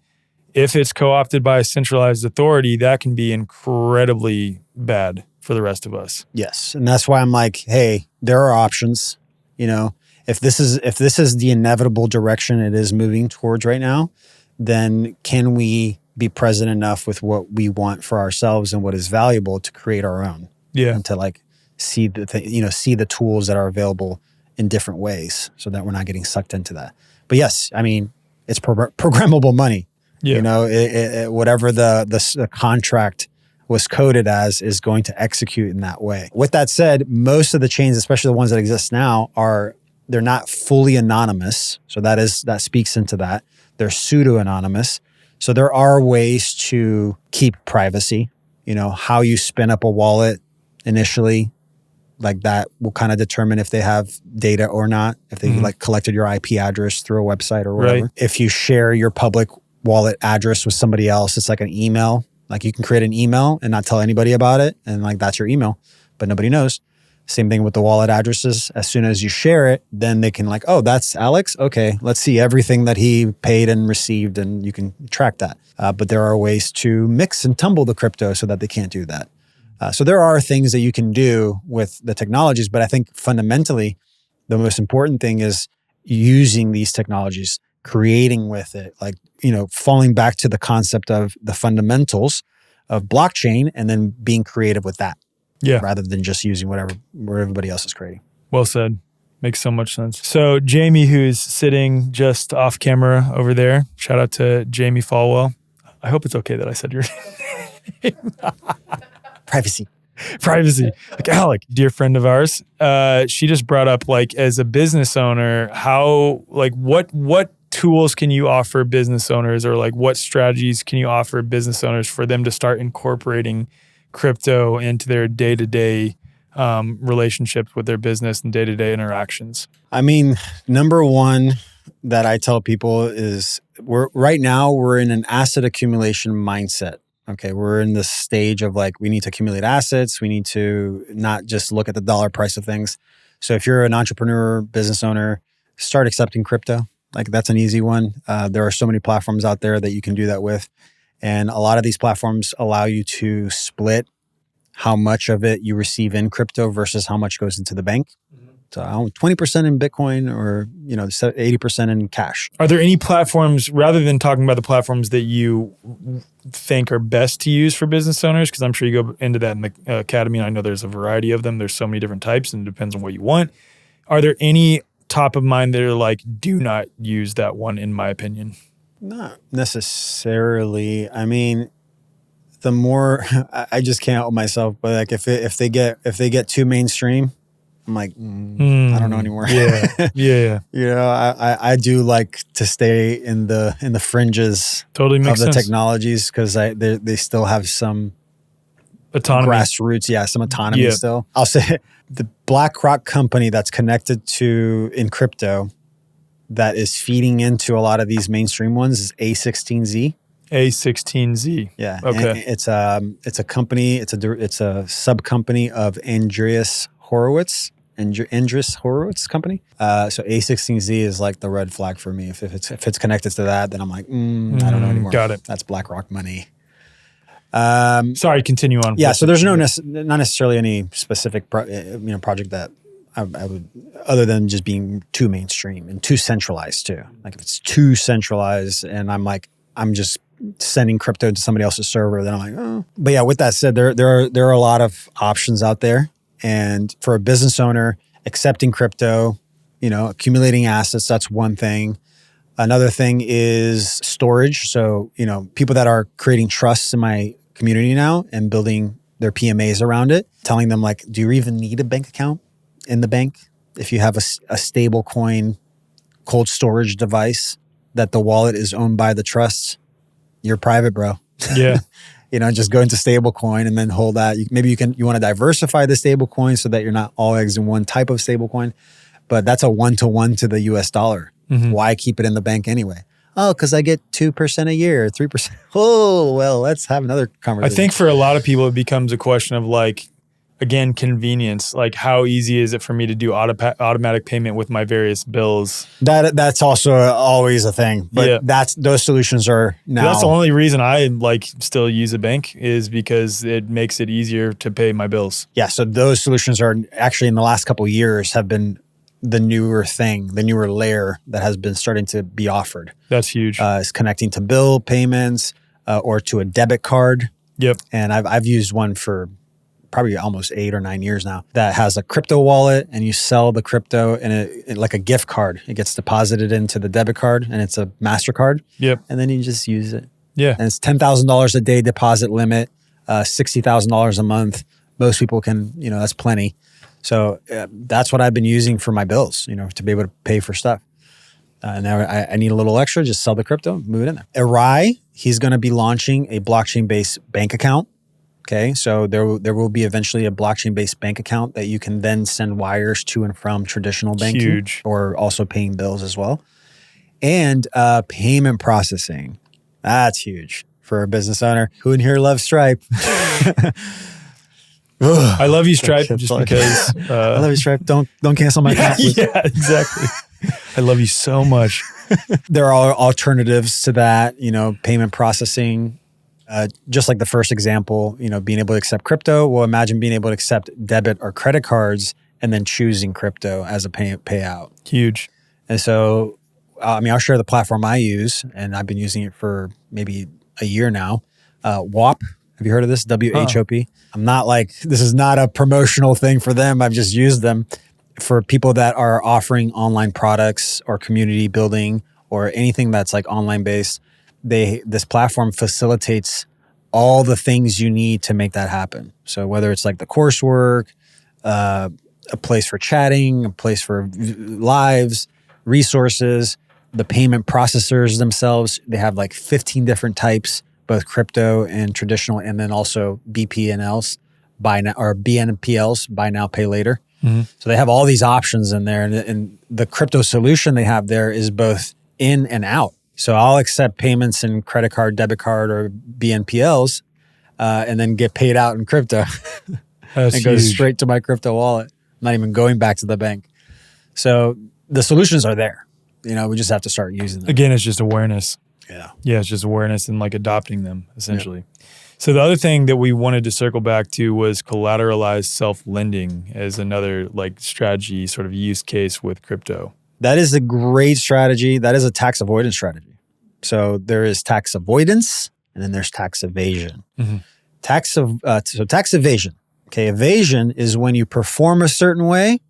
if it's co-opted by a centralized authority, that can be incredibly bad for the rest of us. Yes. And that's why I'm like, hey, there are options. If this is the inevitable direction it is moving towards right now, then can we be present enough with what we want for ourselves and what is valuable to create our own? Yeah. And to see the tools that are available in different ways so that we're not getting sucked into that. But yes, I mean, it's programmable money. Yeah. Whatever the contract was coded as is going to execute in that way. With that said, most of the chains, especially the ones that exist now, they're not fully anonymous. So that speaks into that. They're pseudo-anonymous. So there are ways to keep privacy. How you spin up a wallet initially, like that will kind of determine if they have data or not, if they collected your IP address through a website or whatever. Right. If you share your public wallet address with somebody else, it's like an email. Like, you can create an email and not tell anybody about it. And like, that's your email, but nobody knows. Same thing with the wallet addresses. As soon as you share it, then they can oh, that's Alex. Okay, let's see everything that he paid and received, and you can track that. But there are ways to mix and tumble the crypto so that they can't do that. So there are things that you can do with the technologies, but I think fundamentally, the most important thing is using these technologies, creating with it, falling back to the concept of the fundamentals of blockchain and then being creative with that. Yeah. Rather than just using whatever everybody else is creating. Well said. Makes so much sense. So Jamie, who's sitting just off camera over there, shout out to Jamie Falwell. I hope it's okay that I said your name. Privacy. Like Alec, dear friend of ours, she just brought up, like, as a business owner, how, like, what tools can you offer business owners, or like what strategies can you offer business owners for them to start incorporating crypto into their day-to-day relationships with their business and day-to-day interactions? I mean, number one that I tell people is right now we're in an asset accumulation mindset. Okay, we're in this stage of like, we need to accumulate assets. We need to not just look at the dollar price of things. So if you're an entrepreneur, business owner, start accepting crypto. Like, that's an easy one. There are so many platforms out there that you can do that with. And a lot of these platforms allow you to split how much of it you receive in crypto versus how much goes into the bank. So 20% in Bitcoin, or 80% in cash. Are there any platforms, rather than talking about the platforms that you think are best to use for business owners, because I'm sure you go into that in the academy, and I know there's a variety of them. There's so many different types, and it depends on what you want. Are there any top of mind that are like, do not use that one, in my opinion? Not necessarily. I mean, the more I just can't help myself, but like if they get too mainstream, I'm like, I don't know anymore. Yeah. I do like to stay in the fringes Totally makes of the sense. technologies, because they still have some Autonomy. grassroots, some autonomy still. I'll say the BlackRock company that's connected to in crypto that is feeding into a lot of these mainstream ones is A16Z. A16Z. Yeah. Okay. And it's a company. It's a sub company of Andreas Horowitz company. So A16Z is like the red flag for me. If it's connected to that, then I'm like, I don't know anymore. Got it. That's BlackRock money. Sorry, continue on. Yeah. So there's not necessarily any specific project that I would, other than just being too mainstream and too centralized too. Like, if it's too centralized and I'm just sending crypto to somebody else's server, then I'm like, oh. But yeah, with that said, there are a lot of options out there. And for a business owner, accepting crypto, accumulating assets, that's one thing. Another thing is storage. So, people that are creating trusts in my community now and building their PMAs around it, telling them like, do you even need a bank account in the bank? If you have a stable coin cold storage device that the wallet is owned by the trust, you're private, bro. Yeah. Just go into stable coin and then hold that. Maybe you want to diversify the stable coin so that you're not all eggs in one type of stable coin, but that's a 1-to-1 to the US dollar. Mm-hmm. Why keep it in the bank anyway? Oh, because I get 2% a year, 3%. Oh, well, let's have another conversation. I think for a lot of people, it becomes a question of like, again, convenience. Like, how easy is it for me to do automatic payment with my various bills? That's also always a thing, but those solutions are now. That's the only reason I still use a bank, is because it makes it easier to pay my bills. Yeah, so those solutions are actually, in the last couple of years, have been the newer thing, the newer layer that has been starting to be offered. That's huge. Is connecting to bill payments or to a debit card. Yep. And I've used one for probably almost 8 or 9 years now that has a crypto wallet, and you sell the crypto and it like a gift card. It gets deposited into the debit card, and it's a MasterCard. Yep. And then you just use it. Yeah. And it's $10,000 a day deposit limit, $60,000 a month. Most people can, that's plenty. So that's what I've been using for my bills, to be able to pay for stuff. Now I need a little extra, just sell the crypto, move it in there. Arai, he's going to be launching a blockchain-based bank account. Okay, so there will be eventually a blockchain-based bank account that you can then send wires to and from traditional banking. Huge. Or also paying bills as well. And payment processing. That's huge for a business owner. Who in here loves Stripe? I love you, Stripe, just because. I love you, Stripe. Don't cancel my account. Yeah, exactly. I love you so much. There are alternatives to that, payment processing. Just like the first example, being able to accept crypto. Well, imagine being able to accept debit or credit cards and then choosing crypto as a payout. Huge. And so, I'll share the platform I use, and I've been using it for maybe a year now. WHOP. Have you heard of this? WHOP. I'm not this is not a promotional thing for them. I've just used them for people that are offering online products or community building or anything that's like online based. This platform facilitates all the things you need to make that happen. So whether it's like the coursework, a place for chatting, a place for lives, resources, the payment processors themselves, they have like 15 different types, both crypto and traditional, and then also BPNLs, buy now, or BNPLs, buy now, pay later. So they have all these options in there, and the crypto solution they have there is both in and out. So I'll accept payments in credit card, debit card, or BNPLs, and then get paid out in crypto. That's and goes huge. straight to my crypto wallet. I'm not even going back to the bank. So the solutions are there. You know, we just have to start using them. Again, it's just awareness. Yeah. Yeah, it's just awareness and like adopting them, essentially. So the other thing that we wanted to circle back to was collateralized self-lending as another like strategy, sort of use case with crypto. That is a great strategy. That is a tax avoidance strategy. So there is tax avoidance, and then there's tax evasion. Tax evasion. Okay, evasion is when you perform a certain way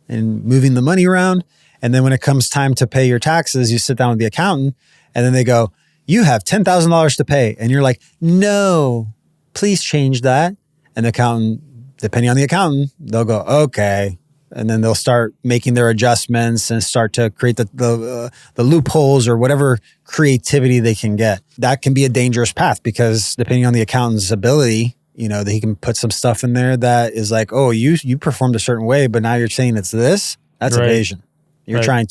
and moving the money around, and then when it comes time to pay your taxes, you sit down with the accountant, and then they go, "You have $10,000 to pay," and you're like, "No, please change that." And the accountant, depending on the accountant, they'll go, "Okay." And then they'll start making their adjustments and start to create the loopholes or whatever creativity they can get. That can be a dangerous path because depending on the accountant's ability, you know, he can put some stuff in there that is like, "Oh, you performed a certain way, but now you're saying it's this." That's Right. evasion. You're Right.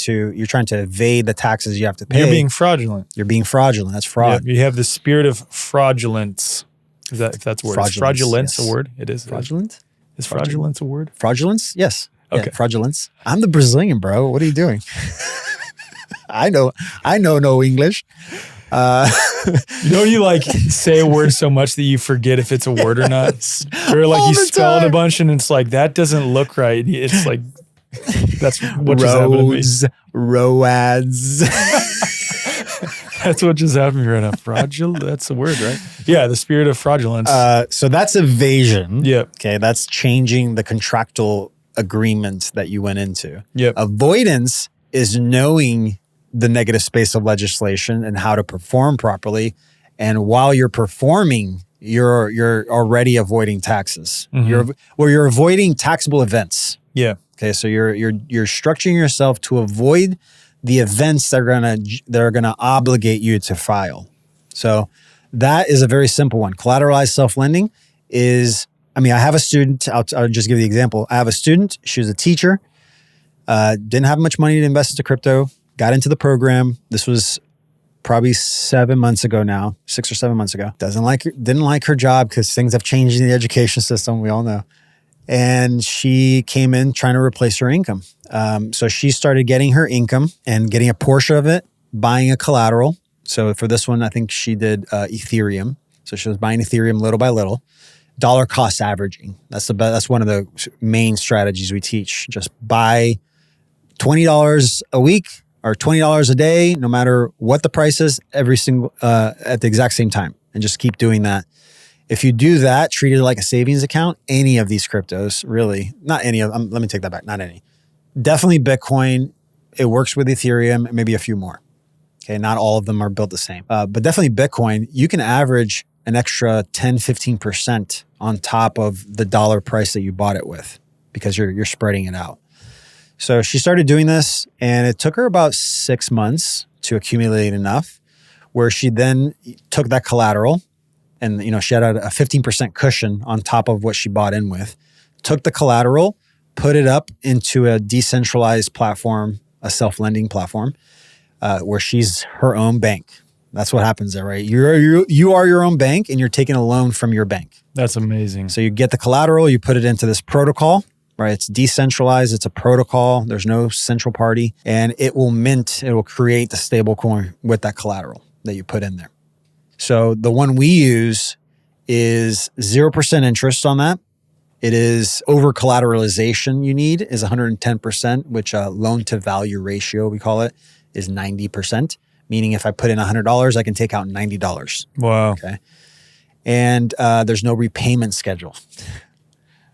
trying to evade the taxes you have to pay. You're being fraudulent. You're being fraudulent. That's fraud. You have the spirit of fraudulence. Is that, if that's a word? Is fraudulence yes. a word? It is. Fraudulent? Is fraudulence a word? Fraudulence? Yes. Okay. Yeah, fraudulence. I'm the Brazilian, bro. What are you doing? I know no English. You know, you like say a word so much that you forget if it's a word or not. Or like All you the spell it a time. bunch and it's like, that doesn't look right. It's like, that's what just happened to me. Roads. That's what just happened to me right now. Fraudulent. That's the word, right? Yeah, the spirit of fraudulence. So that's evasion. Yep. Okay, that's changing the contractual agreement that you went into. Yep. Avoidance is knowing the negative space of legislation and how to perform properly. And while you're performing, you're already avoiding taxes. You're avoiding taxable events. Yeah. Okay, so you're structuring yourself to avoid the events that are gonna obligate you to file. So that is a very simple one. Collateralized self-lending is, I have a student, I'll just give you the example. I have a student, she was a teacher, didn't have much money to invest into crypto, got into the program. This was probably 7 months ago now, 6 or 7 months ago. Didn't like her job because things have changed in the education system, we all know. And she came in trying to replace her income. So she started getting her income and getting a portion of it, buying a collateral. So for this one, I think she did Ethereum. So she was buying Ethereum little by little. Dollar cost averaging. That's one of the main strategies we teach. Just buy $20 a week or $20 a day, no matter what the price is, every single at the exact same time, and just keep doing that. If you do that, treat it like a savings account, any of these cryptos, really, not any of them, let me take that back, not any. Definitely Bitcoin, it works with Ethereum, and maybe a few more. Okay, not all of them are built the same. But definitely Bitcoin, you can average an extra 10, 15% on top of the dollar price that you bought it with because you're spreading it out. So she started doing this, and it took her about 6 months to accumulate enough where she then took that collateral, and she had a 15% cushion on top of what she bought in with, took the collateral, put it up into a decentralized platform, a self-lending platform, where she's her own bank. That's what happens there, right? You are your own bank, and you're taking a loan from your bank. That's amazing. So you get the collateral, you put it into this protocol, right? It's decentralized. It's a protocol. There's no central party, and it will create the stable coin with that collateral that you put in there. So the one we use is 0% interest on that. It is over collateralization you need is 110%, which loan to value ratio, we call it, is 90%. Meaning if I put in $100, I can take out $90. Wow. Okay. And there's no repayment schedule.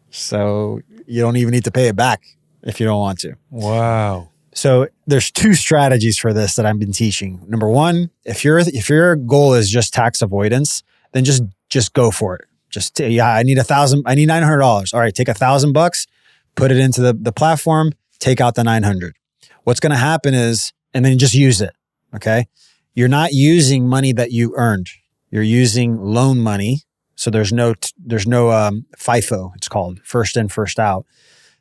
So you don't even need to pay it back if you don't want to. Wow. So there's 2 strategies for this that I've been teaching. Number one, if your goal is just tax avoidance, then just just go for it. I need $900. All right, take $1,000, put it into the platform, take out the 900. What's going to happen is, and then just use it. Okay. You're not using money that you earned. You're using loan money. So there's no FIFO, it's called, first in, first out.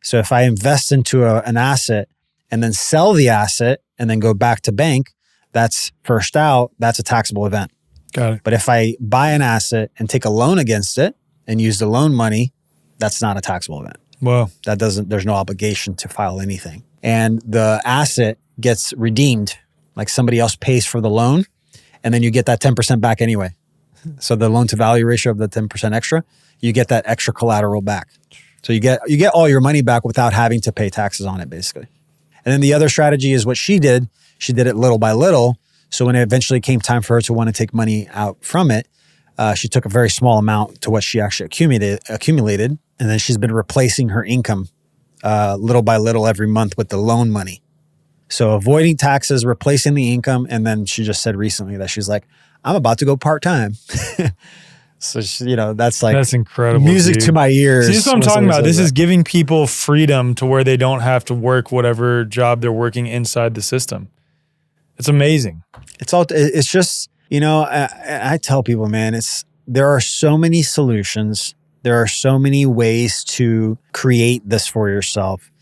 So if I invest into an asset and then sell the asset and then go back to bank, that's first out, that's a taxable event. Got it. But if I buy an asset and take a loan against it and use the loan money, that's not a taxable event. Well, there's no obligation to file anything. And the asset gets redeemed, like somebody else pays for the loan, and then you get that 10% back anyway. So the loan to value ratio of the 10% extra, you get that extra collateral back. So you get all your money back without having to pay taxes on it, basically. And then the other strategy is what she did. She did it little by little. So when it eventually came time for her to want to take money out from it, she took a very small amount to what she actually accumulated. And then she's been replacing her income little by little every month with the loan money. So avoiding taxes, replacing the income. And then she just said recently that she's like, I'm about to go part-time. So, that's incredible. Music dude. To my ears. See, this is what I'm talking about. This is giving people freedom to where they don't have to work whatever job they're working inside the system. It's amazing. It's just, I tell people, man, there are so many solutions. There are so many ways to create this for yourself.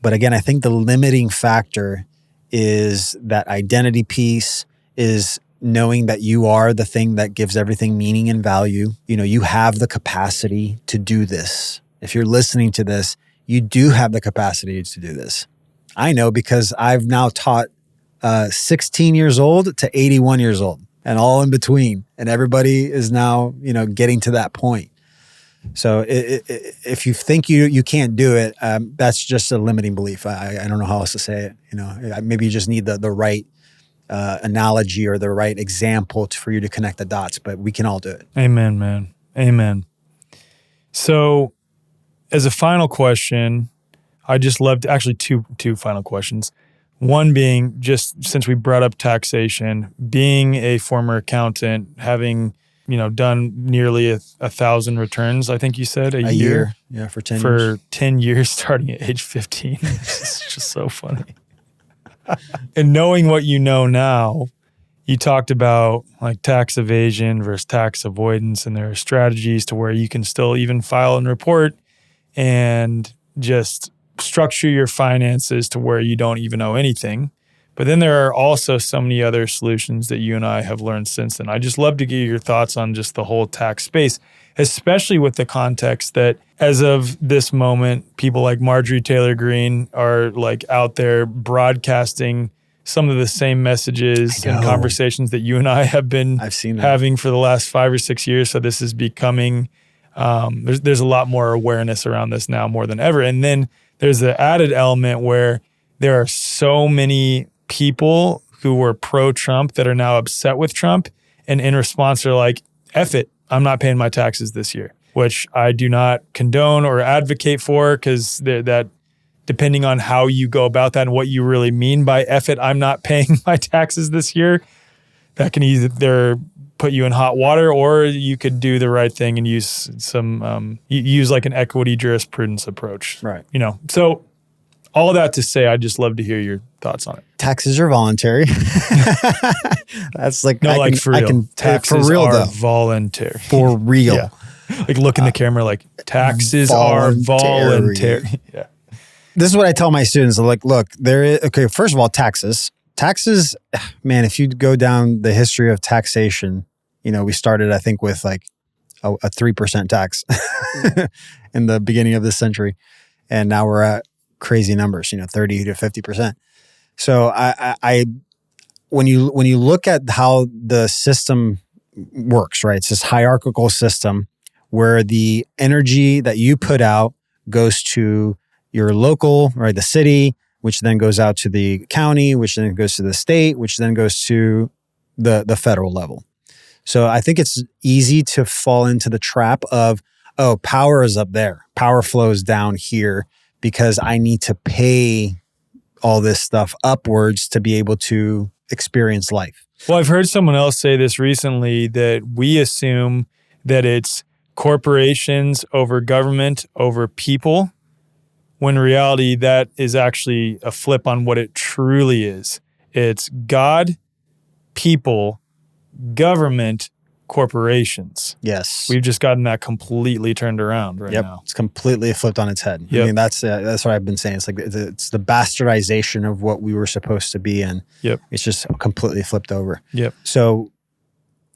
But again, I think the limiting factor is that identity piece, is knowing that you are the thing that gives everything meaning and value. You have the capacity to do this. If you're listening to this, you do have the capacity to do this. I know because I've now taught 16 years old to 81 years old and all in between. And everybody is now, getting to that point. So if you think you can't do it, that's just a limiting belief. I don't know how else to say it. Maybe you just need the right analogy or the right example for you to connect the dots, but we can all do it. Amen, man. Amen. So as a final question, I just loved actually two final questions. One being, just since we brought up taxation, being a former accountant, having done nearly 1,000 returns, I think you said a year. Yeah, for 10 years. For 10 years, starting at age 15. It's just so funny. And knowing what you know now, you talked about like tax evasion versus tax avoidance, and there are strategies to where you can still even file and report and just structure your finances to where you don't even owe anything. But then there are also so many other solutions that you and I have learned since then. I just love to get your thoughts on just the whole tax space, especially with the context that as of this moment, people like Marjorie Taylor Greene are like out there broadcasting some of the same messages and conversations that you and I have been having for the last 5 or 6 years. So this is becoming, there's a lot more awareness around this now more than ever. And then there's the added element where there are so many people who were pro-Trump that are now upset with Trump, and in response they're like, F it, I'm not paying my taxes this year, which I do not condone or advocate for, because that depending on how you go about that and what you really mean by F it, I'm not paying my taxes this year, that can either put you in hot water, or you could do the right thing and use some use like an equity jurisprudence approach. Right. So all of that to say, I'd just love to hear your thoughts on it. Taxes are voluntary. That's like, for real. Taxes for real, are though. Voluntary. For real. Yeah. Like look in the camera like, taxes are voluntary. Yeah. This is what I tell my students. I'm like, look, first of all, taxes, man, if you go down the history of taxation, we started, I think, with like a 3% tax in the beginning of this century. And now we're at crazy numbers, 30 to 50%. So when you look at how the system works, right? It's this hierarchical system where the energy that you put out goes to your local, right? The city, which then goes out to the county, which then goes to the state, which then goes to the federal level. So I think it's easy to fall into the trap of, power is up there. Power flows down here because I need to pay all this stuff upwards to be able to experience life. Well, I've heard someone else say this recently, that we assume that it's corporations over government over people, when in reality that is actually a flip on what it truly is. It's God, people, government, corporations. Yes. We've just gotten that completely turned around right now. It's completely flipped on its head. Yep. I mean, that's what I've been saying. It's like it's the bastardization of what we were supposed to be, and it's just completely flipped over. So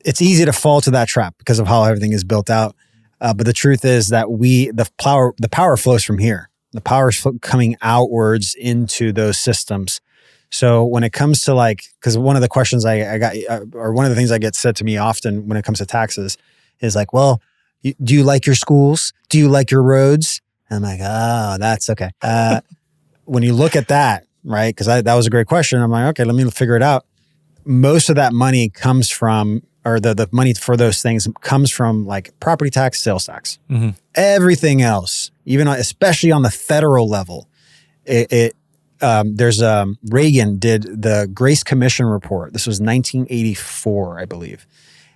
it's easy to fall to that trap because of how everything is built out. But the truth is that the power flows from here. The power is coming outwards into those systems. So when it comes to because one of the questions I got, or one of the things that gets said to me often when it comes to taxes is like, well, do you like your schools? Do you like your roads? And I'm like, oh, that's okay. When you look at that, right? Because that was a great question. I'm like, okay, let me figure it out. Most of that money comes from, or the money for those things comes from like property tax, sales tax. Mm-hmm. Everything else, even especially on the federal level, there's Reagan did the Grace Commission report. This was 1984, I believe.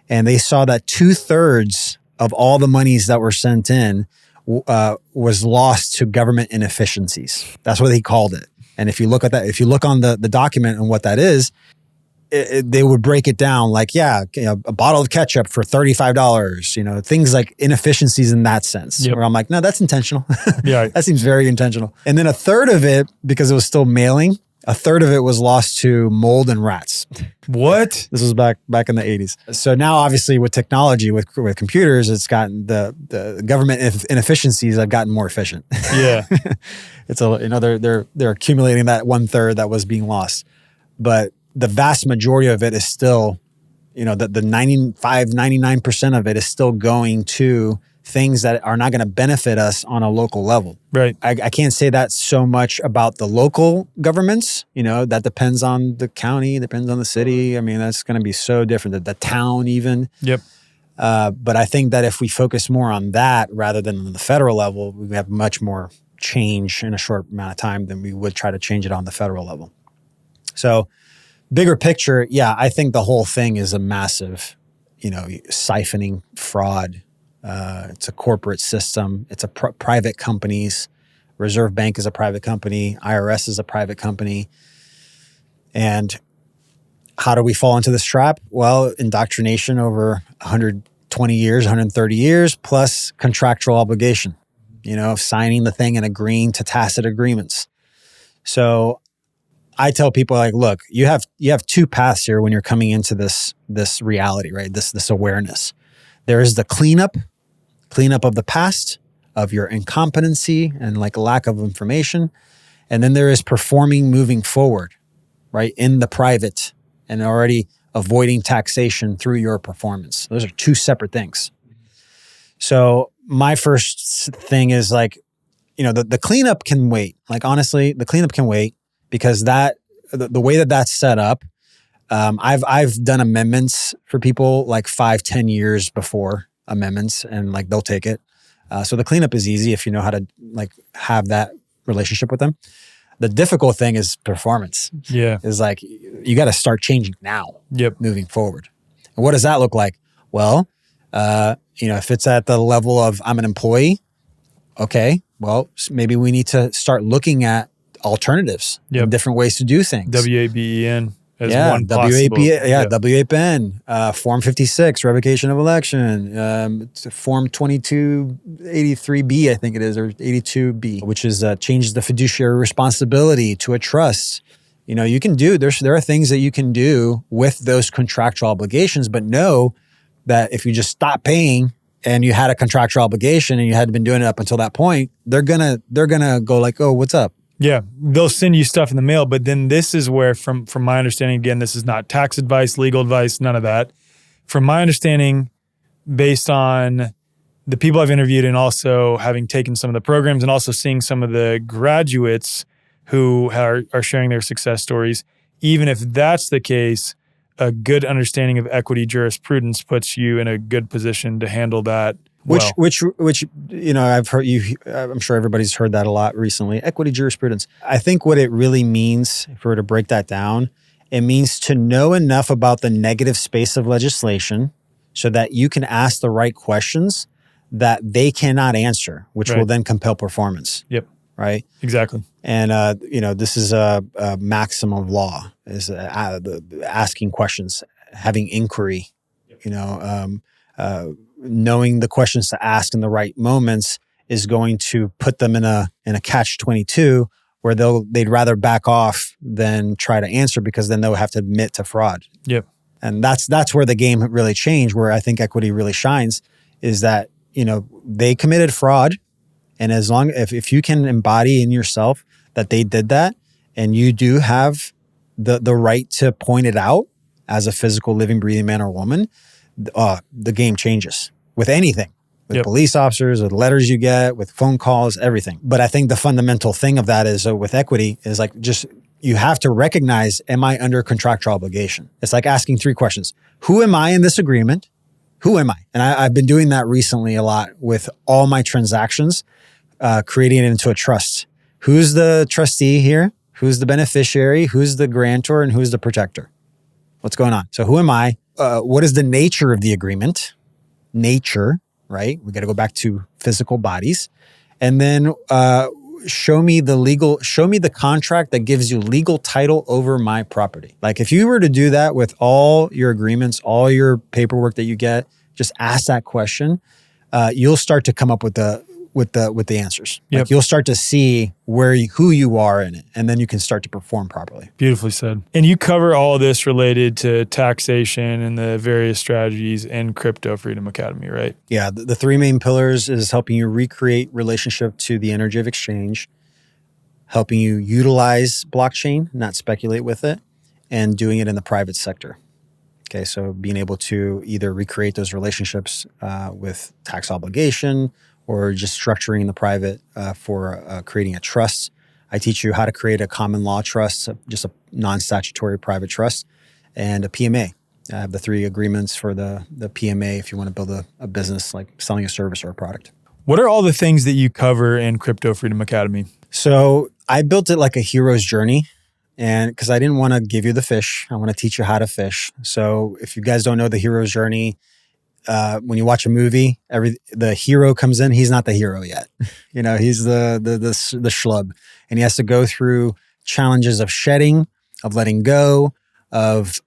And they saw that 2/3 of all the monies that were sent in was lost to government inefficiencies. That's what he called it. And if you look at that, if you look on the document and what that is, they would break it down like, a bottle of ketchup for $35, things like inefficiencies in that sense. Where I'm like, no, that's intentional. That seems very intentional. And then 1/3 of it, because it was still mailing, 1/3 of it was lost to mold and rats. What? This was back in the 80s. So now obviously with technology, with computers, it's gotten the government inefficiencies have gotten more efficient. It's they're accumulating that 1/3 that was being lost. But the vast majority of it is still, the 99% of it is still going to things that are not going to benefit us on a local level. Right. I can't say that so much about the local governments. That depends on the county, depends on the city. I mean, that's going to be so different. The town even. But I think that if we focus more on that rather than on the federal level, we have much more change in a short amount of time than we would try to change it on the federal level. So bigger picture, I think the whole thing is a massive, siphoning fraud. It's a corporate system. It's a private companies. Reserve Bank is a private company. IRS is a private company. And how do we fall into this trap? Well, indoctrination over 120 years, 130 years, plus contractual obligation, signing the thing and agreeing to tacit agreements. So I tell people like, look, you have two paths here when you're coming into this reality, right? This awareness. There is the cleanup of the past, of your incompetency and like lack of information. And then there is performing moving forward, right? In the private and already avoiding taxation through your performance. Those are two separate things. So my first thing is like, the cleanup can wait. Like honestly, the cleanup can wait. Because the way that's set up, I've done amendments for people like 5-10 years before amendments, and like they'll take it. So the cleanup is easy if you know how to like have that relationship with them. The difficult thing is performance. Is like you got to start changing now. Moving forward. And what does that look like? Well, if it's at the level of I'm an employee, okay, well maybe we need to start looking at alternatives, different ways to do things. WABEN as one possible. WAPN, Form 56, revocation of election, Form 2283B, I think it is, or 82B, which is changes the fiduciary responsibility to a trust. You can do, there are things that you can do with those contractual obligations, but know that if you just stop paying and you had a contractual obligation and you had been doing it up until that point, they're gonna go like, oh, what's up? They'll send you stuff in the mail, but then this is where, from my understanding, again, this is not tax advice, legal advice, none of that. From my understanding, based on the people I've interviewed and also having taken some of the programs and also seeing some of the graduates who are sharing their success stories, even if that's the case, a good understanding of equity jurisprudence puts you in a good position to handle that. Which I've heard you. I'm sure everybody's heard that a lot recently. Equity jurisprudence. I think what it really means, if we were to break that down, it means to know enough about the negative space of legislation so that you can ask the right questions that they cannot answer, which will then compel performance. Yep. Right. Exactly. And, this is a maxim of law, is asking questions, having inquiry, knowing the questions to ask in the right moments is going to put them in a catch-22 where they'd rather back off than try to answer, because then they'll have to admit to fraud. Yep. And that's where the game really changed, where I think equity really shines, is that, they committed fraud. And as long, if you can embody in yourself that they did that, and you do have the right to point it out as a physical, living, breathing man or woman, the game changes with anything, with police officers, with letters you get, with phone calls, everything. But I think the fundamental thing of that is, with equity, is like, just, you have to recognize, am I under contractual obligation? It's like asking 3 questions. Who am I in this agreement? Who am I? And I've been doing that recently a lot with all my transactions, creating it into a trust. Who's the trustee here? Who's the beneficiary? Who's the grantor? And who's the protector? What's going on? So who am I? What is the nature of the agreement? Nature, right? We got to go back to physical bodies. And then show me the contract that gives you legal title over my property. Like, if you were to do that with all your agreements, all your paperwork that you get, just ask that question, you'll start to come up with the answers. Yep. Like, you'll start to see who you are in it, and then you can start to perform properly. Beautifully said. And you cover all of this related to taxation and the various strategies in Crypto Freedom Academy, right? Yeah. The 3 main pillars is helping you recreate relationship to the energy of exchange, helping you utilize blockchain, not speculate with it, and doing it in the private sector. Okay. So being able to either recreate those relationships with tax obligation, or just structuring the private for creating a trust. I teach you how to create a common law trust, just a non-statutory private trust, and a PMA. I have the 3 agreements for the PMA if you want to build a business, like selling a service or a product. What are all the things that you cover in Crypto Freedom Academy? So I built it like a hero's journey, and because I didn't want to give you the fish, I want to teach you how to fish. So if you guys don't know the hero's journey, when you watch a movie, the hero comes in. He's not the hero yet. He's the schlub, and he has to go through challenges of shedding, of letting go, of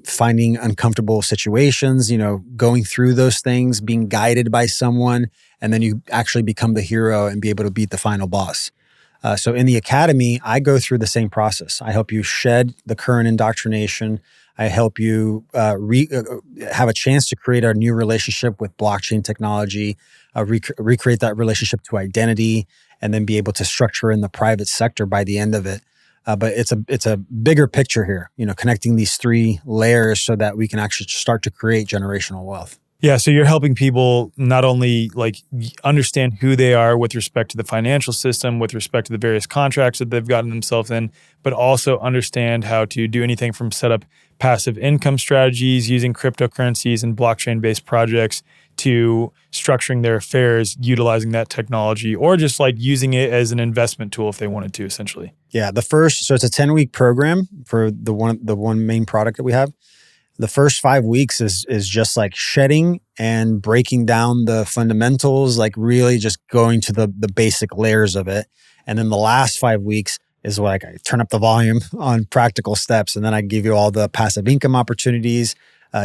finding uncomfortable situations. Going through those things, being guided by someone, and then you actually become the hero and be able to beat the final boss. So in the academy, I go through the same process. I help you shed the current indoctrination. I help you have a chance to create a new relationship with blockchain technology, recreate that relationship to identity, and then be able to structure in the private sector by the end of it. But it's a bigger picture here, connecting these 3 layers so that we can actually start to create generational wealth. Yeah, so you're helping people not only understand who they are with respect to the financial system, with respect to the various contracts that they've gotten themselves in, but also understand how to do anything from set up passive income strategies using cryptocurrencies and blockchain-based projects to structuring their affairs, utilizing that technology, or just using it as an investment tool if they wanted to, essentially. Yeah, so it's a 10-week program for the one main product that we have. The first 5 weeks is just like shedding and breaking down the fundamentals, really just going to the basic layers of it. And then the last 5 weeks is I turn up the volume on practical steps. And then I give you all the passive income opportunities,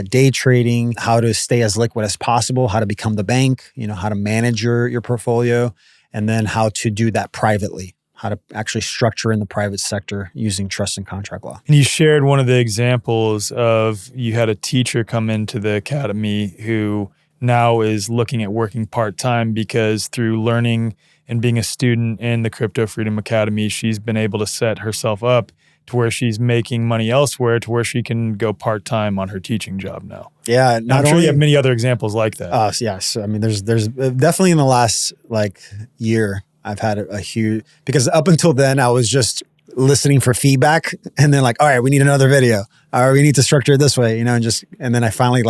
day trading, how to stay as liquid as possible, how to become the bank, how to manage your portfolio, and then how to do that privately. How to actually structure in the private sector using trust and contract law. And you shared one of the examples of you had a teacher come into the academy who now is looking at working part-time because through learning and being a student in the Crypto Freedom Academy, she's been able to set herself up to where she's making money elsewhere to where she can go part-time on her teaching job now. Yeah. I'm sure you have many other examples like that. Yes. I mean, there's definitely in the last year, I've had a huge, because up until then I was just listening for feedback and then all right, we need another video, or we need to structure it this way, and then I finally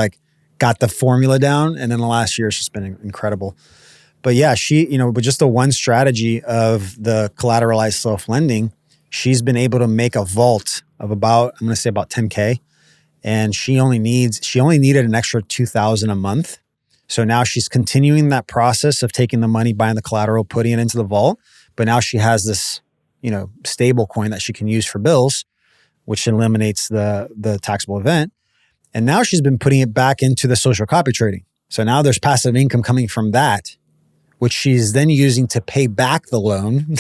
got the formula down. And then the last year it's just been incredible. But yeah, she, with just the one strategy of the collateralized self-lending, she's been able to make a vault of about 10K. and she only needed an extra $2,000 a month. So now she's continuing that process of taking the money, buying the collateral, putting it into the vault. But now she has this, stable coin that she can use for bills, which eliminates the taxable event. And now she's been putting it back into the social copy trading. So now there's passive income coming from that, which she's then using to pay back the loan.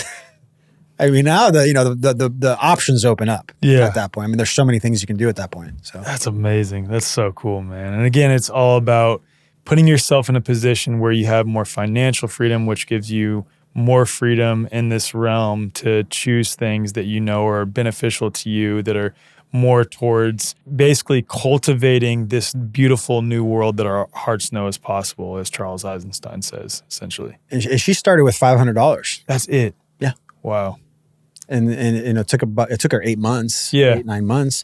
I mean, now the options open up at that point. I mean, there's so many things you can do at that point. So that's amazing. That's so cool, man. And again, it's all about putting yourself in a position where you have more financial freedom, which gives you more freedom in this realm to choose things that you know are beneficial to you, that are more towards basically cultivating this beautiful new world that our hearts know is possible, as Charles Eisenstein says, essentially. And she started with $500. That's it. Yeah. Wow. And it took her 8 months, 9 months,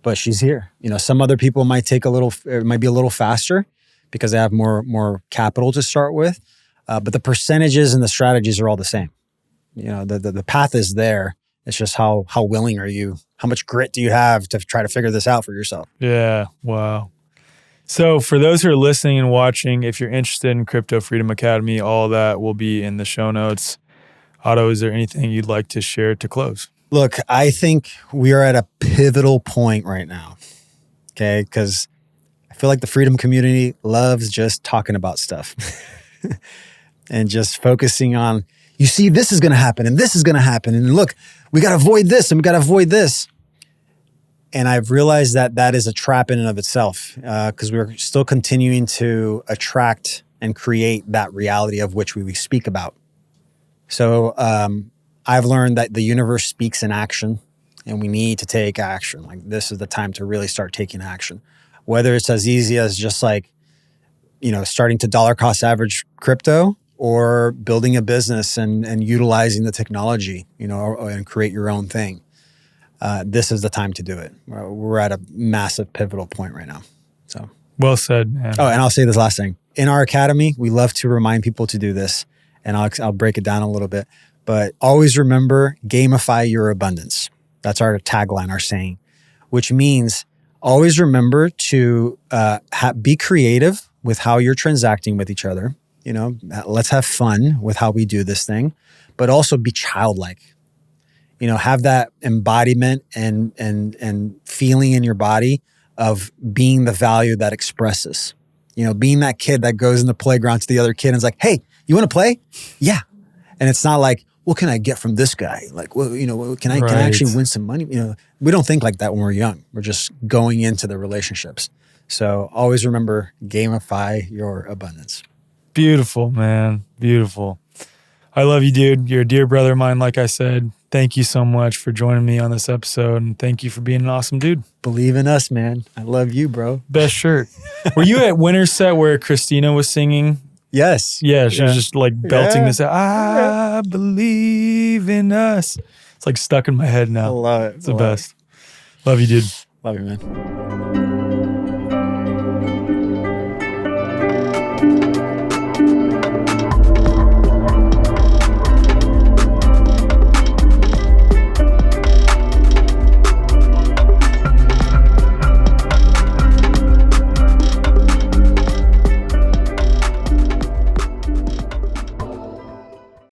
but she's here. Some other people might be a little faster because they have more capital to start with. But the percentages and the strategies are all the same. The path is there. It's just how willing are you? How much grit do you have to try to figure this out for yourself? Yeah. Wow. So for those who are listening and watching, if you're interested in Crypto Freedom Academy, all that will be in the show notes. Otto, is there anything you'd like to share to close? Look, I think we are at a pivotal point right now. Okay. Because I feel like the freedom community loves just talking about stuff and just focusing on, you see, this is going to happen and this is going to happen. And look, we got to avoid this and we got to avoid this. And I've realized that is a trap in and of itself because we're still continuing to attract and create that reality of which we speak about. So I've learned that the universe speaks in action and we need to take action. Like this is the time to really start taking action. Whether it's as easy as just like, starting to dollar cost average crypto or building a business and utilizing the technology, and create your own thing. This is the time to do it. We're at a massive pivotal point right now. So well said, man. Oh, and I'll say this last thing. In our academy, we love to remind people to do this, and I'll break it down a little bit. But always remember, gamify your abundance. That's our tagline, our saying, which means always remember to be creative with how you're transacting with each other. Let's have fun with how we do this thing, but also be childlike. Have that embodiment and feeling in your body of being the value that expresses. Being that kid that goes in the playground to the other kid and is like, "Hey, you want to play?" Yeah, and it's not like, "What can I get from this guy?" Like, well, can I actually win some money? We don't think like that when we're young. We're just going into the relationships. So always remember, gamify your abundance. Beautiful, man. Beautiful. I love you, dude. You're a dear brother of mine, like I said. Thank you so much for joining me on this episode, and thank you for being an awesome dude. Believe in us, man. I love you, bro. Best shirt. Were you at Winter's Set where Christina was singing? Yes. Yeah, she was just like belting this out. I believe in us. It's like stuck in my head now. I love it. It's the best. Love you, dude. Love you, man.